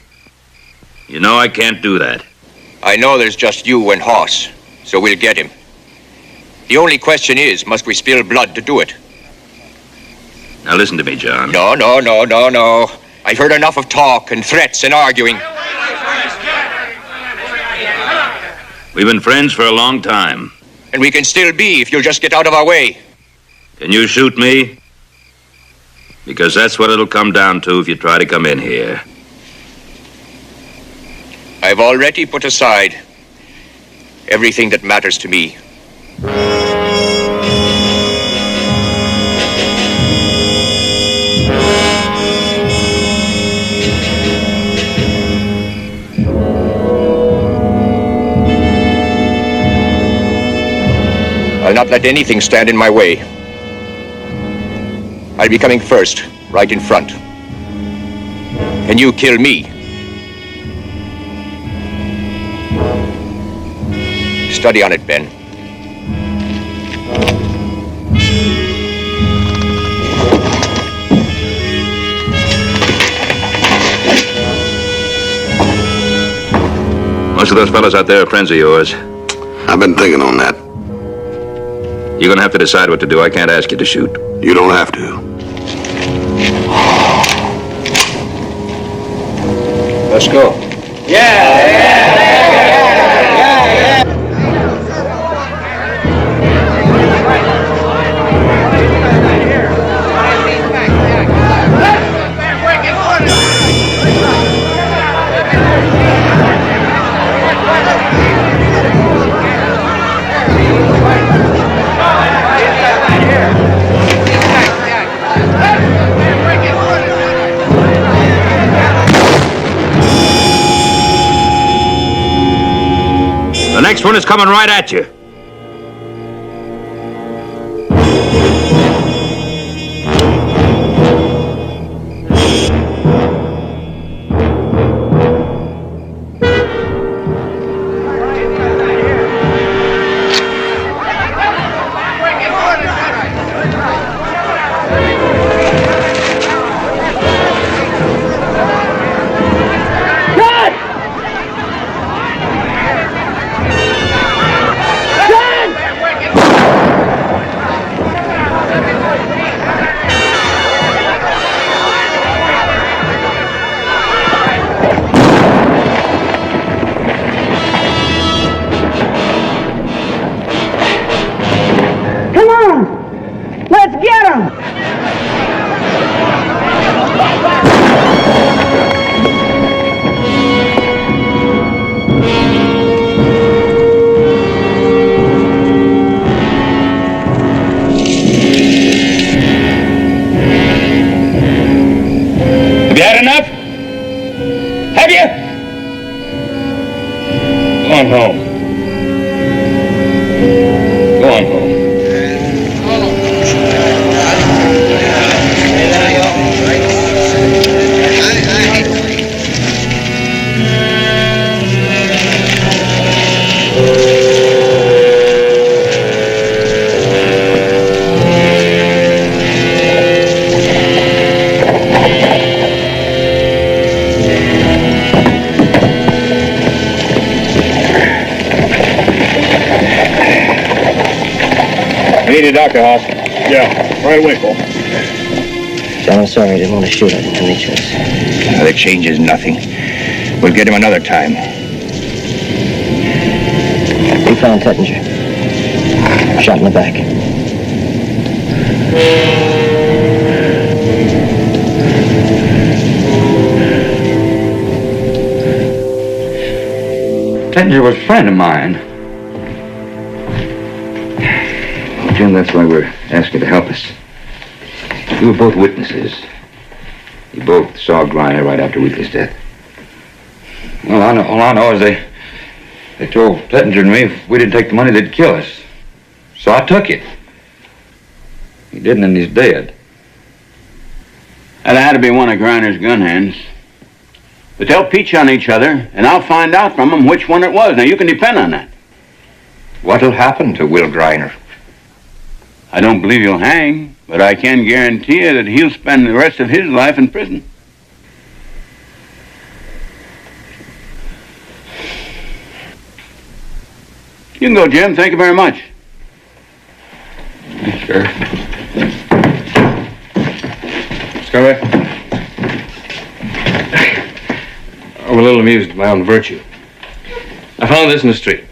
You know I can't do that. I know there's just you and Hoss, so we'll get him. The only question is, must we spill blood to do it? Now listen to me, John. No. I've heard enough of talk and threats and arguing. We've been friends for a long time. And we can still be if you'll just get out of our way. Can you shoot me? Because that's what it'll come down to if you try to come in here. I've already put aside everything that matters to me. I'll not let anything stand in my way. I'll be coming first, right in front. Can you kill me? Study on it, Ben. Most of those fellas out there are friends of yours. I've been thinking on that. You're gonna have to decide what to do. I can't ask you to shoot. You don't have to. Let's go. The next one is coming right at you. Have you had enough? Have you? Go on home. Go on home. We need a doctor, Hoss. Yeah, right away, Cole. John, I'm sorry. I didn't want to shoot. I didn't have any choice. That changes nothing. We'll get him another time. We found Tettinger. Shot in the back. Tettinger was a friend of mine. Jim, that's why we're asking you to help us. You were both witnesses. You both saw Griner right after Wheatley's death. Well, all I know is they told Tettinger and me if we didn't take the money, they'd kill us. So I took it. He didn't, and he's dead. That had to be one of Griner's gun hands. But they'll peach on each other, and I'll find out from them which one it was. Now, you can depend on that. What'll happen to Will Griner? I don't believe he'll hang, but I can guarantee you that he'll spend the rest of his life in prison. You can go, Jim. Thank you very much. Sure. Scarlet? I'm a little amused at my own virtue. I found this in the street.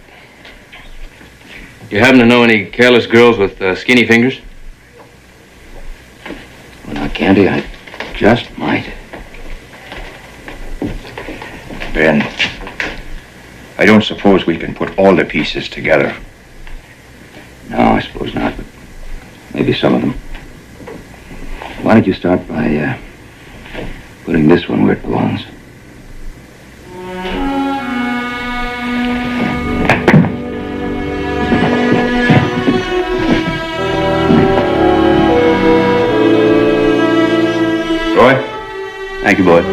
You happen to know any careless girls with skinny fingers? Well, now, Candy, I just might. Ben, I don't suppose we can put all the pieces together. No, I suppose not, but maybe some of them. Why don't you start by putting this one where it belongs? Thank you, boys.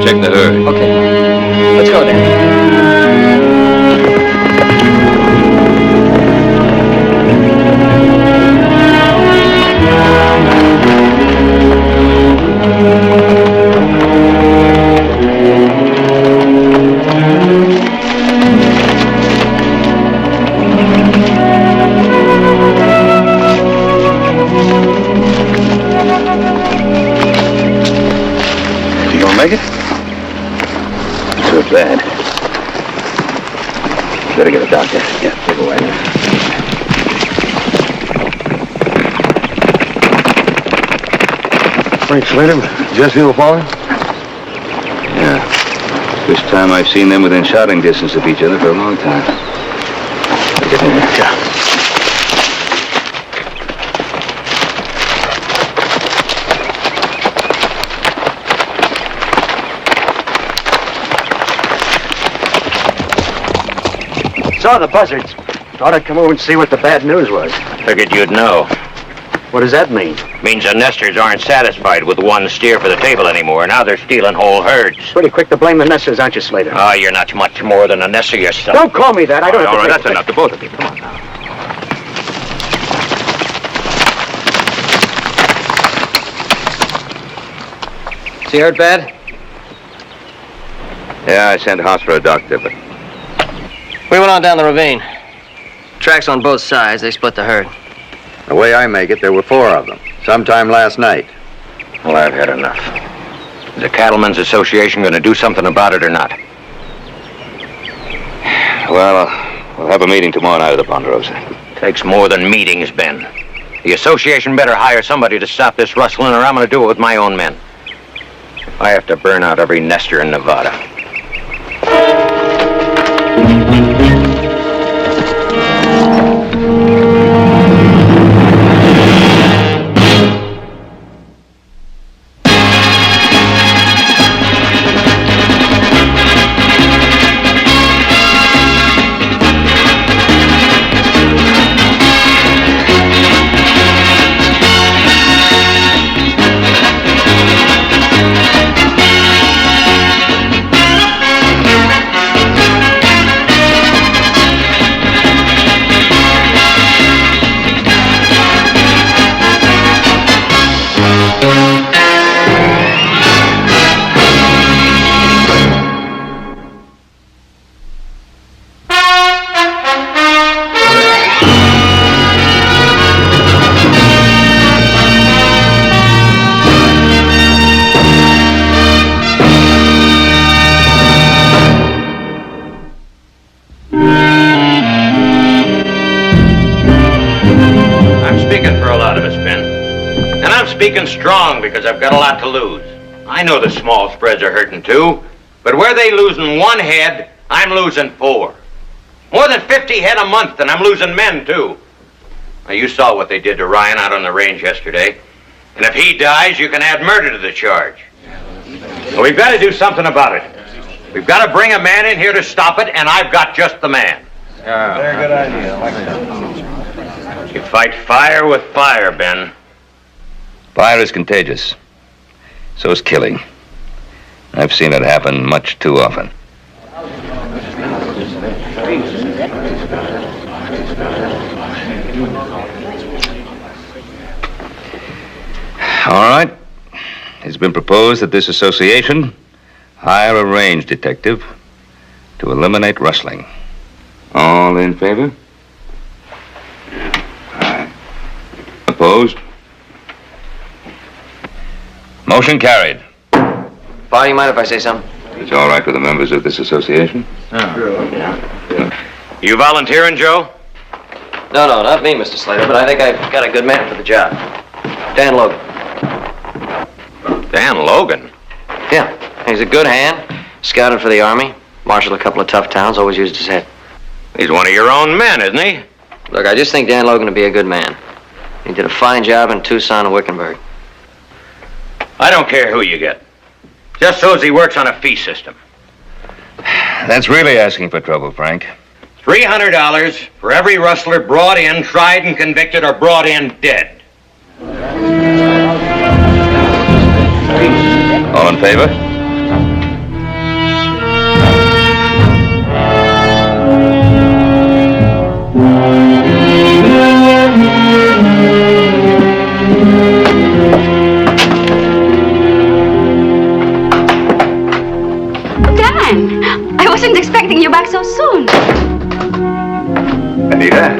Check the herd. Okay. Let's go then. You gonna make it? Too bad. Better get a doctor. Yeah, take a wagon. Frank Slater, Jesse O'Fallon? Yeah. First time I've seen them within shouting distance of each other for a long time. Get in there. Yeah. Saw the buzzards. Thought I'd come over and see what the bad news was. Figured you'd know. What does that mean? Means the nesters aren't satisfied with one steer for the table anymore. Now they're stealing whole herds. Pretty quick to blame the nesters, aren't you, Slater? Oh, you're not much more than a nester yourself. Don't call me that. I don't have to All right, take that's enough to both of you. Come on now. Is he hurt bad? Yeah, I sent House for a doctor, but... We went on down the ravine. Tracks on both sides. They split the herd. The way I make it, there were 4 of them. Sometime last night. Well, I've had enough. Is the Cattlemen's Association going to do something about it or not? Well, we'll have a meeting tomorrow night at the Ponderosa. Takes more than meetings, Ben. The association better hire somebody to stop this rustling, or I'm going to do it with my own men. I have to burn out every nester in Nevada. Speaking strong because I've got a lot to lose. I know the small spreads are hurting too, but where they losing 1 head, I'm losing 4. More than 50 head a month, and I'm losing men too. Now, you saw what they did to Ryan out on the range yesterday, and if he dies, you can add murder to the charge. So we've got to do something about it. We've got to bring a man in here to stop it, and I've got just the man. Very good idea. I like that. You fight fire with fire, Ben. Fire is contagious. So is killing. I've seen it happen much too often. All right. It's been proposed that this association hire a range detective to eliminate rustling. All in favor? Aye. Opposed? Motion carried. Pa, you mind if I say something? It's all right with the members of this association? You volunteering, Joe? No, not me, Mr. Slater, but I think I've got a good man for the job. Dan Logan. Dan Logan? Yeah, he's a good hand. Scouted for the Army. Marshaled a couple of tough towns, always used his head. He's one of your own men, isn't he? Look, I just think Dan Logan would be a good man. He did a fine job in Tucson and Wickenburg. I don't care who you get. Just so as he works on a fee system. That's really asking for trouble, Frank. $300 for every rustler brought in, tried and convicted, or brought in dead. All in favor? Dan, I wasn't expecting you back so soon. Anita?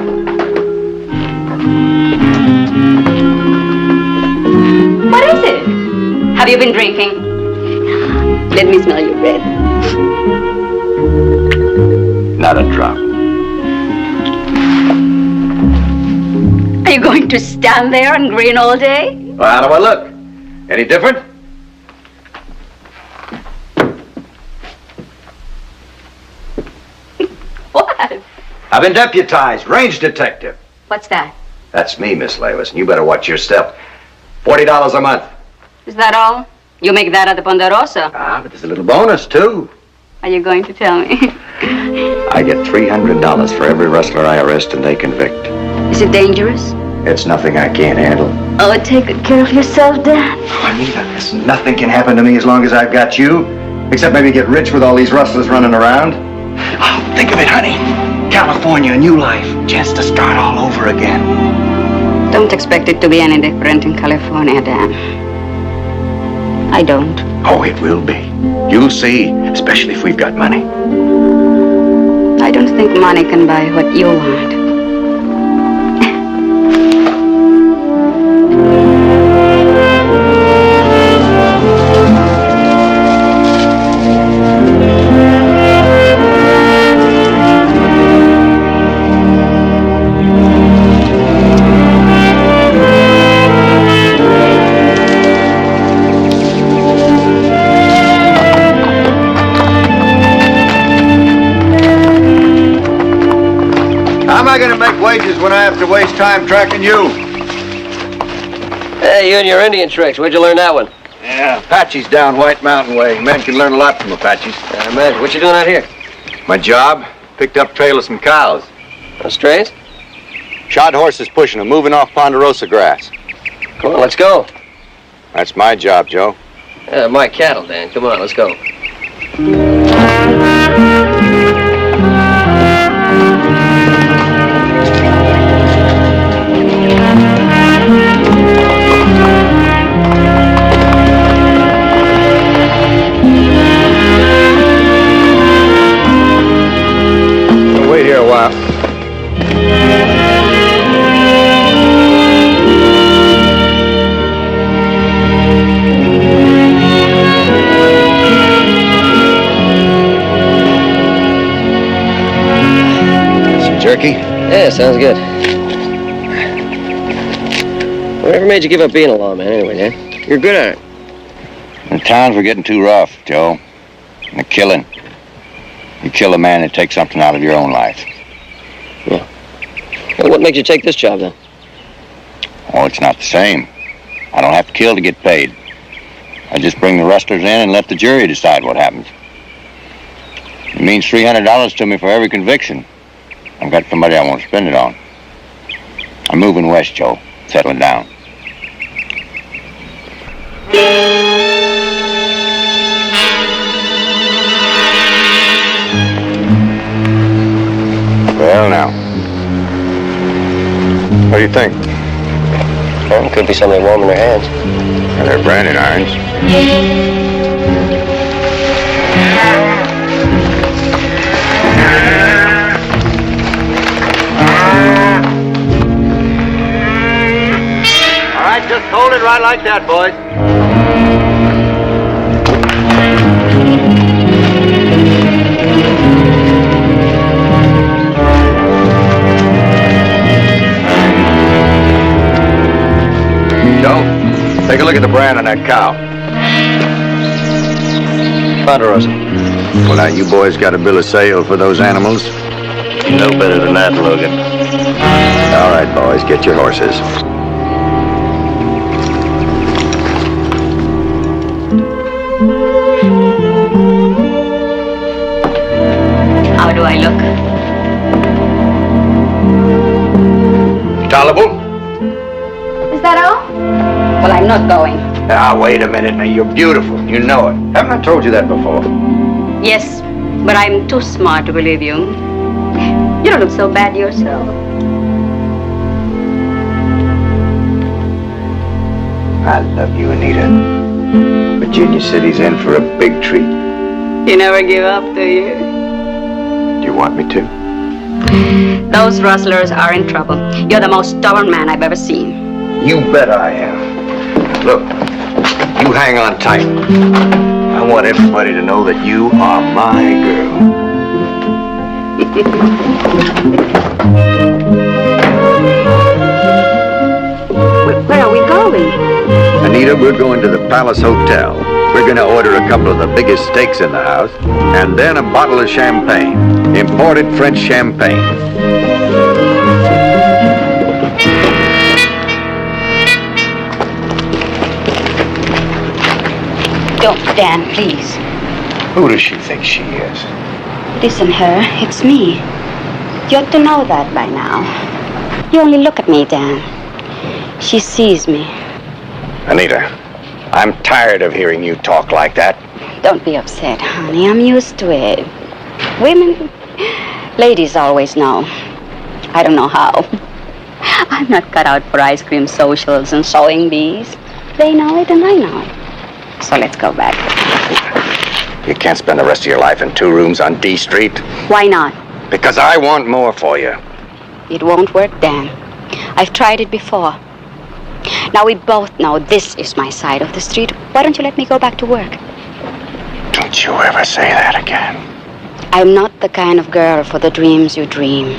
What is it? Have you been drinking? Let me smell your breath. Not a drop. Are you going to stand there and grin all day? Well, how do I look? Any different? What? I've been deputized, range detective. What's that? That's me, Miss Lewis, and you better watch your step. $40 a month. Is that all? You make that at the Ponderosa. Ah, but there's a little bonus, too. Are you going to tell me? I get $300 for every rustler I arrest and they convict. Is it dangerous? It's nothing I can't handle. Oh, take good care of yourself, Dan. Oh, Anita, listen, nothing can happen to me as long as I've got you. Except maybe get rich with all these rustlers running around. Oh, think of it, honey. California, a new life. Chance to start all over again. Don't expect it to be any different in California, Dan. I don't. Oh, it will be. You'll see, especially if we've got money. I don't think money can buy what you want. How am I going to make wages when I have to waste time tracking you? Hey, you and your Indian tricks. Where'd you learn that one? Yeah, Apaches down White Mountain way. Men can learn a lot from Apaches. I imagine. What you doing out here? My job? Picked up trail of some cows. No strays? Shod horses pushing them, moving off Ponderosa grass. Come on, let's go. That's my job, Joe. My cattle, Dan. Come on, let's go. Wait here a while. Some jerky? Yeah, sounds good. Whatever made you give up being a lawman anyway, Dan? You're good at it. The times were getting too rough, Joe. And the killing. You kill a man, it takes something out of your own life. Yeah. Well, what makes you take this job, then? Oh, it's not the same. I don't have to kill to get paid. I just bring the rustlers in and let the jury decide what happens. It means $300 to me for every conviction. I've got somebody I want to spend it on. I'm moving west, Joe. Settling down. Well, now. What do you think? Well, could be something warm in her hands. Well, they're branding irons. All right, just hold it right like that, boys. Joe, take a look at the brand on that cow. Ponderosa. Well, now, you boys got a bill of sale for those animals? No better than that, Logan. All right, boys, get your horses. How do I look? Tolerable? Is that all? Well, I'm not going. Now, wait a minute. Now, you're beautiful. You know it. Haven't I told you that before? Yes, but I'm too smart to believe you. You don't look so bad yourself. I love you, Anita. Virginia City's in for a big treat. You never give up, do you? Do you want me to? Those rustlers are in trouble. You're the most stubborn man I've ever seen. You bet I am. Look, you hang on tight. I want everybody to know that you are my girl. Where are we going? Anita, we're going to the Palace Hotel. We're going to order a couple of the biggest steaks in the house, and then a bottle of champagne. Imported French champagne. Don't, Dan, please. Who does she think she is? Listen, her, it's me. You ought to know that by now. You only look at me, Dan. She sees me. Anita, I'm tired of hearing you talk like that. Don't be upset, honey. I'm used to it. Women, ladies always know. I don't know how. I'm not cut out for ice cream socials and sewing bees. They know it and I know it. So let's go back. You can't spend the rest of your life in 2 rooms on D Street. Why not? Because I want more for you. It won't work, Dan. I've tried it before. Now we both know this is my side of the street. Why don't you let me go back to work? Don't you ever say that again. I'm not the kind of girl for the dreams you dream.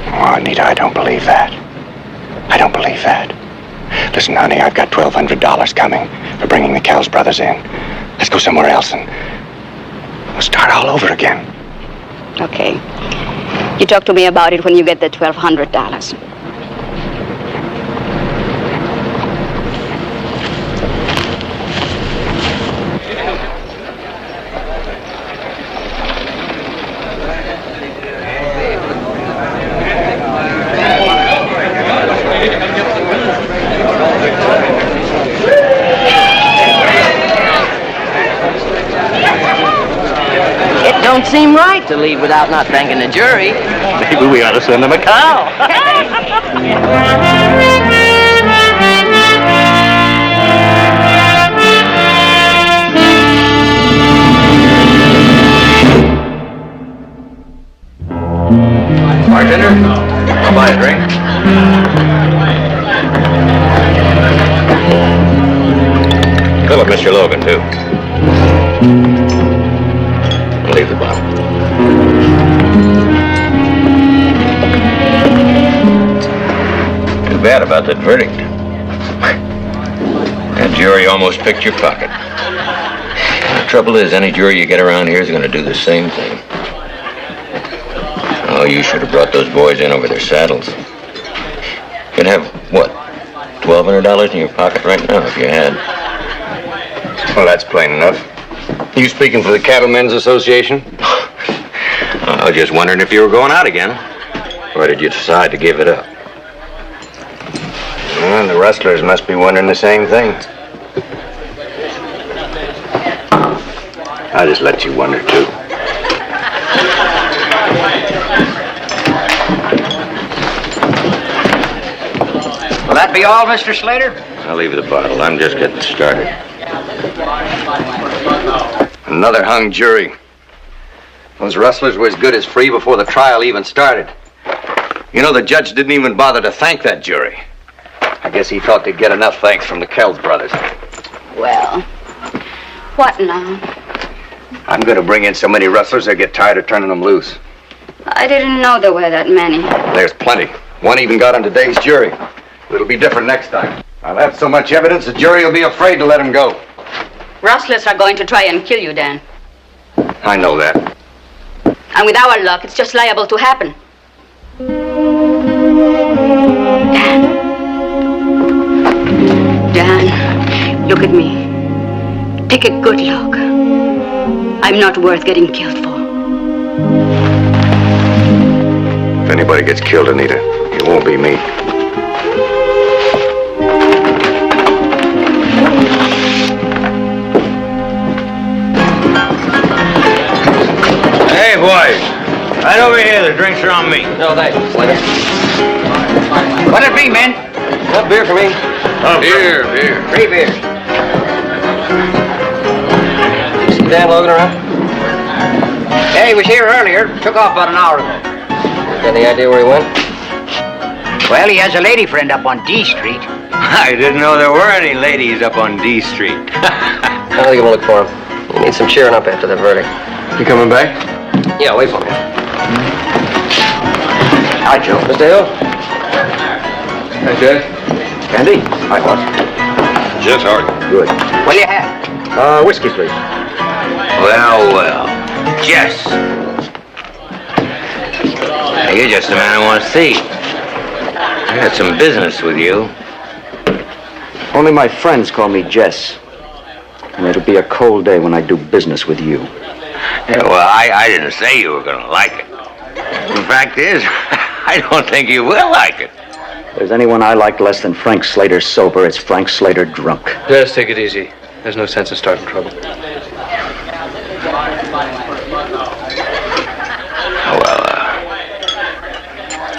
Oh, Anita, I don't believe that. I don't believe that. Listen, honey, I've got $1,200 coming for bringing the Kells brothers in. Let's go somewhere else and we'll start all over again. Okay. You talk to me about it when you get the $1,200. Don't seem right to leave without not thanking the jury. Maybe we ought to send them a cow. Bartender, I'll buy a drink. Fill up Mr. Logan, too. Leave the bottle. Too bad about that verdict. That jury almost picked your pocket. The trouble is, any jury you get around here is going to do the same thing. Oh, you should have brought those boys in over their saddles. You'd have, what, $1,200 in your pocket right now if you had. Well, that's plain enough. You speaking for the Cattlemen's Association? I was just wondering if you were going out again. Or did you decide to give it up? Well, the rustlers must be wondering the same thing. I'll just let you wonder, too. Will that be all, Mr. Slater? I'll leave the bottle. I'm just getting started. Another hung jury. Those rustlers were as good as free before the trial even started. You know, the judge didn't even bother to thank that jury. I guess he thought they'd get enough thanks from the Kells brothers. Well, what now? I'm going to bring in so many rustlers they'll get tired of turning them loose. I didn't know there were that many. There's plenty. One even got on today's jury. It'll be different next time. I'll have so much evidence the jury will be afraid to let him go. Rustlers are going to try and kill you, Dan. I know that. And with our luck, it's just liable to happen. Dan, look at me. Take a good look. I'm not worth getting killed for. If anybody gets killed, Anita, it won't be me. Hey, boys. Right over here. The drinks are on me. No, thanks. Slater. What'll it be, men? One beer for me. Beer. Three beers. You see Dan Logan around? Yeah, he was here earlier. Took off about an hour ago. Got any idea where he went? Well, he has a lady friend up on D Street. I didn't know there were any ladies up on D Street. I'll give him a look for him. You need some cheering up after the verdict. You coming back? Yeah, wait for me. Hi, Joe. Mr. Hill? Hi, Jess. Andy? Hi, boss. Jess, how are you? Good. What'll you have? Whiskey, please. Well. Jess. You're just the man I want to see. I got some business with you. Only my friends call me Jess. And it'll be a cold day when I do business with you. Yeah, well, I didn't say you were going to like it. The fact is, I don't think you will like it. If there's anyone I like less than Frank Slater sober, it's Frank Slater drunk. Just take it easy. There's no sense in starting trouble.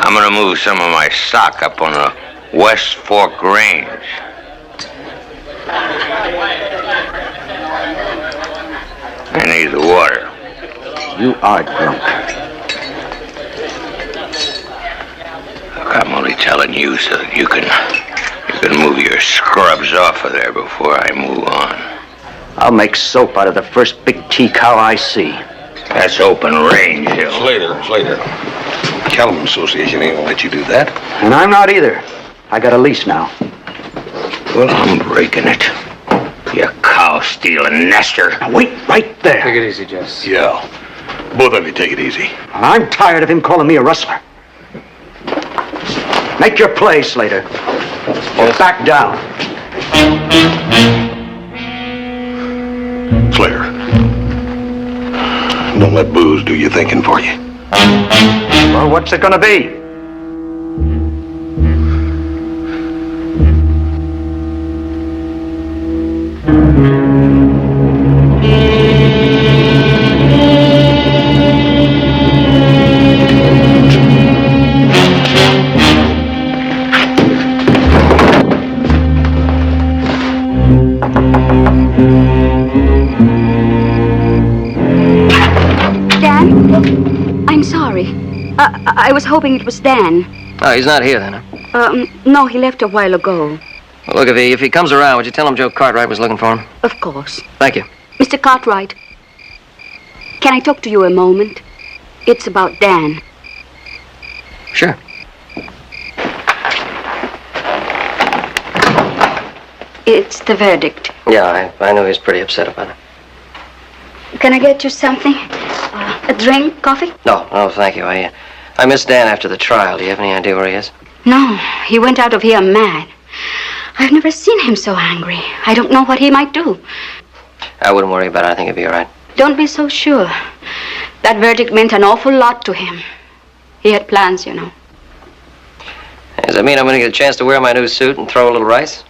I'm going to move some of my stock up on the West Fork Range. I need the water. You are drunk. Look, I'm only telling you so that you can move your scrubs off of there before I move on. I'll make soap out of the first big tea cow I see. That's open range, Hill. Slater. Cattlemen Association ain't gonna let you do that. And I'm not either. I got a lease now. Well, I'm breaking it. You cow-stealing nester. Now wait right there. Take it easy, Jess. Yeah. Both of you take it easy. I'm tired of him calling me a rustler. Make your play, Slater. Or back down. Slater. Don't let booze do your thinking for you. Well, what's it gonna be? I was hoping it was Dan. Oh, he's not here then, huh? No, he left a while ago. Well, look, if he comes around, would you tell him Joe Cartwright was looking for him? Of course. Thank you. Mr. Cartwright, can I talk to you a moment? It's about Dan. Sure. It's the verdict. Yeah, I know he's pretty upset about it. Can I get you something? A drink, coffee? No, thank you. I missed Dan after the trial. Do you have any idea where he is? No, he went out of here mad. I've never seen him so angry. I don't know what he might do. I wouldn't worry about it. I think he'll be all right. Don't be so sure. That verdict meant an awful lot to him. He had plans, you know. Does that mean I'm going to get a chance to wear my new suit and throw a little rice?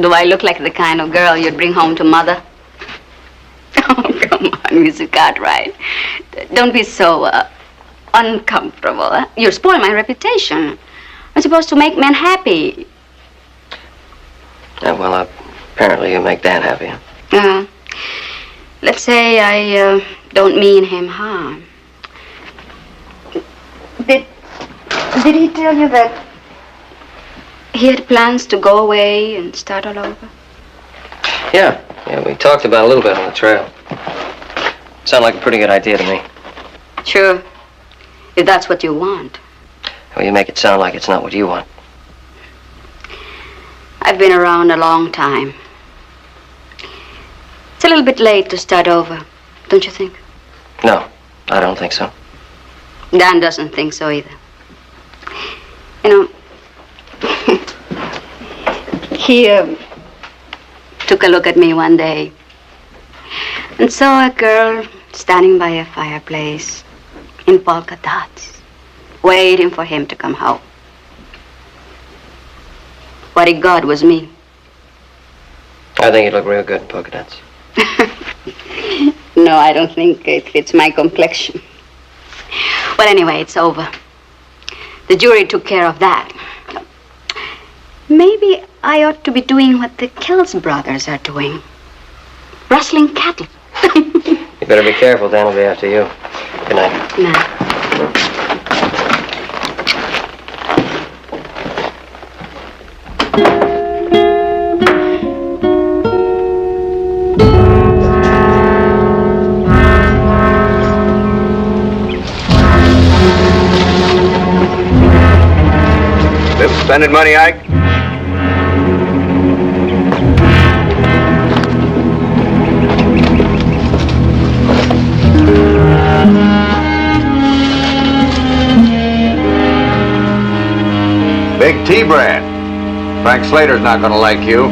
Do I look like the kind of girl you'd bring home to Mother? Oh, come on, Mr. Cartwright. Don't be so uncomfortable. Huh? You'll spoil my reputation. I'm supposed to make men happy. Yeah, well, apparently you make Dan happy. Let's say I don't mean him harm. Did he tell you that he had plans to go away and start all over? Yeah, we talked about it a little bit on the trail. Sounded like a pretty good idea to me. Sure, if that's what you want. Well, you make it sound like it's not what you want. I've been around a long time. It's a little bit late to start over, don't you think? No, I don't think so. Dan doesn't think so either. You know, he took a look at me one day and saw a girl standing by a fireplace in polka dots, waiting for him to come home. What he got was me. I think you look real good in polka dots. No, I don't think it fits my complexion. Well, anyway, it's over. The jury took care of that. Maybe I ought to be doing what the Kells brothers are doing. Rustling cattle. You better be careful, Dan will be after you. Good night. Good night. Spending money, Ike? Big T brand. Frank Slater's not gonna like you.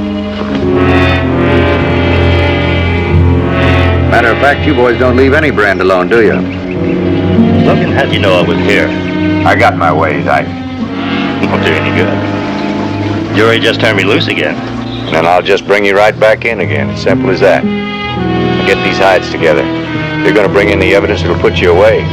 Matter of fact, you boys don't leave any brand alone, do you? Logan, how'd you know I was here? I got my ways, Ike. Won't do any good. Jury just turned me loose again. And then I'll just bring you right back in again. As simple as that. Now get these hides together. If you're gonna bring in the evidence that'll put you away.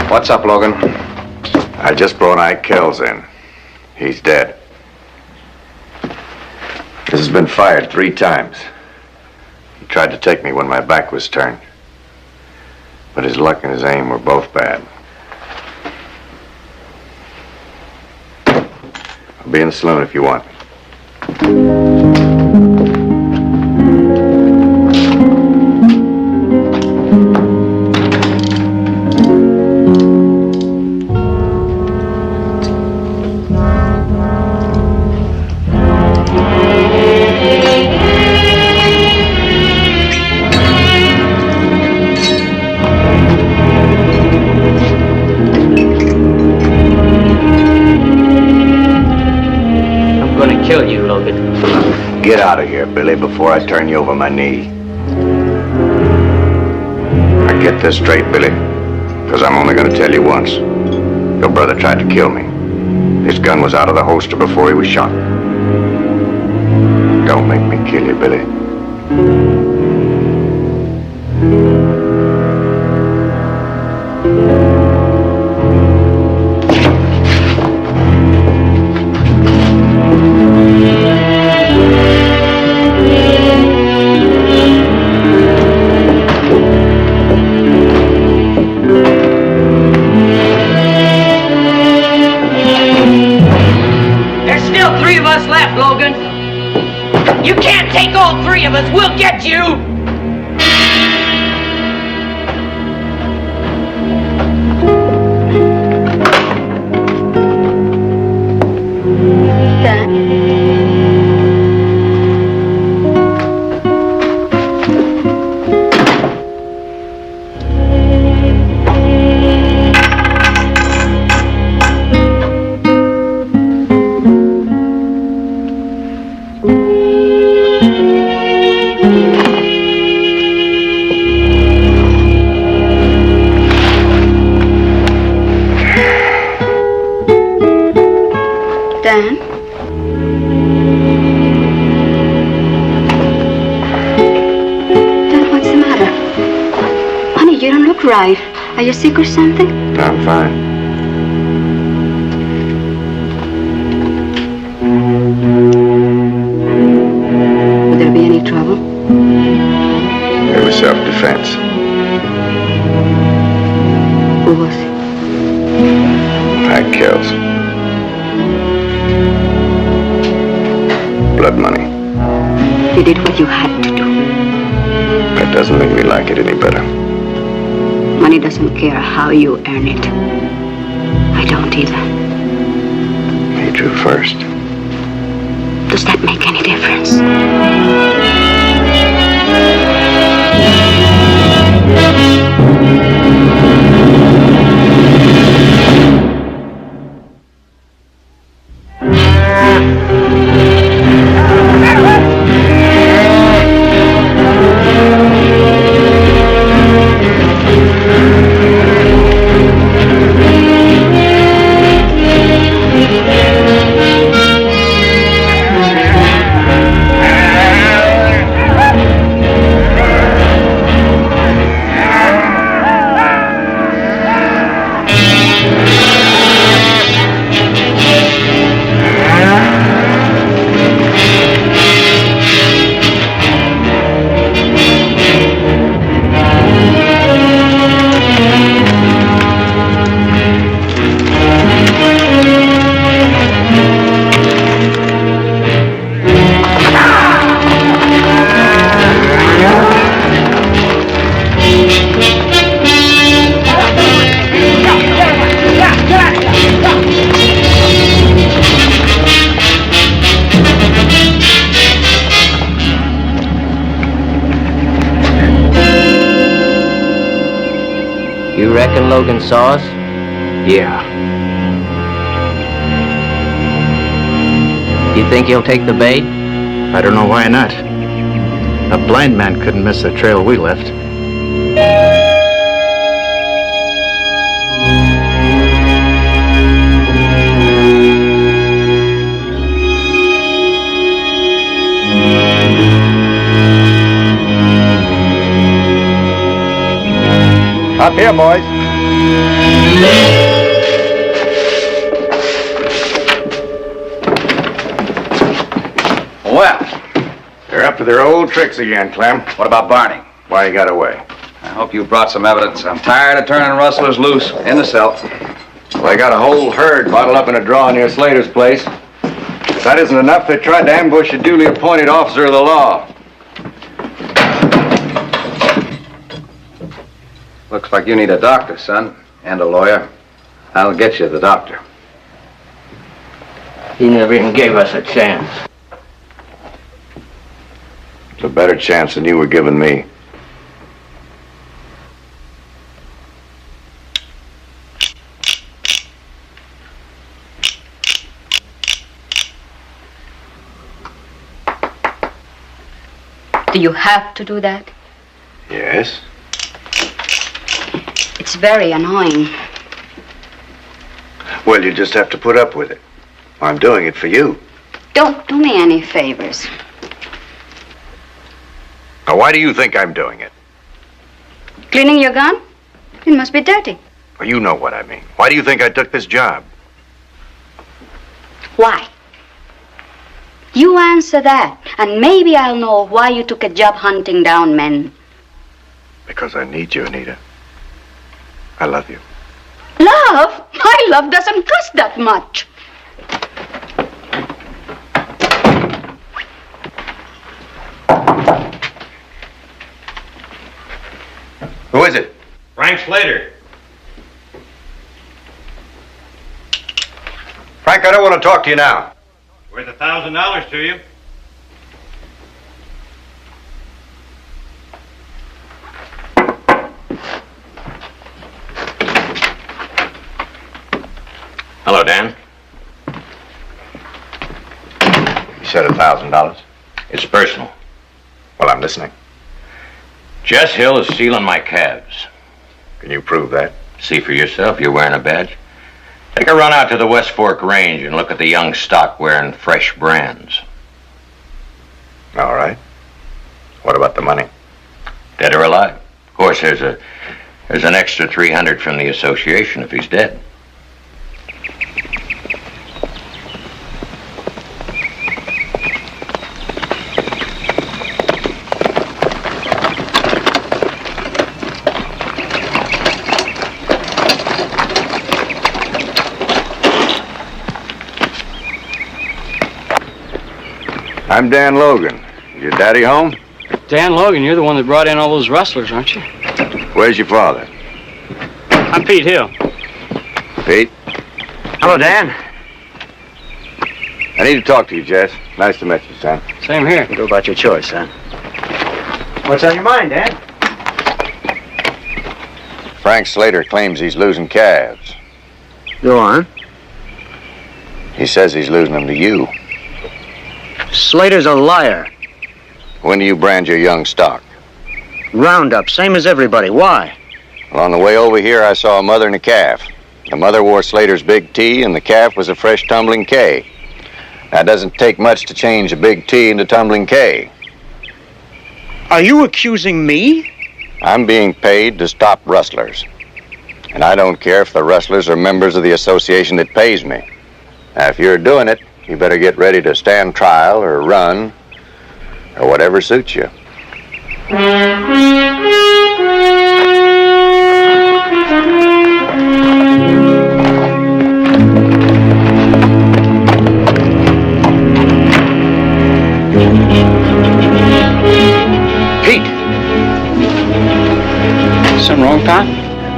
What's up, Logan? I just brought Ike Kells in. He's dead. This has been fired 3 times. He tried to take me when my back was turned. But his luck and his aim were both bad. I'll be in the saloon if you want me. Get out of here, Billy, before I turn you over my knee. Now get this straight, Billy, because I'm only going to tell you once. Your brother tried to kill me. His gun was out of the holster before he was shot. Don't make me kill you, Billy. what's left, Logan. You can't take all three of us. We'll get you. Dan? Dan, what's the matter? Honey, you don't look right. Are you sick or something? No, I'm fine. Would there be any trouble? It was self-defense. Who was it? Pack kills. Blood money. You did what you had to do. That doesn't make me like it any better. Money doesn't care how you earn it. I don't either. He drew first. Does that make any difference? You reckon Logan saw us? Yeah. You think he'll take the bait? I don't know why not. A blind man couldn't miss the trail we left. Up here, boys. Well, they're up to their old tricks again, Clem. What about Barney? Why he got away? I hope you brought some evidence. I'm tired of turning rustlers loose in the cell. Well, they got a whole herd bottled up in a draw near Slater's place. If that isn't enough, they tried to ambush a duly appointed officer of the law. Looks like you need a doctor, son, and a lawyer. I'll get you the doctor. He never even gave us a chance. It's a better chance than you were giving me. Do you have to do that? Yes. It's very annoying. Well, you just have to put up with it. I'm doing it for you. Don't do me any favors. Now, why do you think I'm doing it? Cleaning your gun? It must be dirty. Well, you know what I mean. Why do you think I took this job? Why? You answer that, and maybe I'll know why you took a job hunting down men. Because I need you, Anita. I love you. Love? My love doesn't cost that much. Frank Slater. Frank, I don't want to talk to you now. Worth $1,000 to you. Hello, Dan. You said $1,000. It's personal. Well, I'm listening. Jess Hill is stealing my calves. Can you prove that? See for yourself. You're wearing a badge. Take a run out to the West Fork Range and look at the young stock wearing fresh brands. All right. What about the money? Dead or alive. Of course, there's an extra $300 from the association if he's dead. I'm Dan Logan. Is your daddy home? Dan Logan, you're the one that brought in all those rustlers, aren't you? Where's your father? I'm Pete Hill. Pete? Hello, Dan. I need to talk to you, Jess. Nice to meet you, son. Same here. Go about your choice, son. What's on your mind, Dan? Frank Slater claims he's losing calves. Go on. He says he's losing them to you. Slater's a liar. When do you brand your young stock? Roundup, same as everybody. Why? Well, on the way over here, I saw a mother and a calf. The mother wore Slater's big T, and the calf was a fresh tumbling K. Now, it doesn't take much to change a big T into tumbling K. Are you accusing me? I'm being paid to stop rustlers. And I don't care if the rustlers are members of the association that pays me. Now, if you're doing it, you better get ready to stand trial or run or whatever suits you. Pete! Something wrong, Tom?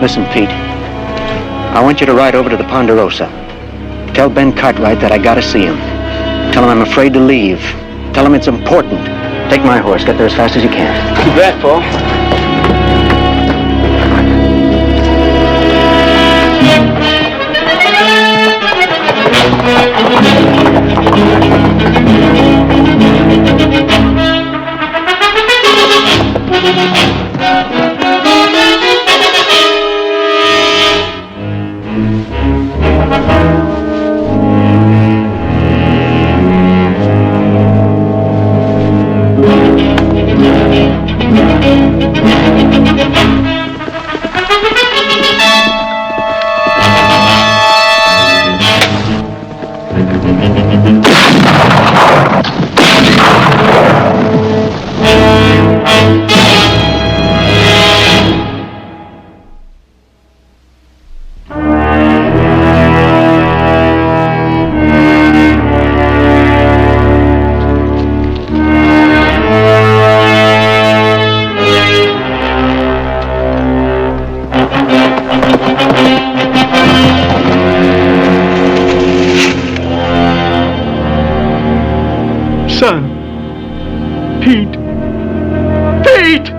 Listen, Pete. I want you to ride over to the Ponderosa. Tell Ben Cartwright that I gotta see him. Tell him I'm afraid to leave. Tell him it's important. Take my horse. Get there as fast as you can. You bet, Paul. Son. Pete. Pete!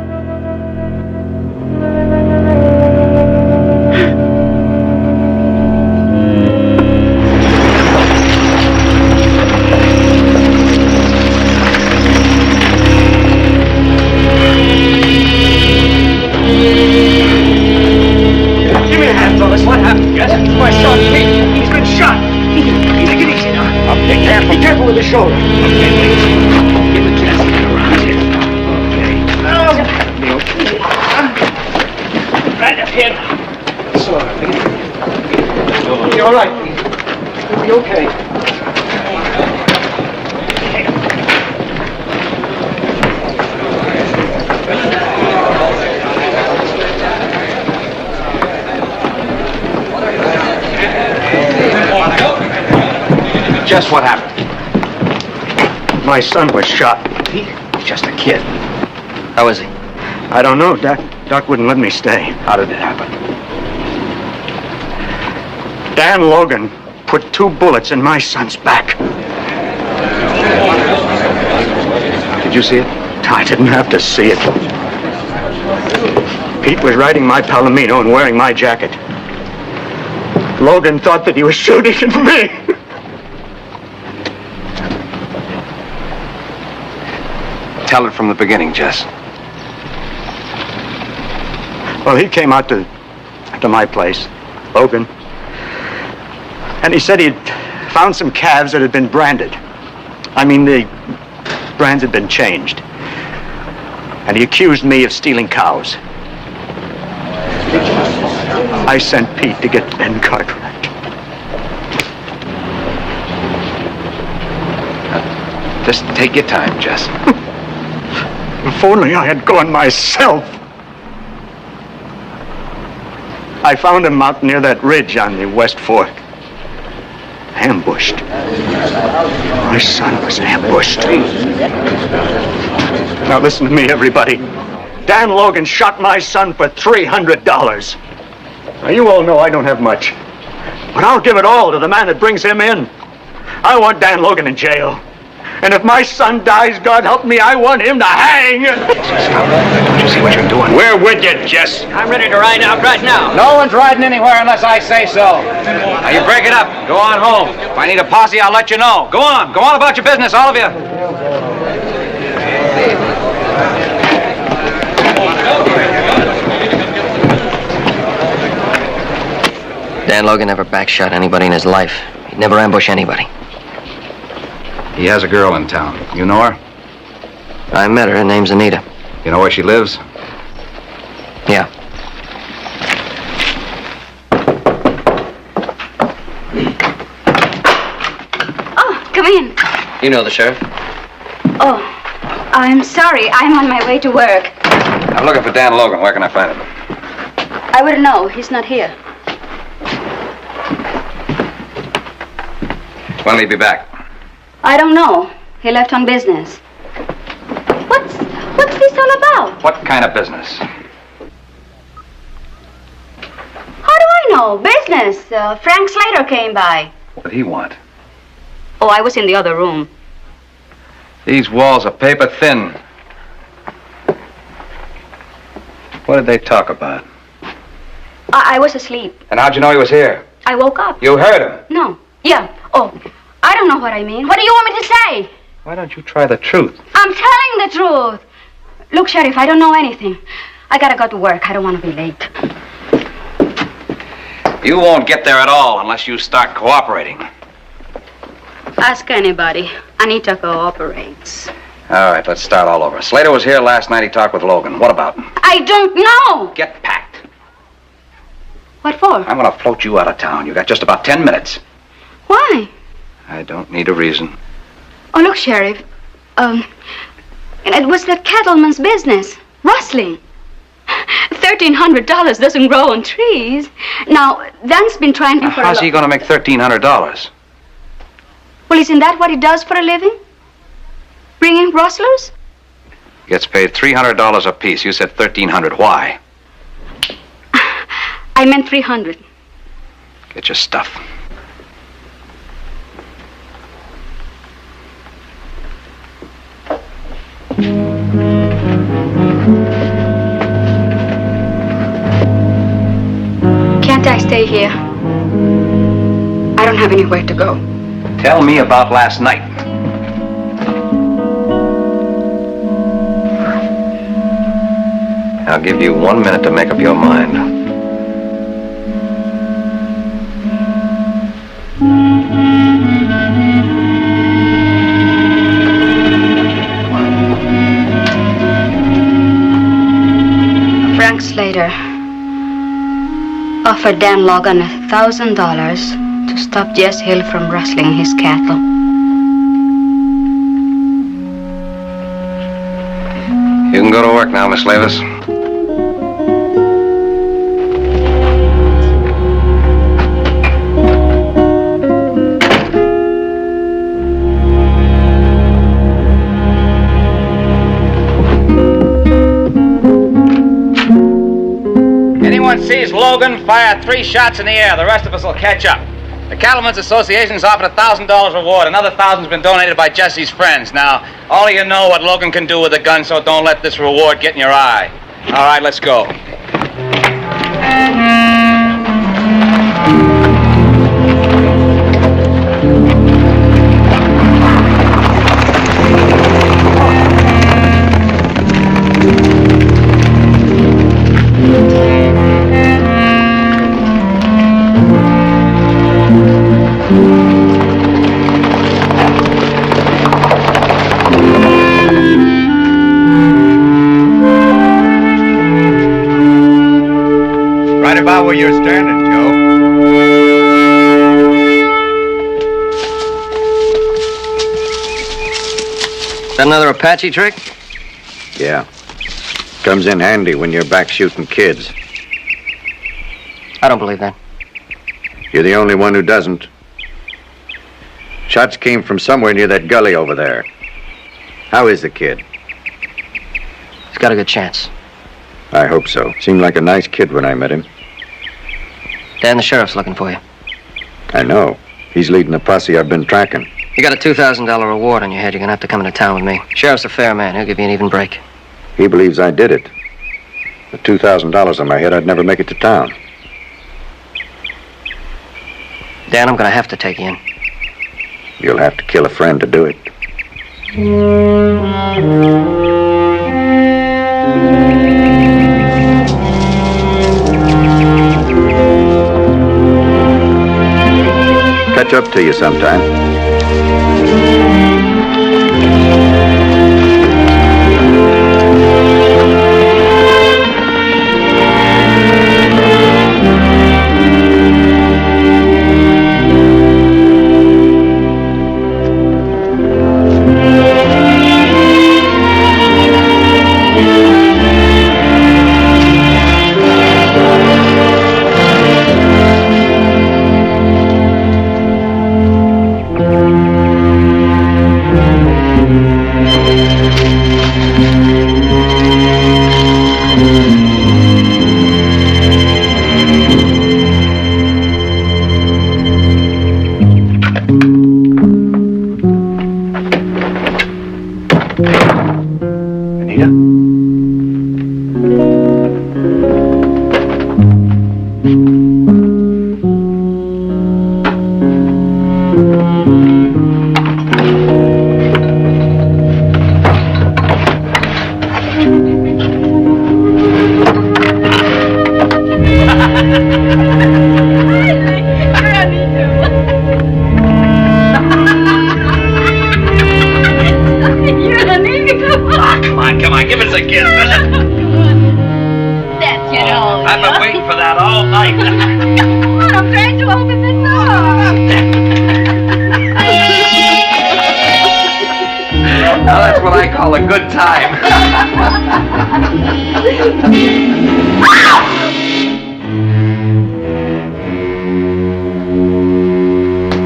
Give me a hand, fellas. What happened? Yes, it's my son, Pete. He's been shot. Take it easy now. Okay, careful. Be careful with the shoulder. Okay, wait. Give the chest around here. Okay. Right up here. It's all right. You'll be all right, Pete. You'll be okay. Just what happened? My son was shot. He's just a kid. How is he? I don't know, Doc. Doc wouldn't let me stay. How did it happen? Dan Logan put 2 bullets in my son's back. Did you see it? I didn't have to see it. Pete was riding my Palomino and wearing my jacket. Logan thought that he was shooting at me. Tell it from the beginning, Jess. Well, he came out to my place, Logan, and he said he'd found some calves that had been branded. I mean, the brands had been changed. And he accused me of stealing cows. I sent Pete to get Ben Cartwright. Just take your time, Jess. If only I had gone myself. I found him out near that ridge on the West Fork. Ambushed. My son was ambushed. Now listen to me, everybody. Dan Logan shot my son for $300. Now you all know I don't have much, but I'll give it all to the man that brings him in. I want Dan Logan in jail. And if my son dies, God help me, I want him to hang. Don't you see what you're doing? We're with you, Jess. I'm ready to ride out right now. No one's riding anywhere unless I say so. Now you break it up. Go on home. If I need a posse, I'll let you know. Go on. Go on about your business, all of you. Dan Logan never backshot anybody in his life. He'd never ambush anybody. He has a girl in town. You know her? I met her. Her name's Anita. You know where she lives? Yeah. Oh, come in. You know the sheriff? Oh, I'm sorry. I'm on my way to work. I'm looking for Dan Logan. Where can I find him? I wouldn't know. He's not here. When will he be back? I don't know. He left on business. What's this all about? What kind of business? How do I know? Business. Frank Slater came by. What did he want? Oh, I was in the other room. These walls are paper thin. What did they talk about? I was asleep. And how'd you know he was here? I woke up. You heard him. No. Yeah. Oh, I don't know what I mean. What do you want me to say? Why don't you try the truth? I'm telling the truth. Look, Sheriff, I don't know anything. I gotta go to work. I don't want to be late. You won't get there at all unless you start cooperating. Ask anybody. Anita cooperates. All right, let's start all over. Slater was here last night. He talked with Logan. What about? I don't know. Get packed. What for? I'm going to float you out of town. You got just about 10 minutes. Why? I don't need a reason. Oh, look, Sheriff. It was that cattleman's business. Rustling. $1,300 doesn't grow on trees. Now, Dan's been trying to... How's he going to make $1,300? Well, isn't that what he does for a living? Bringing rustlers? Gets paid $300 apiece. You said $1,300. Why? I meant 300. Get your stuff. Can't I stay here? I don't have anywhere to go. Tell me about last night. I'll give you 1 minute to make up your mind. Frank Slater offered Dan Logan $1,000 to stop Jess Hill from rustling his cattle. You can go to work now, Miss Lavis. sees Logan fire 3 shots in the air. The rest of us will catch up. The Cattlemen's Association's offered a $1,000 reward. Another $1,000's been donated by Jesse's friends. Now, all of you know what Logan can do with a gun, so don't let this reward get in your eye. All right, let's go. Right about where you're standing, Joe. Is that another Apache trick? Yeah. Comes in handy when you're back shooting kids. I don't believe that. You're the only one who doesn't. Shots came from somewhere near that gully over there. How is the kid? He's got a good chance. I hope so. Seemed like a nice kid when I met him. Dan, the sheriff's looking for you. I know. He's leading the posse I've been tracking. You got a $2,000 reward on your head. You're gonna have to come into town with me. Sheriff's a fair man. He'll give you an even break. He believes I did it. With $2,000 on my head, I'd never make it to town. Dan, I'm gonna have to take you in. You'll have to kill a friend to do it. Catch up to you sometime.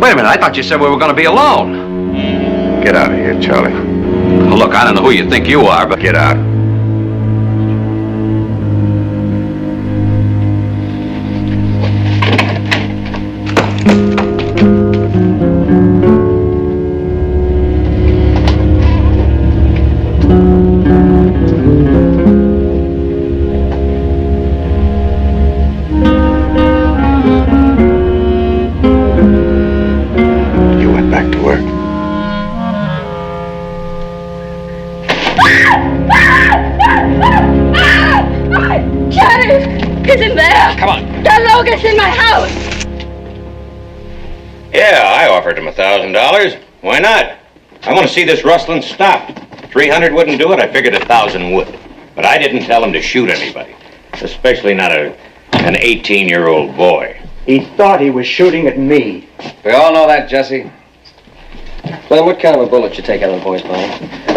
Wait a minute, I thought you said we were going to be alone. Get out of here, Charlie. Well, look, I don't know who you think you are, but get out. $1,000. Why not? I want to see this rustling stop. 300 wouldn't do it. I figured 1,000 would. But I didn't tell him to shoot anybody, especially not an 18-year-old boy. He thought he was shooting at me. We all know that, Jesse. Glenn, what kind of a bullet you take out of the boy's body?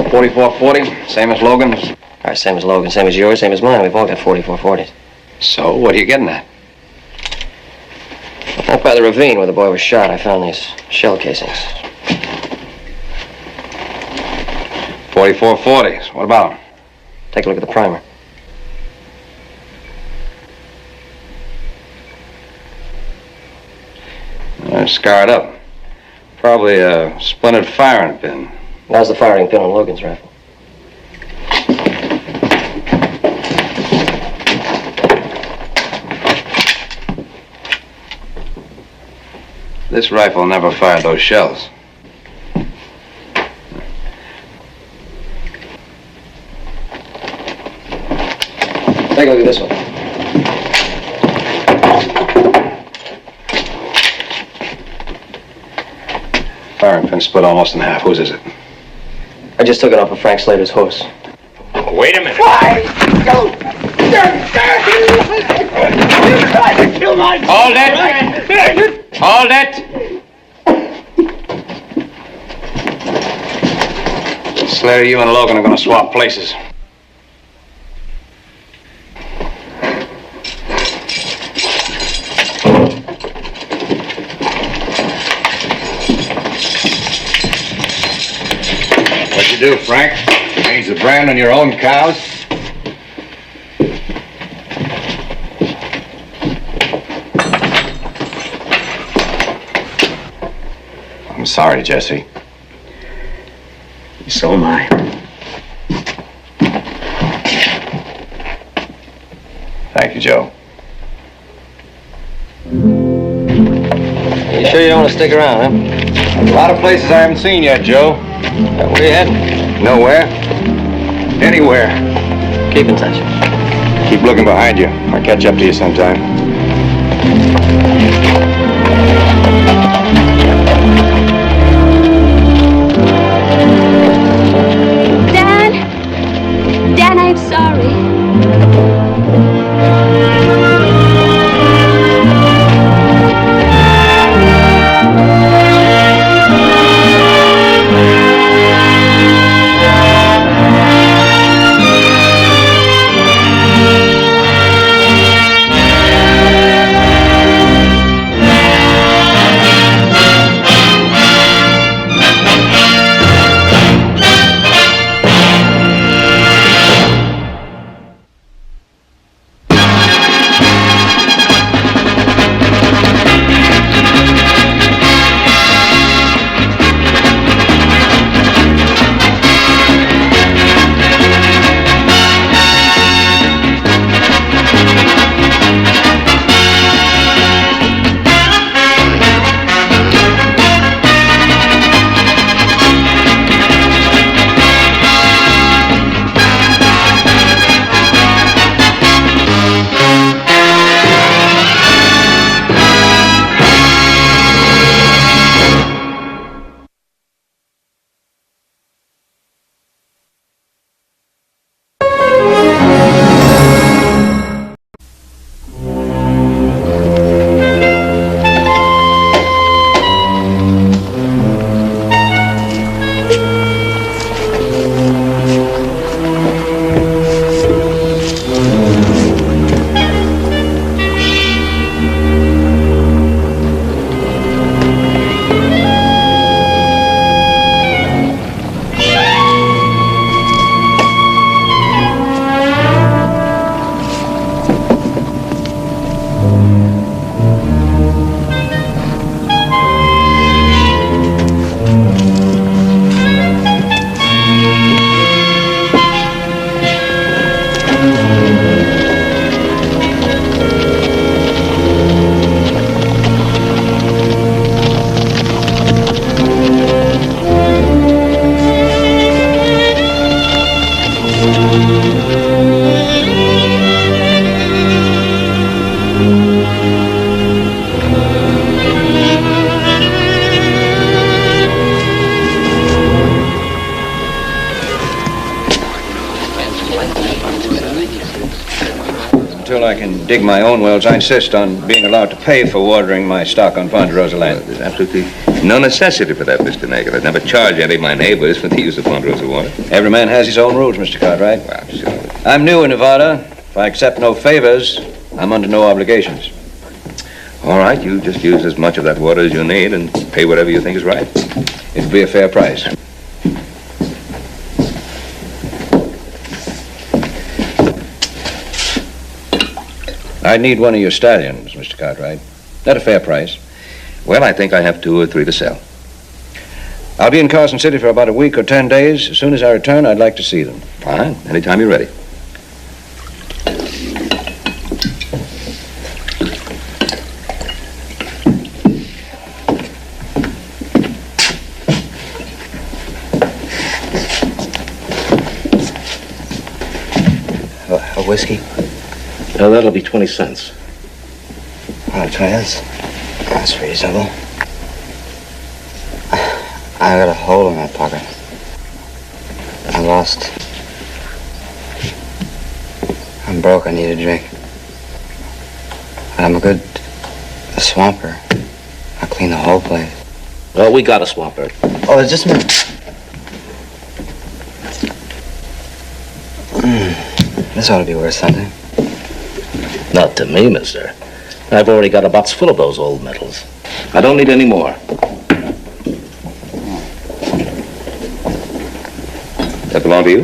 44-40, same as Logan's. All right, same as Logan, same as yours, same as mine. We've all got 44-40s. So, what are you getting at? Up by the ravine where the boy was shot, I found these shell casings. 44-40s. What about them? Take a look at the primer. scarred up. Probably a splintered firing pin. How's the firing pin on Logan's rifle? This rifle never fired those shells. Take a look at this one. Firing pin split almost in half. Whose is it? I just took it off of Frank Slater's horse. Wait a minute. Why? Hold it! Hold it! Slater, you and Logan are going to swap places. What'd you do, Frank? Change the brand on your own cows? I'm sorry, Jesse. So am I. Thank you, Joe. You sure you don't want to stick around, huh? A lot of places I haven't seen yet, Joe. Where are you heading? Nowhere. Anywhere. Keep in touch. Keep looking behind you. I'll catch up to you sometime. Dan, I'm sorry. Until I can dig my own wells, I insist on being allowed to pay for watering my stock on Ponderosa land. There's absolutely no necessity for that, Mr. Nagel. I'd never charge any of my neighbors for the use of Ponderosa water. Every man has his own rules, Mr. Cartwright. Well, sure. I'm new in Nevada. If I accept no favors, I'm under no obligations. All right, you just use as much of that water as you need and pay whatever you think is right. It'll be a fair price. I'd need one of your stallions, Mr. Cartwright. At a fair price. Well, I think I have 2 or 3 to sell. I'll be in Carson City for about a week or 10 days. As soon as I return, I'd like to see them. Fine. Anytime you're ready. A whiskey? Now, that'll be 20 cents. Oh, 20 cents? That's reasonable. I got a hole in my pocket. I lost. I'm broke. I need a drink. But I'm a good swamper. I clean the whole place. Well, we got a swamper. Oh, just a minute. This ought to be worth something. Not to me, mister. I've already got a box full of those old medals. I don't need any more. That belong to you?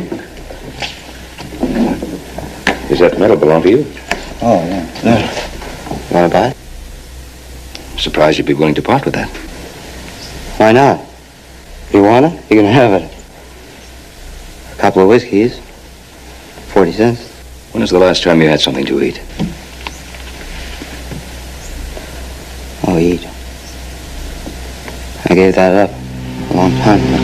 Does that medal belong to you? Oh, yeah. You want to buy it? I'm surprised you'd be willing to part with that. Why not? You want it? You can have it. A couple of whiskeys. 40 cents. When was the last time you had something to eat? Oh, eat. I gave that up a long time ago.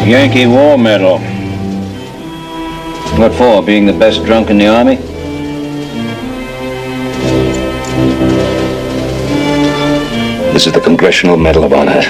Yankee War Medal. What for? Being the best drunk in the Army? This is the Congressional Medal of Honor.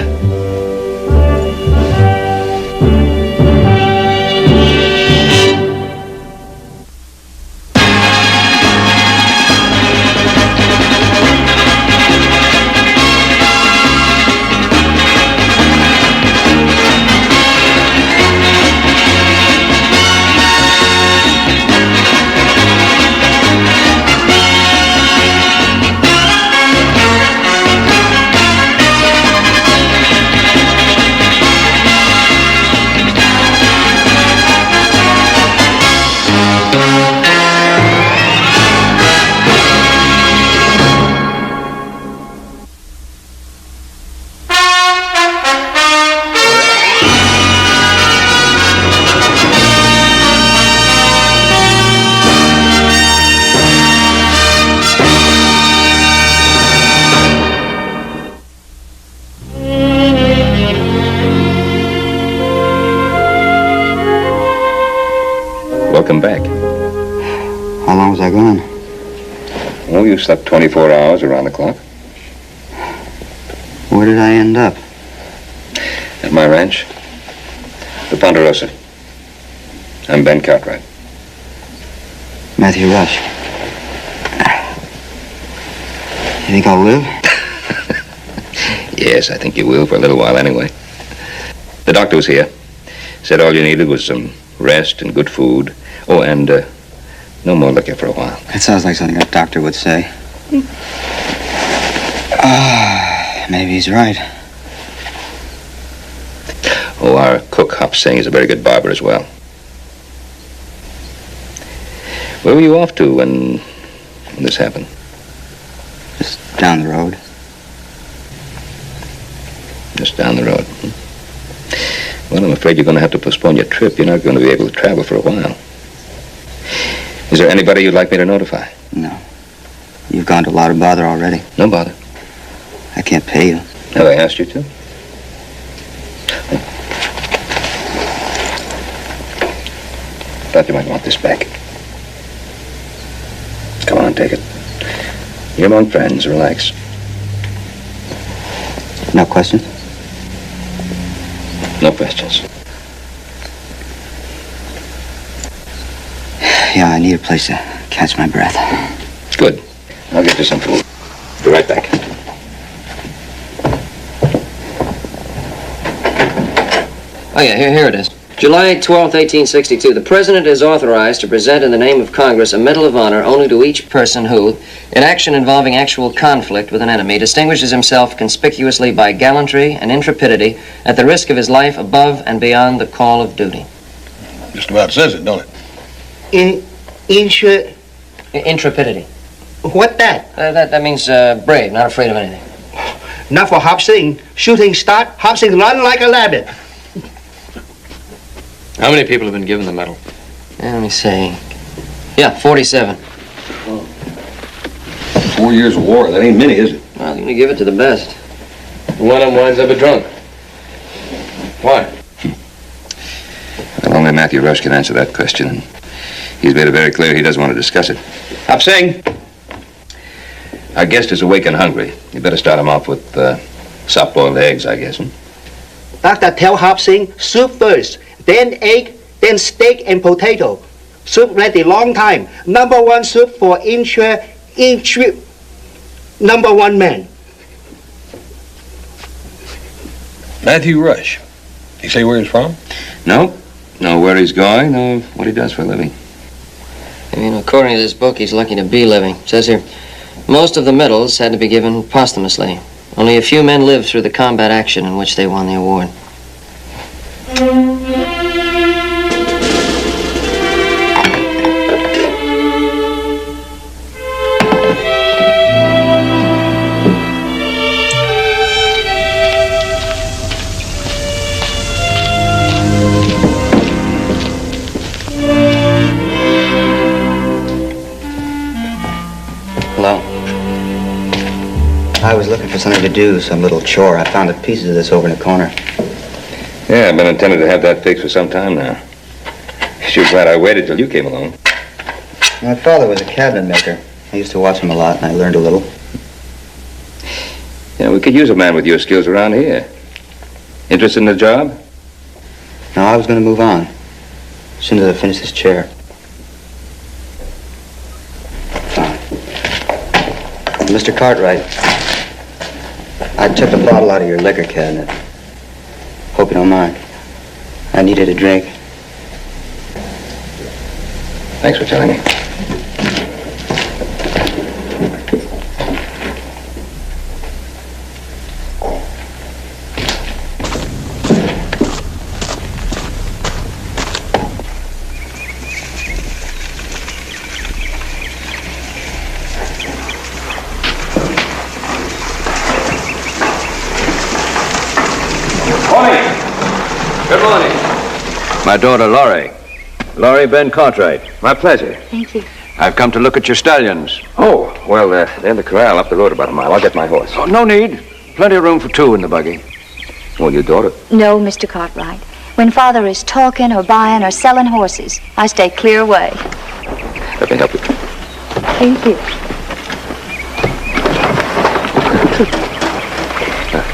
Welcome back. How long was I gone? Oh, you slept 24 hours around the clock. Where did I end up? At my ranch. The Ponderosa. I'm Ben Cartwright. Matthew Rush. You think I'll live? Yes, I think you will for a little while anyway. The doctor was here. Said all you needed was some rest and good food. Oh, and no more liquor for a while. That sounds like something a doctor would say. Maybe he's right. Oh, our cook, Hop Singh, is a very good barber as well. Where were you off to when this happened? Just down the road. Just down the road. Well, I'm afraid you're going to have to postpone your trip. You're not going to be able to travel for a while. Is there anybody you'd like me to notify? No. You've gone to a lot of bother already. No bother. I can't pay you. Have I asked you to? Thought you might want this back. Come on, take it. You're among friends. Relax. No questions? No questions. Yeah, I need a place to catch my breath. Good. I'll get you some food. Be right back. Oh, yeah, here it is. July 12th, 1862. The President is authorized to present in the name of Congress a Medal of Honor only to each person who, in action involving actual conflict with an enemy, distinguishes himself conspicuously by gallantry and intrepidity at the risk of his life above and beyond the call of duty. Just about says it, don't it? Intrepidity. What that? That means brave, not afraid of anything. Not for Hop Sing. Shooting start, Hop Sing run like a rabbit. How many people have been given the medal? Yeah, let me see. Yeah, 47. 4 years of war. That ain't many, is it? Well, you give it to the best. One of them winds up a drunk. Why? Well, only Matthew Rush can answer that question, and he's made it very clear he doesn't want to discuss it. Hop Sing! Our guest is awake and hungry. You better start him off with soft-boiled eggs, I guess. Doctor, tell Hop Sing, soup first, then egg, then steak and potato. Soup ready long time. Number one soup for number one man. Matthew Rush. He say where he's from? No. No, where he's going, no, what he does for a living. I mean, according to this book, he's lucky to be living. It says here, most of the medals had to be given posthumously. Only a few men lived through the combat action in which they won the award. Hello. I was looking for something to do, some little chore. I found the pieces of this over in the corner. Yeah, I've been intending to have that fixed for some time now. Sure glad I waited till you came along. My father was a cabinet maker. I used to watch him a lot, and I learned a little. Yeah, we could use a man with your skills around here. Interested in the job? No, I was going to move on as soon as I finished this chair. Mr. Cartwright, I took the bottle out of your liquor cabinet. Hope you don't mind. I needed a drink. Thanks for telling me. Good morning. My daughter, Laurie. Laurie Ben Cartwright. My pleasure. Thank you. I've come to look at your stallions. Oh, well, they're in the corral up the road about a mile. I'll get my horse. Oh, no need. Plenty of room for two in the buggy. Well, your daughter? No, Mr. Cartwright. When Father is talking or buying or selling horses, I stay clear away. Let me help you. Thank you.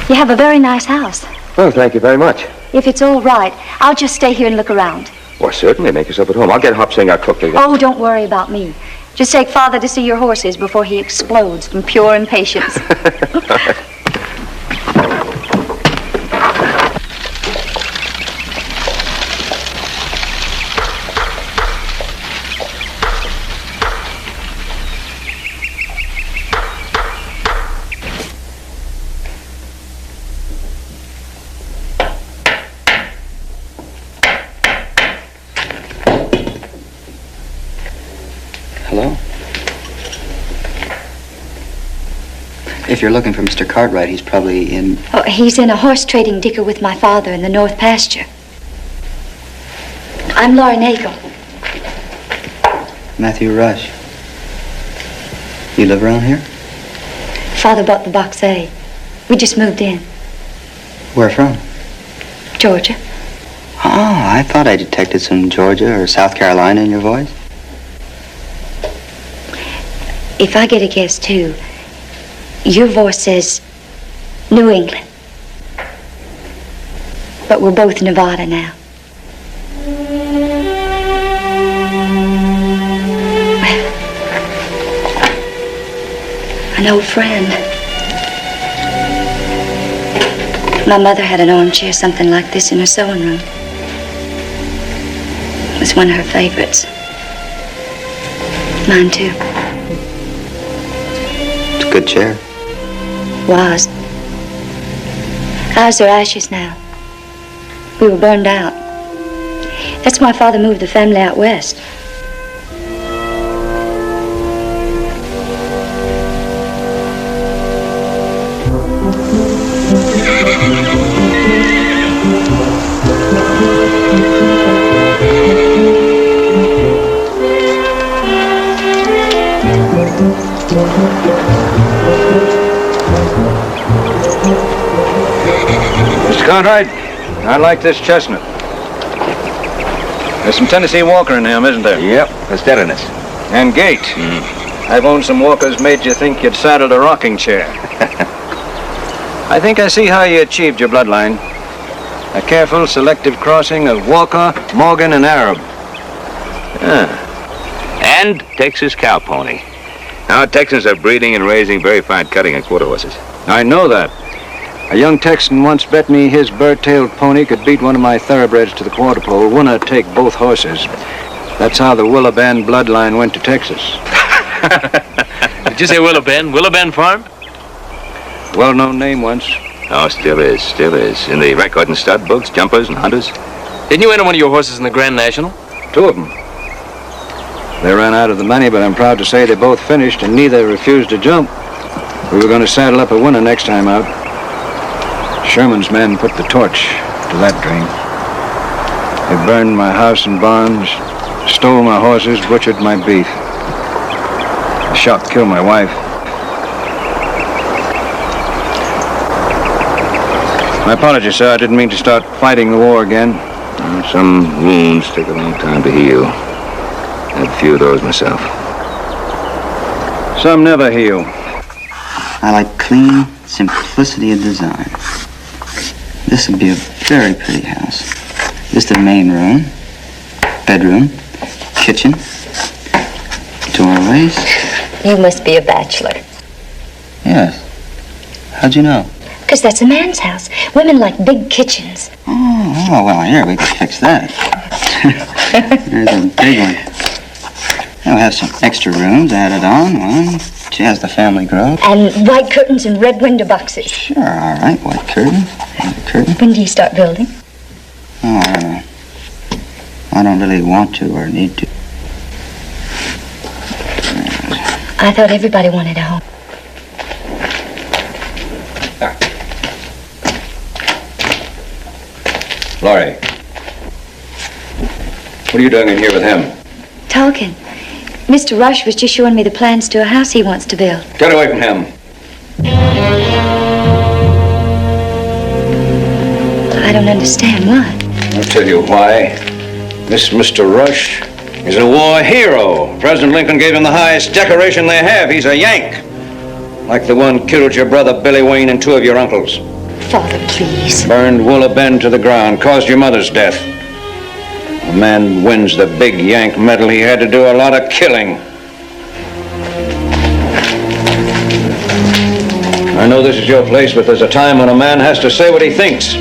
You have a very nice house. Well, thank you very much. If it's all right, I'll just stay here and look around. Well, certainly. Make yourself at home. I'll get Hop Sing our cook. Oh, don't worry about me. Just take Father to see your horses before he explodes from pure impatience. Hello? If you're looking for Mr. Cartwright, he's probably in... Oh, he's in a horse trading dicker with my father in the North Pasture. I'm Laurie Nagel. Matthew Rush. You live around here? Father bought the Box A. We just moved in. Where from? Georgia. Oh, I thought I detected some Georgia or South Carolina in your voice. If I get a guess, too, your voice says New England. But we're both Nevada now. Well, an old friend. My mother had an armchair, something like this, in her sewing room. It was one of her favorites. Mine, too. Good chair. Was. Ours are ashes now. We were burned out. That's why Father moved the family out west. Mr. Cartwright, I like this chestnut. There's some Tennessee Walker in him, isn't there? Yep, the steadiness. And gait. I've owned some Walkers made you think you'd saddled a rocking chair. I think I see how you achieved your bloodline. A careful, selective crossing of Walker, Morgan, and Arab. And Texas cow pony. Now, Texans are breeding and raising very fine cutting and quarter horses. I know that. A young Texan once bet me his bird-tailed pony could beat one of my thoroughbreds to the quarter pole, winner take both horses. That's how the Willaben bloodline went to Texas. Did you say Willaben? Willaben Farm? Well-known name once. Oh, still is, still is. In the record and stud books, jumpers and hunters. Didn't you enter one of your horses in the Grand National? 2 of them. They ran out of the money, but I'm proud to say they both finished and neither refused to jump. We were going to saddle up a winner next time out. Sherman's men put the torch to that dream. They burned my house and barns, stole my horses, butchered my beef. The shock killed my wife. My apologies, sir. I didn't mean to start fighting the war again. Some wounds take a long time to heal. I had a few of those myself. Some never heal. I like clean simplicity of design. This would be a very pretty house. This is the main room, bedroom, kitchen, doorways. You must be a bachelor. Yes. How'd you know? Because that's a man's house. Women like big kitchens. Oh, well, here, we can fix that. There's a big one. We'll have some extra rooms added on. One. She has the family grove. And white curtains and red window boxes. Sure, all right. White curtain. White curtain. When do you start building? Oh, I don't know. I don't really want to or need to. I thought everybody wanted a home. Laurie. What are you doing in here with him? Talking. Mr. Rush was just showing me the plans to a house he wants to build. Get away from him. I don't understand why. I'll tell you why. This Mr. Rush is a war hero. President Lincoln gave him the highest decoration they have. He's a Yank. Like the one killed your brother Billy Wayne and 2 of your uncles. Father, please. Burned Willaben to the ground, caused your mother's death. A man wins the big Yank medal, he had to do a lot of killing. I know this is your place, but there's a time when a man has to say what he thinks.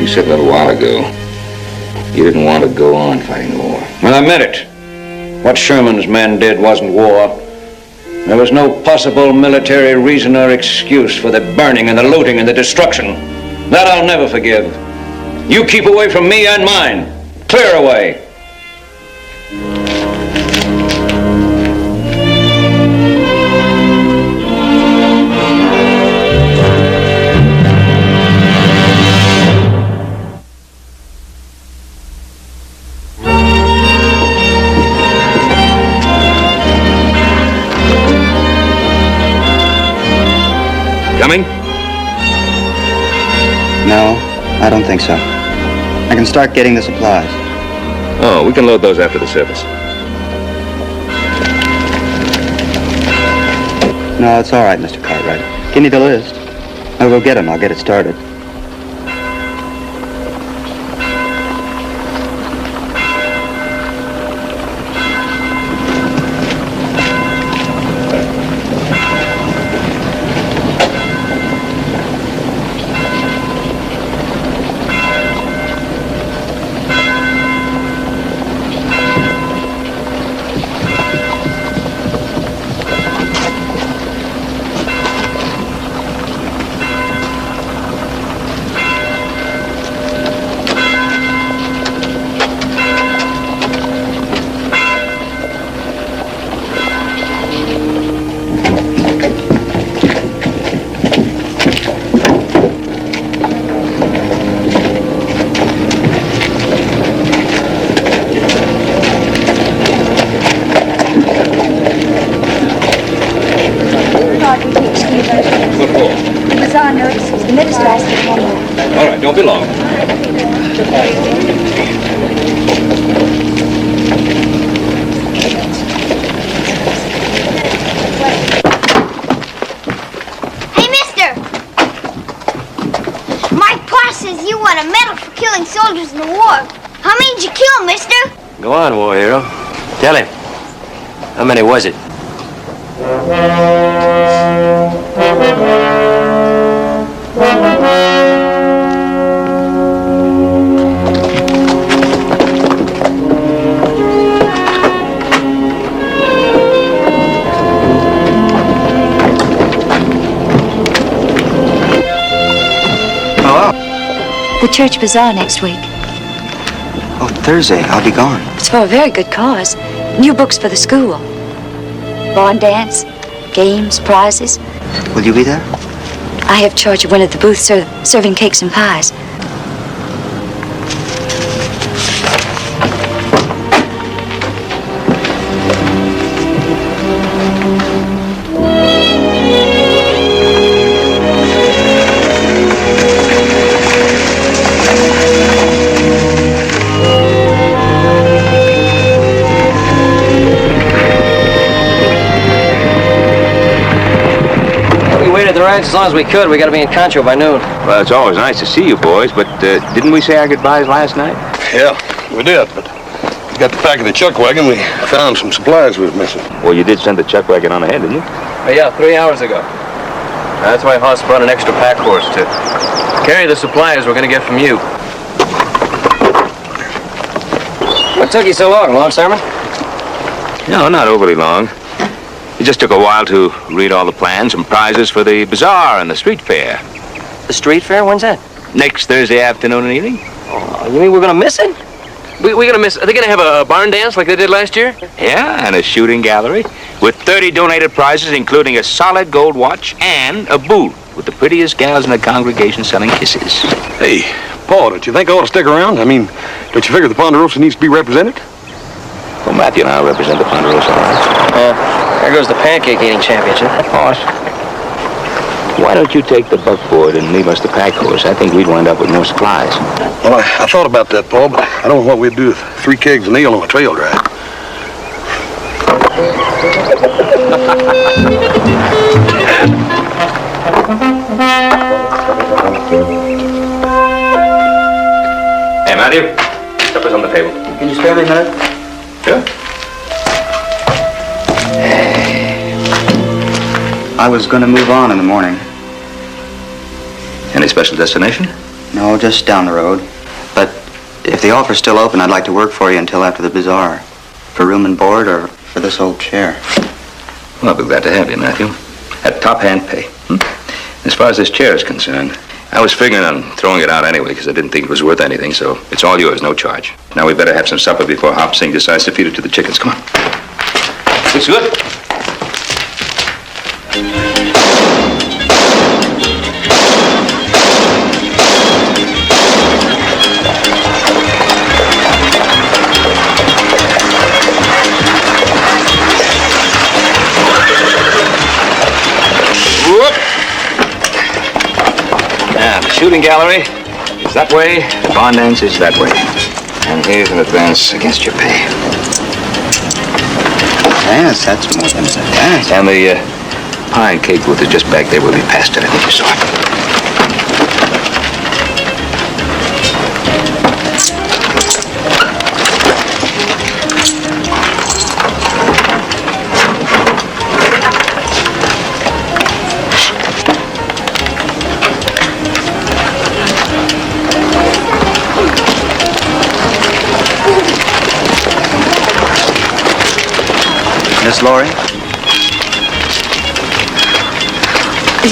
You said a little while ago you didn't want to go on fighting the war. Well, I meant it. What Sherman's men did wasn't war. There was no possible military reason or excuse for the burning and the looting and the destruction. That I'll never forgive. You keep away from me and mine. Clear away. Coming? No, I don't think so. I can start getting the supplies. Oh, we can load those after the service. No, it's all right, Mr. Cartwright. Give me the list. I'll go get them. I'll get it started. Go on, war hero. Tell him. How many was it? The church bazaar next week. Oh, Thursday. I'll be gone. It's for a very good cause. New books for the school. Barn dance, games, prizes. Will you be there? I have charge of one of the booths serving cakes and pies. As long as we could. We got to be in Concho by noon. Well, it's always nice to see you boys, but didn't we say our goodbyes last night? Yeah, we did, but we got the back of the chuck wagon. We found some supplies we was missing. Well, you did send the chuck wagon on ahead, didn't you? Yeah, 3 hours ago. That's why Hoss brought an extra pack horse to carry the supplies we're going to get from you. What took you so long? Long sermon? No, not overly long. It just took a while to read all the plans and prizes for the bazaar and the street fair. The street fair? When's that? Next Thursday afternoon and evening. Oh, you mean we're going to miss it? We're going to miss it. Are they going to have a barn dance like they did last year? Yeah, and a shooting gallery with 30 donated prizes, including a solid gold watch and a booth with the prettiest gals in the congregation selling kisses. Hey, Paul, don't you think I ought to stick around? I mean, don't you figure the Ponderosa needs to be represented? Well, Matthew and I represent the Ponderosa. There goes the pancake eating championship. Hoss, why don't you take the buckboard and leave us the pack horse? I think we'd wind up with more supplies. Well, I thought about that, Paul, but I don't know what we'd do with 3 kegs of nail on a trail drive. Hey, Matthew, supper's on the table. Can you spare me a minute? Sure. I was going to move on in the morning. Any special destination? No, just down the road. But if the offer's still open, I'd like to work for you until after the bazaar. For room and board or for this old chair. Well, I'll be glad to have you, Matthew. At top hand pay. As far as this chair is concerned, I was figuring on throwing it out anyway because I didn't think it was worth anything, so it's all yours, no charge. Now we better have some supper before Hop Sing decides to feed it to the chickens. Come on. Looks good. Now, the shooting gallery is that way, the barn dance is that way. And here's an advance against your pay. Yes, that's more than an advance. And the pie and cake booth is just back there where we passed it. I think you saw it. Miss Laurie?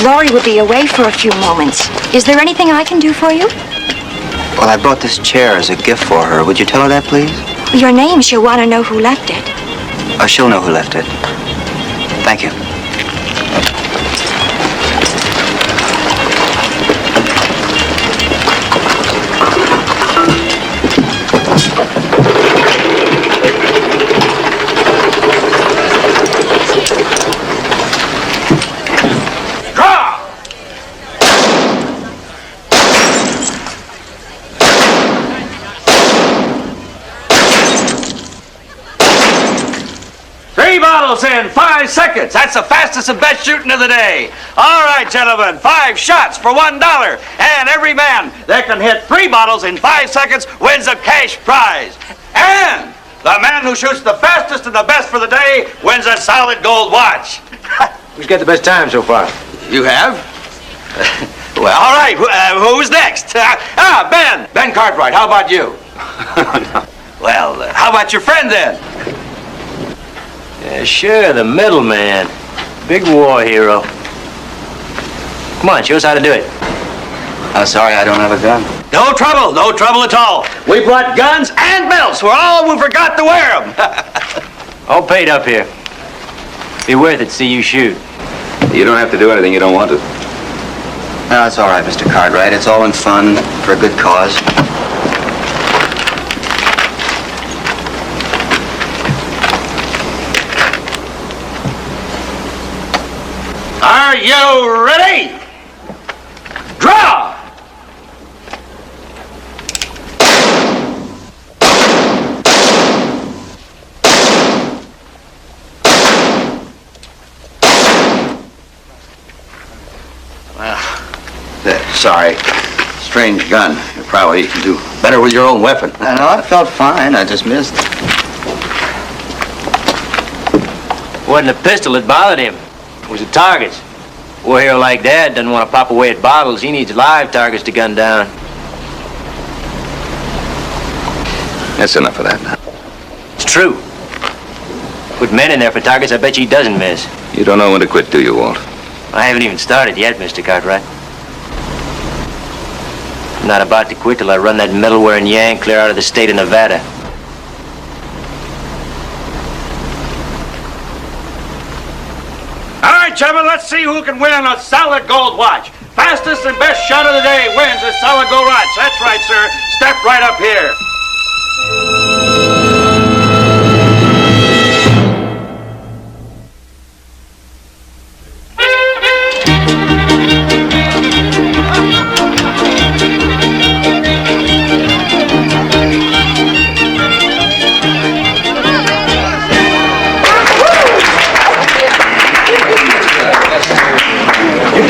Laurie will be away for a few moments. Is there anything I can do for you? Well, I brought this chair as a gift for her. Would you tell her that, please? Your name, she'll want to know who left it. She'll know who left it. Thank you. In 5 seconds. That's the fastest and best shooting of the day. All right, gentlemen, 5 shots for $1. And every man that can hit 3 bottles in 5 seconds wins a cash prize. And The man who shoots the fastest and the best for the day wins a solid gold watch. Who's got the best time so far? You have? Well, all right. Who's next? Ben. Ben Cartwright. How about you? Well, how about your friend then? Yeah, sure, the middleman. Big war hero. Come on, show us how to do it. I'm sorry, I don't have a gun. No trouble at all. We brought guns and belts for all who forgot to wear them. All paid up here. Be worth it to see you shoot. You don't have to do anything you don't want to. No, it's all right, Mr. Cartwright. It's all in fun, for a good cause. Are you ready? Draw! Sorry. Strange gun. You probably can do better with your own weapon. I know, I felt fine. I just missed. Wasn't a pistol that bothered him. It was the targets. A war hero like that doesn't want to pop away at bottles. He needs live targets to gun down. That's enough of that now. It's true. Put men in there for targets, I bet you he doesn't miss. You don't know when to quit, do you, Walt? I haven't even started yet, Mr. Cartwright. I'm not about to quit till I run that metal-wearing Yank clear out of the state of Nevada. All right, gentlemen, let's see who can win a solid gold watch. Fastest and best shot of the day wins a solid gold watch. That's right, sir. Step right up here.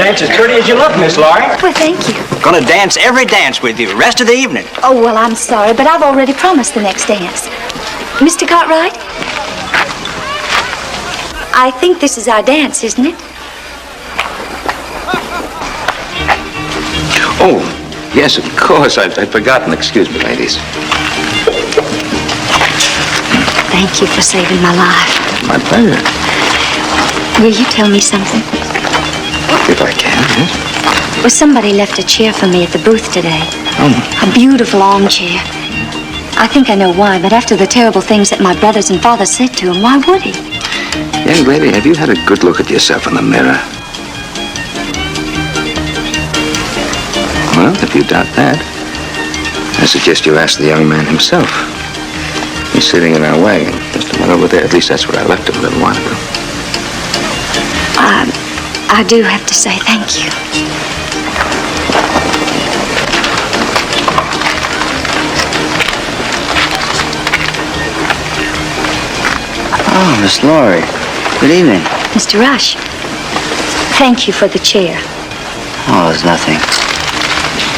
Dance as pretty as you look, Miss Laurie. Well, thank you. Gonna dance every dance with you, rest of the evening. Oh, well, I'm sorry, but I've already promised the next dance. Mr. Cartwright? I think this is our dance, isn't it? Oh, yes, of course. I'd forgotten. Excuse me, ladies. Thank you for saving my life. My pleasure. Will you tell me something? If I can, yes. Well, somebody left a chair for me at the booth today. Oh. A beautiful armchair. I think I know why, but after the terrible things that my brothers and father said to him, why would he? Young lady, have you had a good look at yourself in the mirror? Well, if you doubt that, I suggest you ask the young man himself. He's sitting in our wagon, just a minute over there. At least that's what I left him a little while ago. I do have to say thank you. Oh, Miss Laurie. Good evening. Mr. Rush, thank you for the chair. Oh, there's nothing.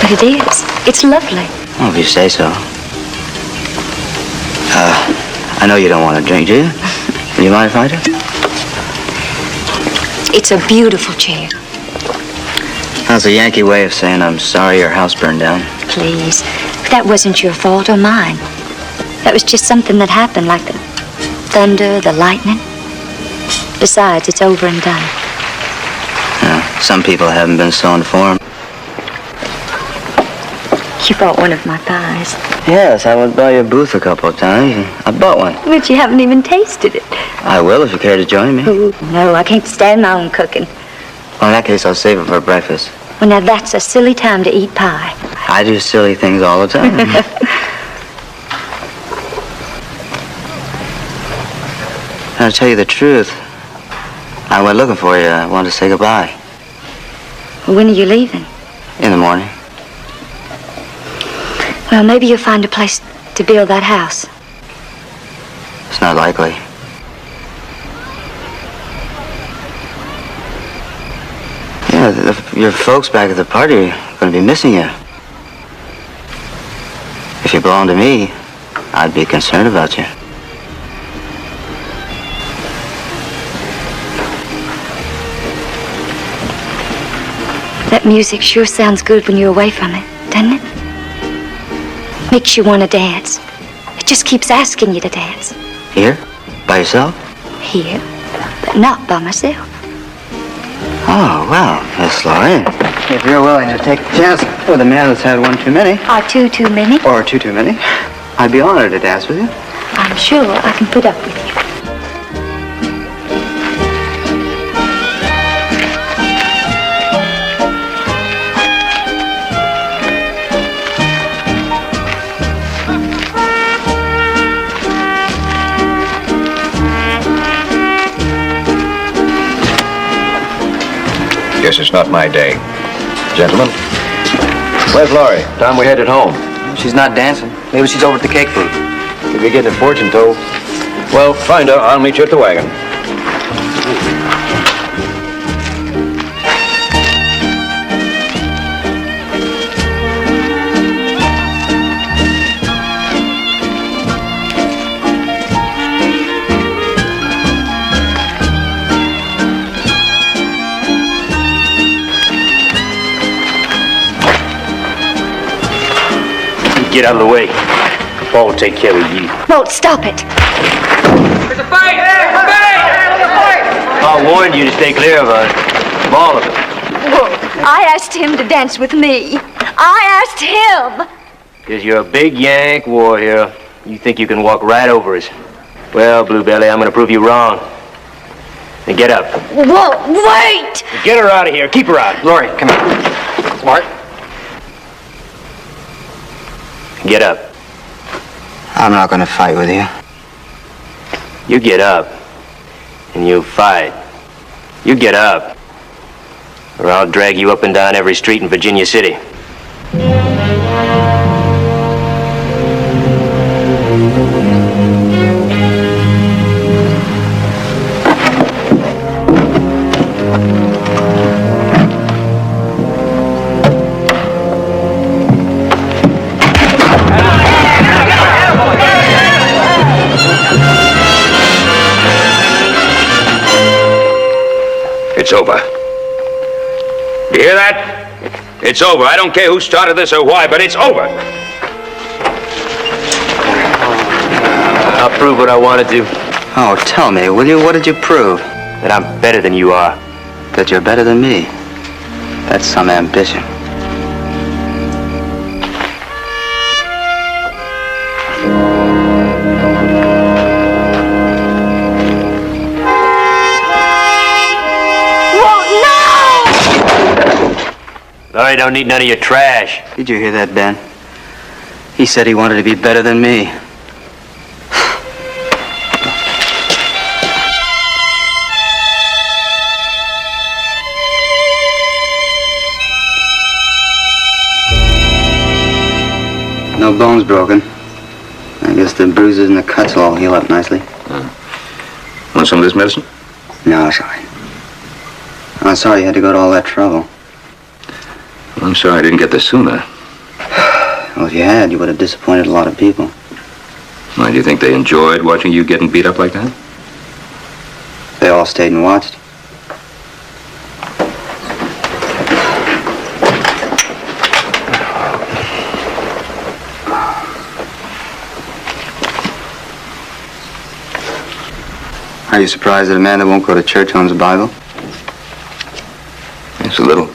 But it is. It's lovely. Oh, if you say so. I know you don't want to drink, do you? Do you mind if I do? It's a beautiful chair. That's a Yankee way of saying I'm sorry your house burned down. Please, that wasn't your fault or mine. That was just something that happened, like the thunder, the lightning. Besides, it's over and done. Some people haven't been so informed. You bought one of my pies. Yes, I went by your booth a couple of times, and I bought one. But you haven't even tasted it. I will if you care to join me. Oh, no, I can't stand my own cooking. Well, in that case, I'll save it for breakfast. Well, now that's a silly time to eat pie. I do silly things all the time. I'll tell you the truth. I went looking for you. I wanted to say goodbye. Well, when are you leaving? In the morning. Well, maybe you'll find a place to build that house. It's not likely. Yeah, your folks back at the party are going to be missing you. If you belong to me, I'd be concerned about you. That music sure sounds good when you're away from it, doesn't it? Makes you want to dance. It just keeps asking you to dance. Here? By yourself? Here, but not by myself. Oh, well, Miss Laurie, if you're willing to take a chance with a man that's had one too many. Or two too many. Or two too many. I'd be honored to dance with you. I'm sure I can put up with you. Guess it's not my day. Gentlemen, where's Laurie? Time we headed home. She's not dancing. Maybe she's over at the cake booth. Could be getting a fortune told. Well, find her. I'll meet you at the wagon. Get out of the way. Paul will take care of you. Won't stop it. There's a fight! There's a fight! I warned you to stay clear of us. All of them. Well, I asked him to dance with me. I asked him. Because you're a big Yank war hero. You think you can walk right over us. Well, Bluebelly, I'm going to prove you wrong. Now get up. Whoa, wait! Get her out of here. Keep her out. Laurie, come here. Laurie? Get up. I'm not going to fight with you. You get up, and you fight. You get up, or I'll drag you up and down every street in Virginia City. It's over. You hear that? It's over. I don't care who started this or why, but it's over. I'll prove what I want to do. Oh, tell me, will you? What did you prove? That I'm better than you are. That you're better than me. That's some ambition. I don't need none of your trash. Did you hear that, Ben? He said he wanted to be better than me. No bones broken. I guess the bruises and the cuts will all heal up nicely. Want some of this medicine? No, sorry. I'm sorry you had to go to all that trouble. I'm sorry I didn't get there sooner. Well, if you had, you would have disappointed a lot of people. Why, do you think they enjoyed watching you getting beat up like that? They all stayed and watched. Are you surprised that a man that won't go to church owns a Bible? Yes, a little.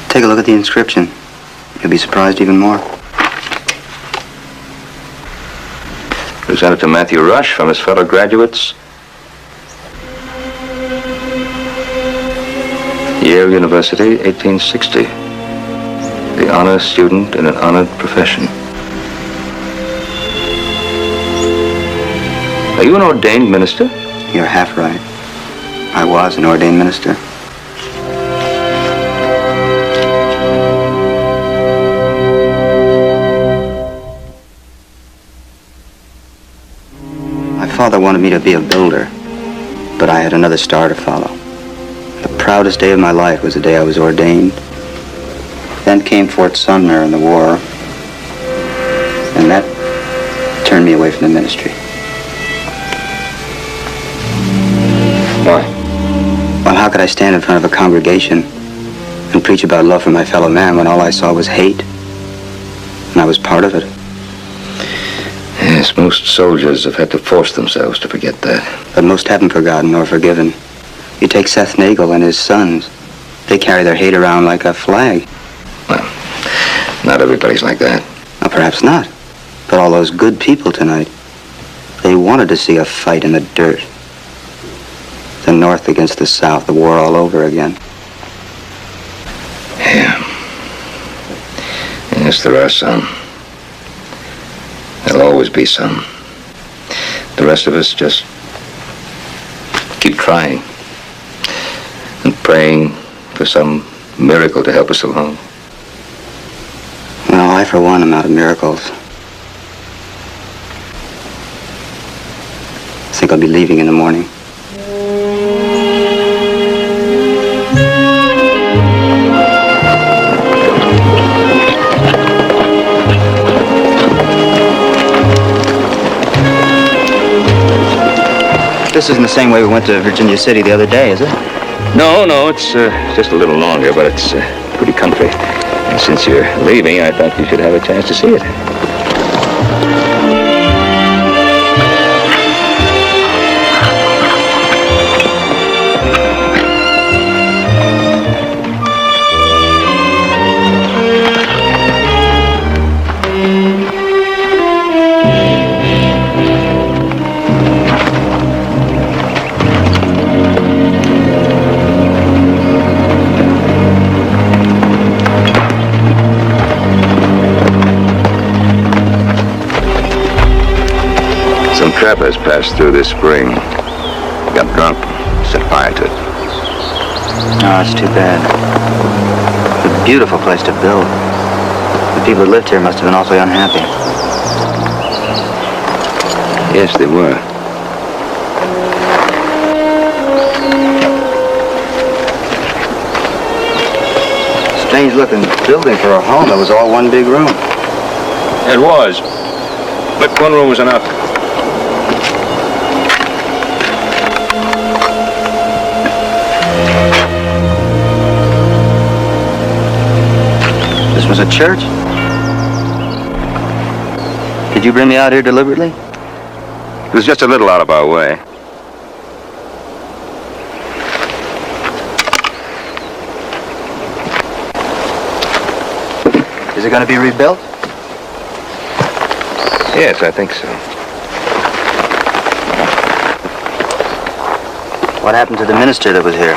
Take a look at the inscription. You'll be surprised even more. Presented to Matthew Rush from his fellow graduates. Yale University, 1860. The honor student in an honored profession. Are you an ordained minister? You're half right. I was an ordained minister. My father wanted me to be a builder, but I had another star to follow. The proudest day of my life was the day I was ordained. Then came Fort Sumner and the war, and that turned me away from the ministry. Why? Well, how could I stand in front of a congregation and preach about love for my fellow man when all I saw was hate. And I was part of it. Yes, most soldiers have had to force themselves to forget that. But most haven't forgotten or forgiven. You take Seth Nagel and his sons. They carry their hate around like a flag. Well, not everybody's like that. Well, perhaps not. But all those good people tonight, they wanted to see a fight in the dirt. The North against the South, the war all over again. Yeah. Yes, there are some. There'll always be some. The rest of us just keep trying and praying for some miracle to help us along. Well, I, for one, am out of miracles. I think I'll be leaving in the morning. This isn't the same way we went to Virginia City the other day, is it? No, it's just a little longer, but it's pretty country. And since you're leaving, I thought you should have a chance to see it. Trappers passed through this spring. Got drunk, set fire to it. Oh, that's too bad. It's a beautiful place to build. The people who lived here must have been awfully unhappy. Yes, they were. Strange looking building for a home. It was all one big room. It was. But one room was enough. This was a church? Did you bring me out here deliberately? It was just a little out of our way. Is it going to be rebuilt? Yes, I think so. What happened to the minister that was here?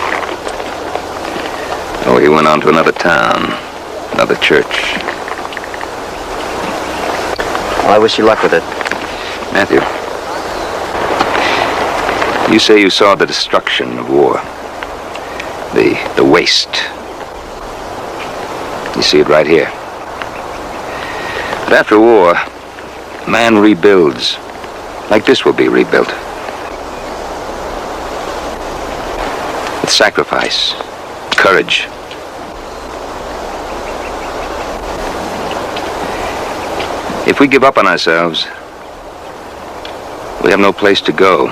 Oh, he went on to another town, another church. Well, I wish you luck with it. Matthew, you say you saw the destruction of war, the waste. You see it right here. But after war, man rebuilds, like this will be rebuilt. With sacrifice, courage. If we give up on ourselves, we have no place to go.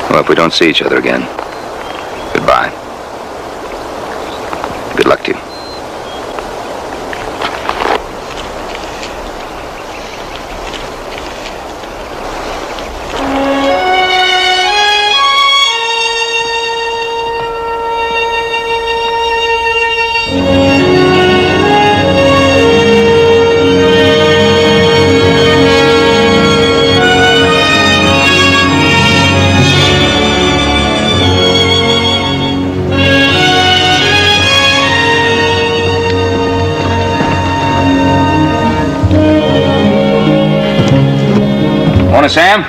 Well, if we don't see each other again, goodbye. Good luck to you. Sam?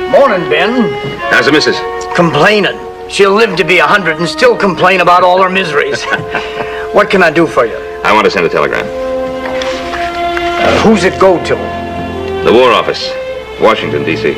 Morning, Ben. How's the missus? Complaining. She'll live to be 100 and still complain about all her miseries. What can I do for you? I want to send a telegram. Who's it go to? The War Office, Washington, D.C.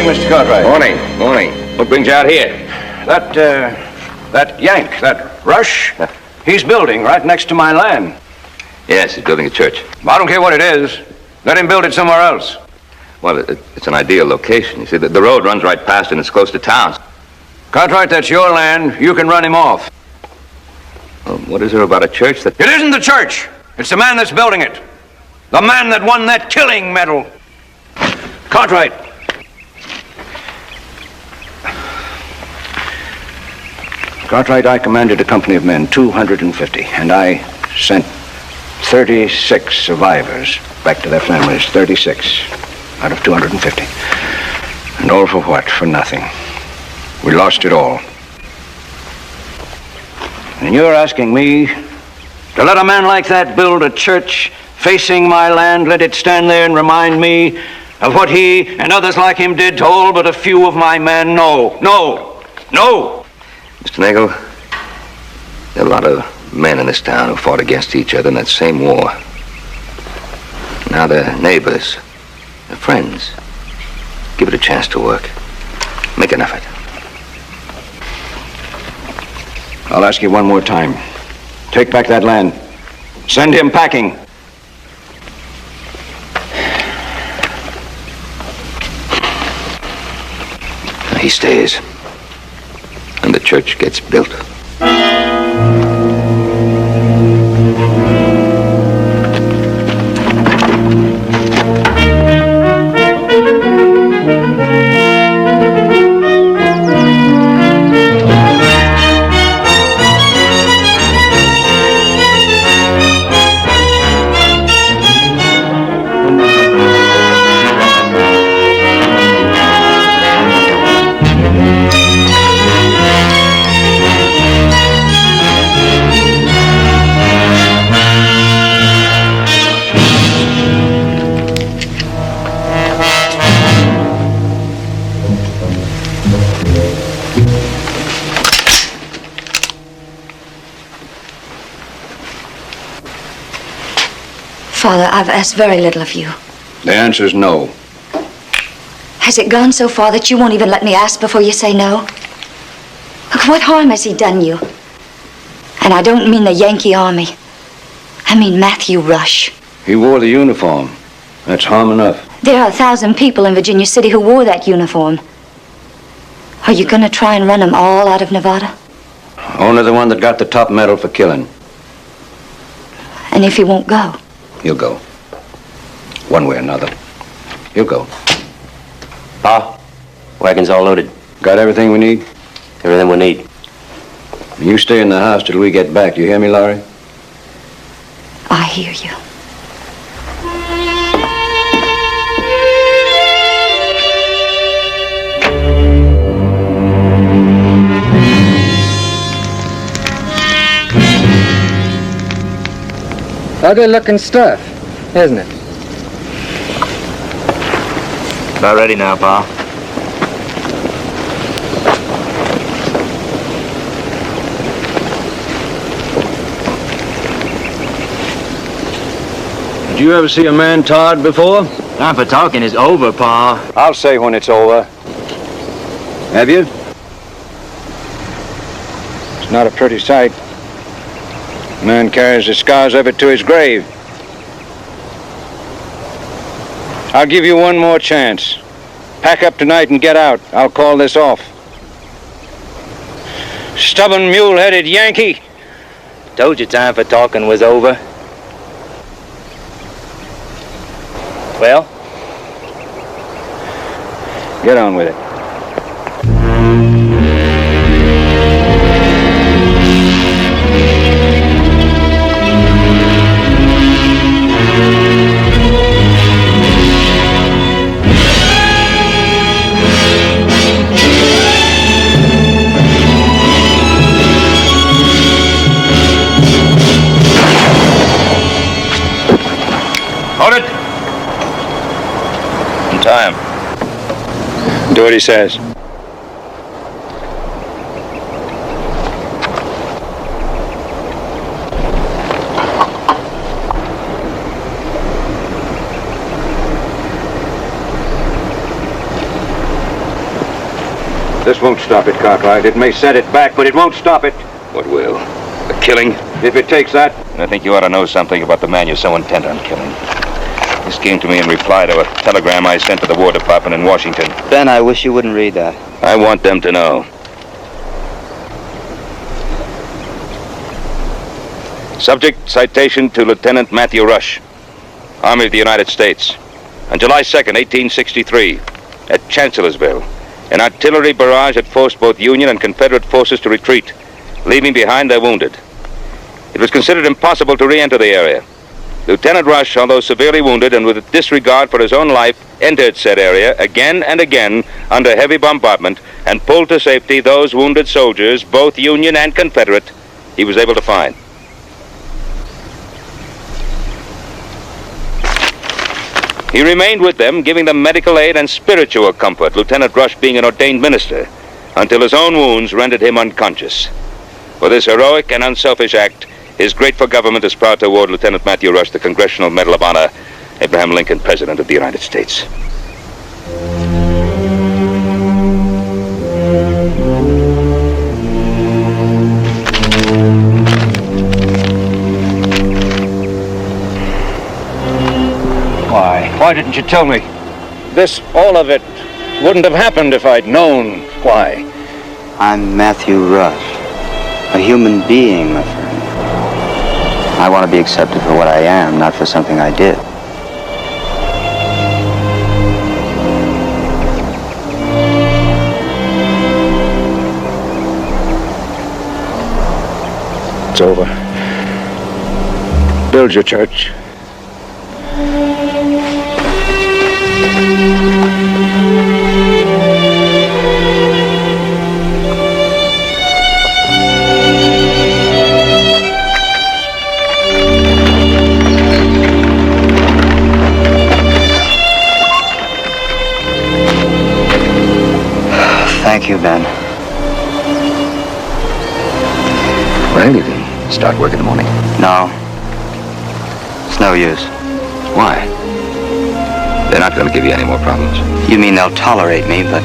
Mr. Cartwright. Morning. Morning. What brings you out here? That Yank, that Rush, he's building right next to my land. Yes, he's building a church. I don't care what it is. Let him build it somewhere else. Well, it's an ideal location. You see, the road runs right past and it's close to town. Cartwright, that's your land. You can run him off. Well, what is there about a church that... It isn't the church. It's the man that's building it. The man that won that killing medal. Cartwright. Cartwright, I commanded a company of men, 250, and I sent 36 survivors back to their families, 36 out of 250. And all for what? For nothing. We lost it all. And you're asking me to let a man like that build a church facing my land, let it stand there and remind me of what he and others like him did to all but a few of my men? No, no, no! Mr. Nagel, there are a lot of men in this town who fought against each other in that same war. Now they're neighbors, they're friends. Give it a chance to work. Make an effort. I'll ask you one more time. Take back that land. Send him packing. He stays. And the church gets built. Father, I've asked very little of you. The answer's no. Has it gone so far that you won't even let me ask before you say no? Look, what harm has he done you? And I don't mean the Yankee Army. I mean Matthew Rush. He wore the uniform. That's harm enough. There are 1,000 people in Virginia City who wore that uniform. Are you going to try and run them all out of Nevada? Only the one that got the top medal for killing. And if he won't go? He'll go. One way or another. He'll go. Pa, wagon's all loaded. Got everything we need? Everything we need. You stay in the house till we get back. You hear me, Laurie? I hear you. Ugly looking stuff, isn't it? About ready now, Pa. Did you ever see a man tarred before? Time for talking is over, Pa. I'll say when it's over. Have you? It's not a pretty sight. Man carries the scars of it to his grave. I'll give you one more chance. Pack up tonight and get out. I'll call this off. Stubborn, mule-headed Yankee. Told you time for talking was over. Well? Get on with it. Hold it. Untie him. Do what he says. This won't stop it, Cartwright. It may set it back, but it won't stop it. What will? The killing? If it takes that. And I think you ought to know something about the man you're so intent on killing. This came to me in reply to a telegram I sent to the War Department in Washington. Ben, I wish you wouldn't read that. I want them to know. Subject, citation to Lieutenant Matthew Rush, Army of the United States. On July 2nd, 1863, at Chancellorsville, an artillery barrage had forced both Union and Confederate forces to retreat, leaving behind their wounded. It was considered impossible to re-enter the area. Lieutenant Rush, although severely wounded and with disregard for his own life, entered said area again and again under heavy bombardment and pulled to safety those wounded soldiers, both Union and Confederate, he was able to find. He remained with them, giving them medical aid and spiritual comfort, Lieutenant Rush being an ordained minister, until his own wounds rendered him unconscious. For this heroic and unselfish act, his grateful government is proud to award Lieutenant Matthew Rush the Congressional Medal of Honor, Abraham Lincoln, President of the United States. Why didn't you tell me? All of it, wouldn't have happened if I'd known why. I'm Matthew Rush, a human being, my friend. I want to be accepted for what I am, not for something I did. It's over. Build your church. Thank you, Ben. Well, you can start work in the morning. No. It's no use. Why? They're not going to give you any more problems. You mean they'll tolerate me, but...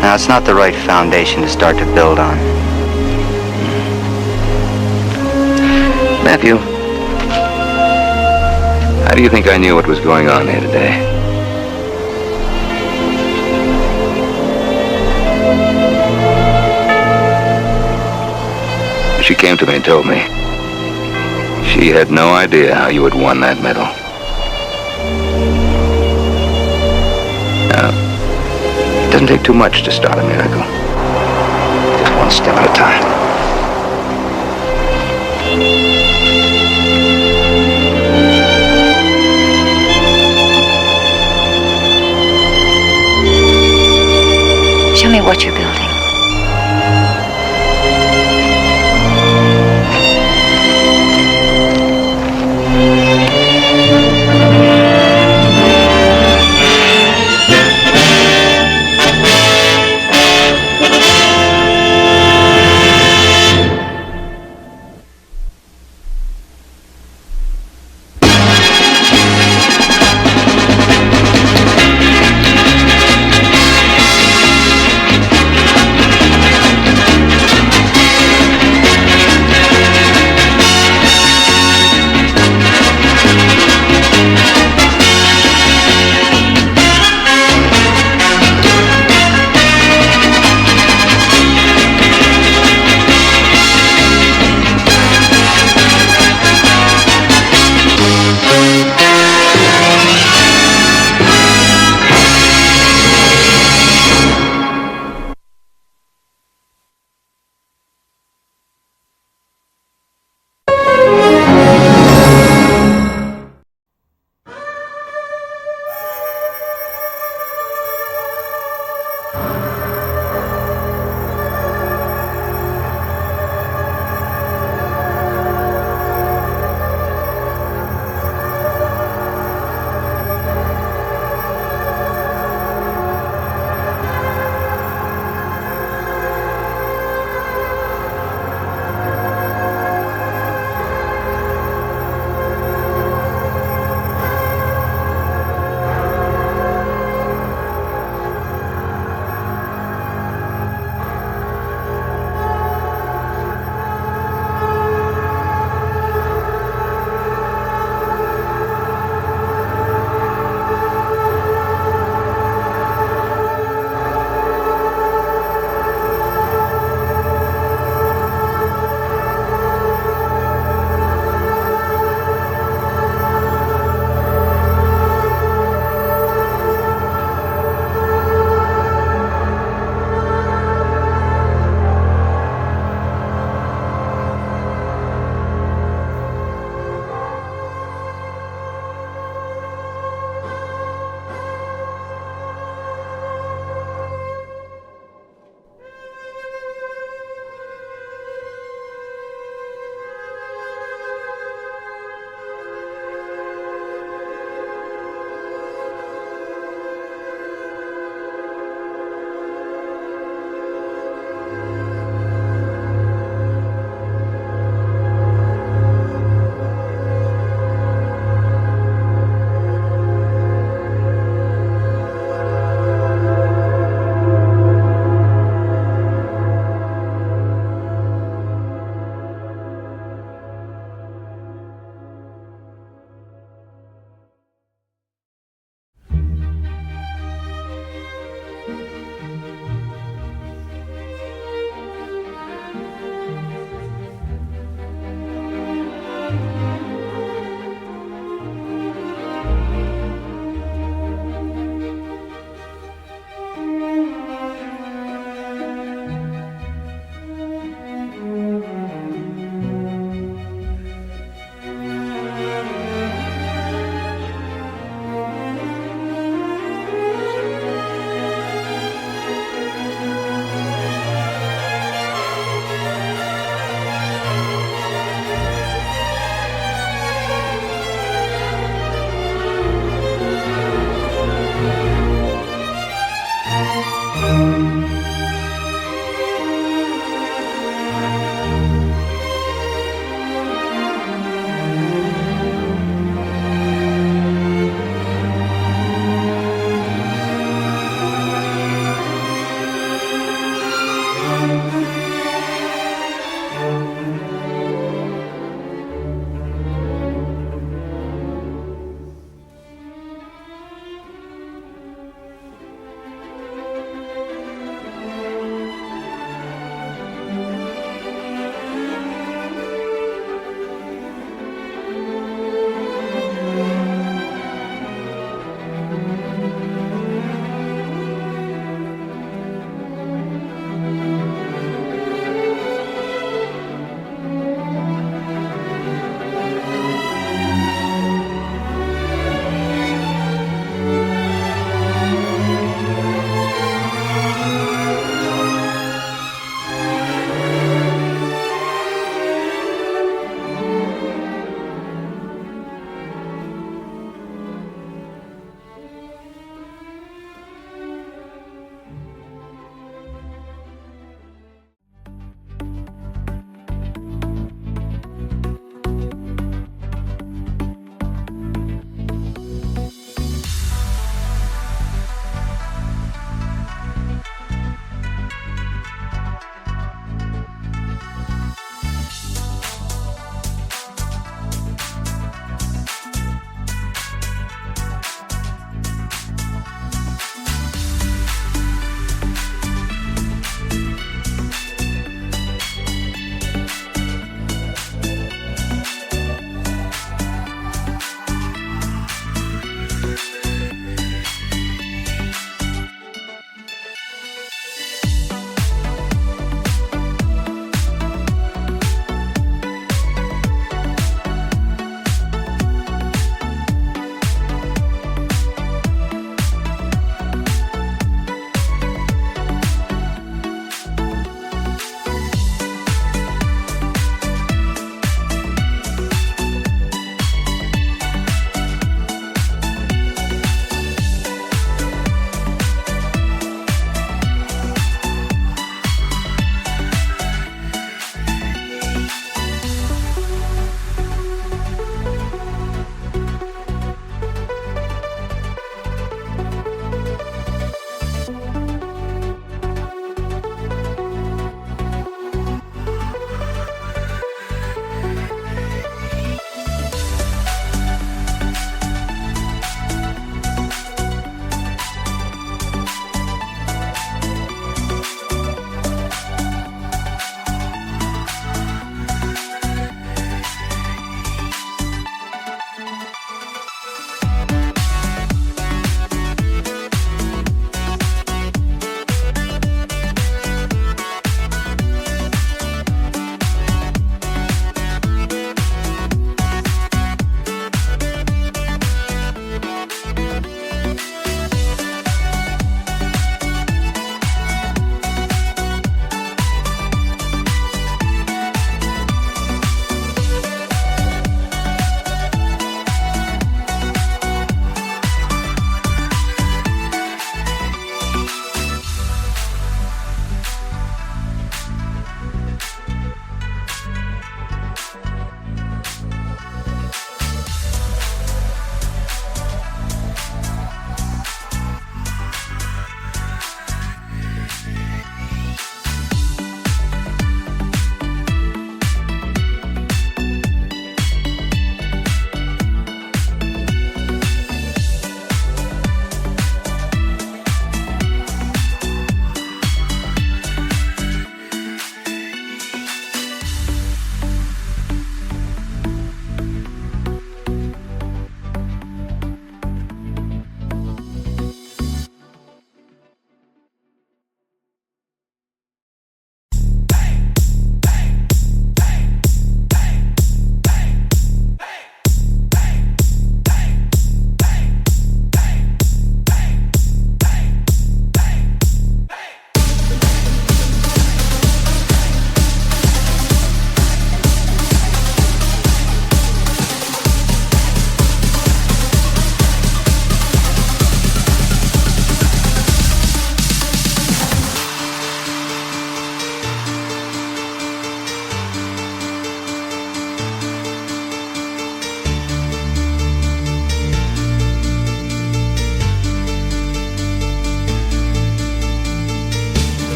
Now, it's not the right foundation to start to build on. Matthew, how do you think I knew what was going on here today? She came to me and told me she had no idea how you had won that medal. Now, it doesn't take too much to start a miracle. Just one step at a time.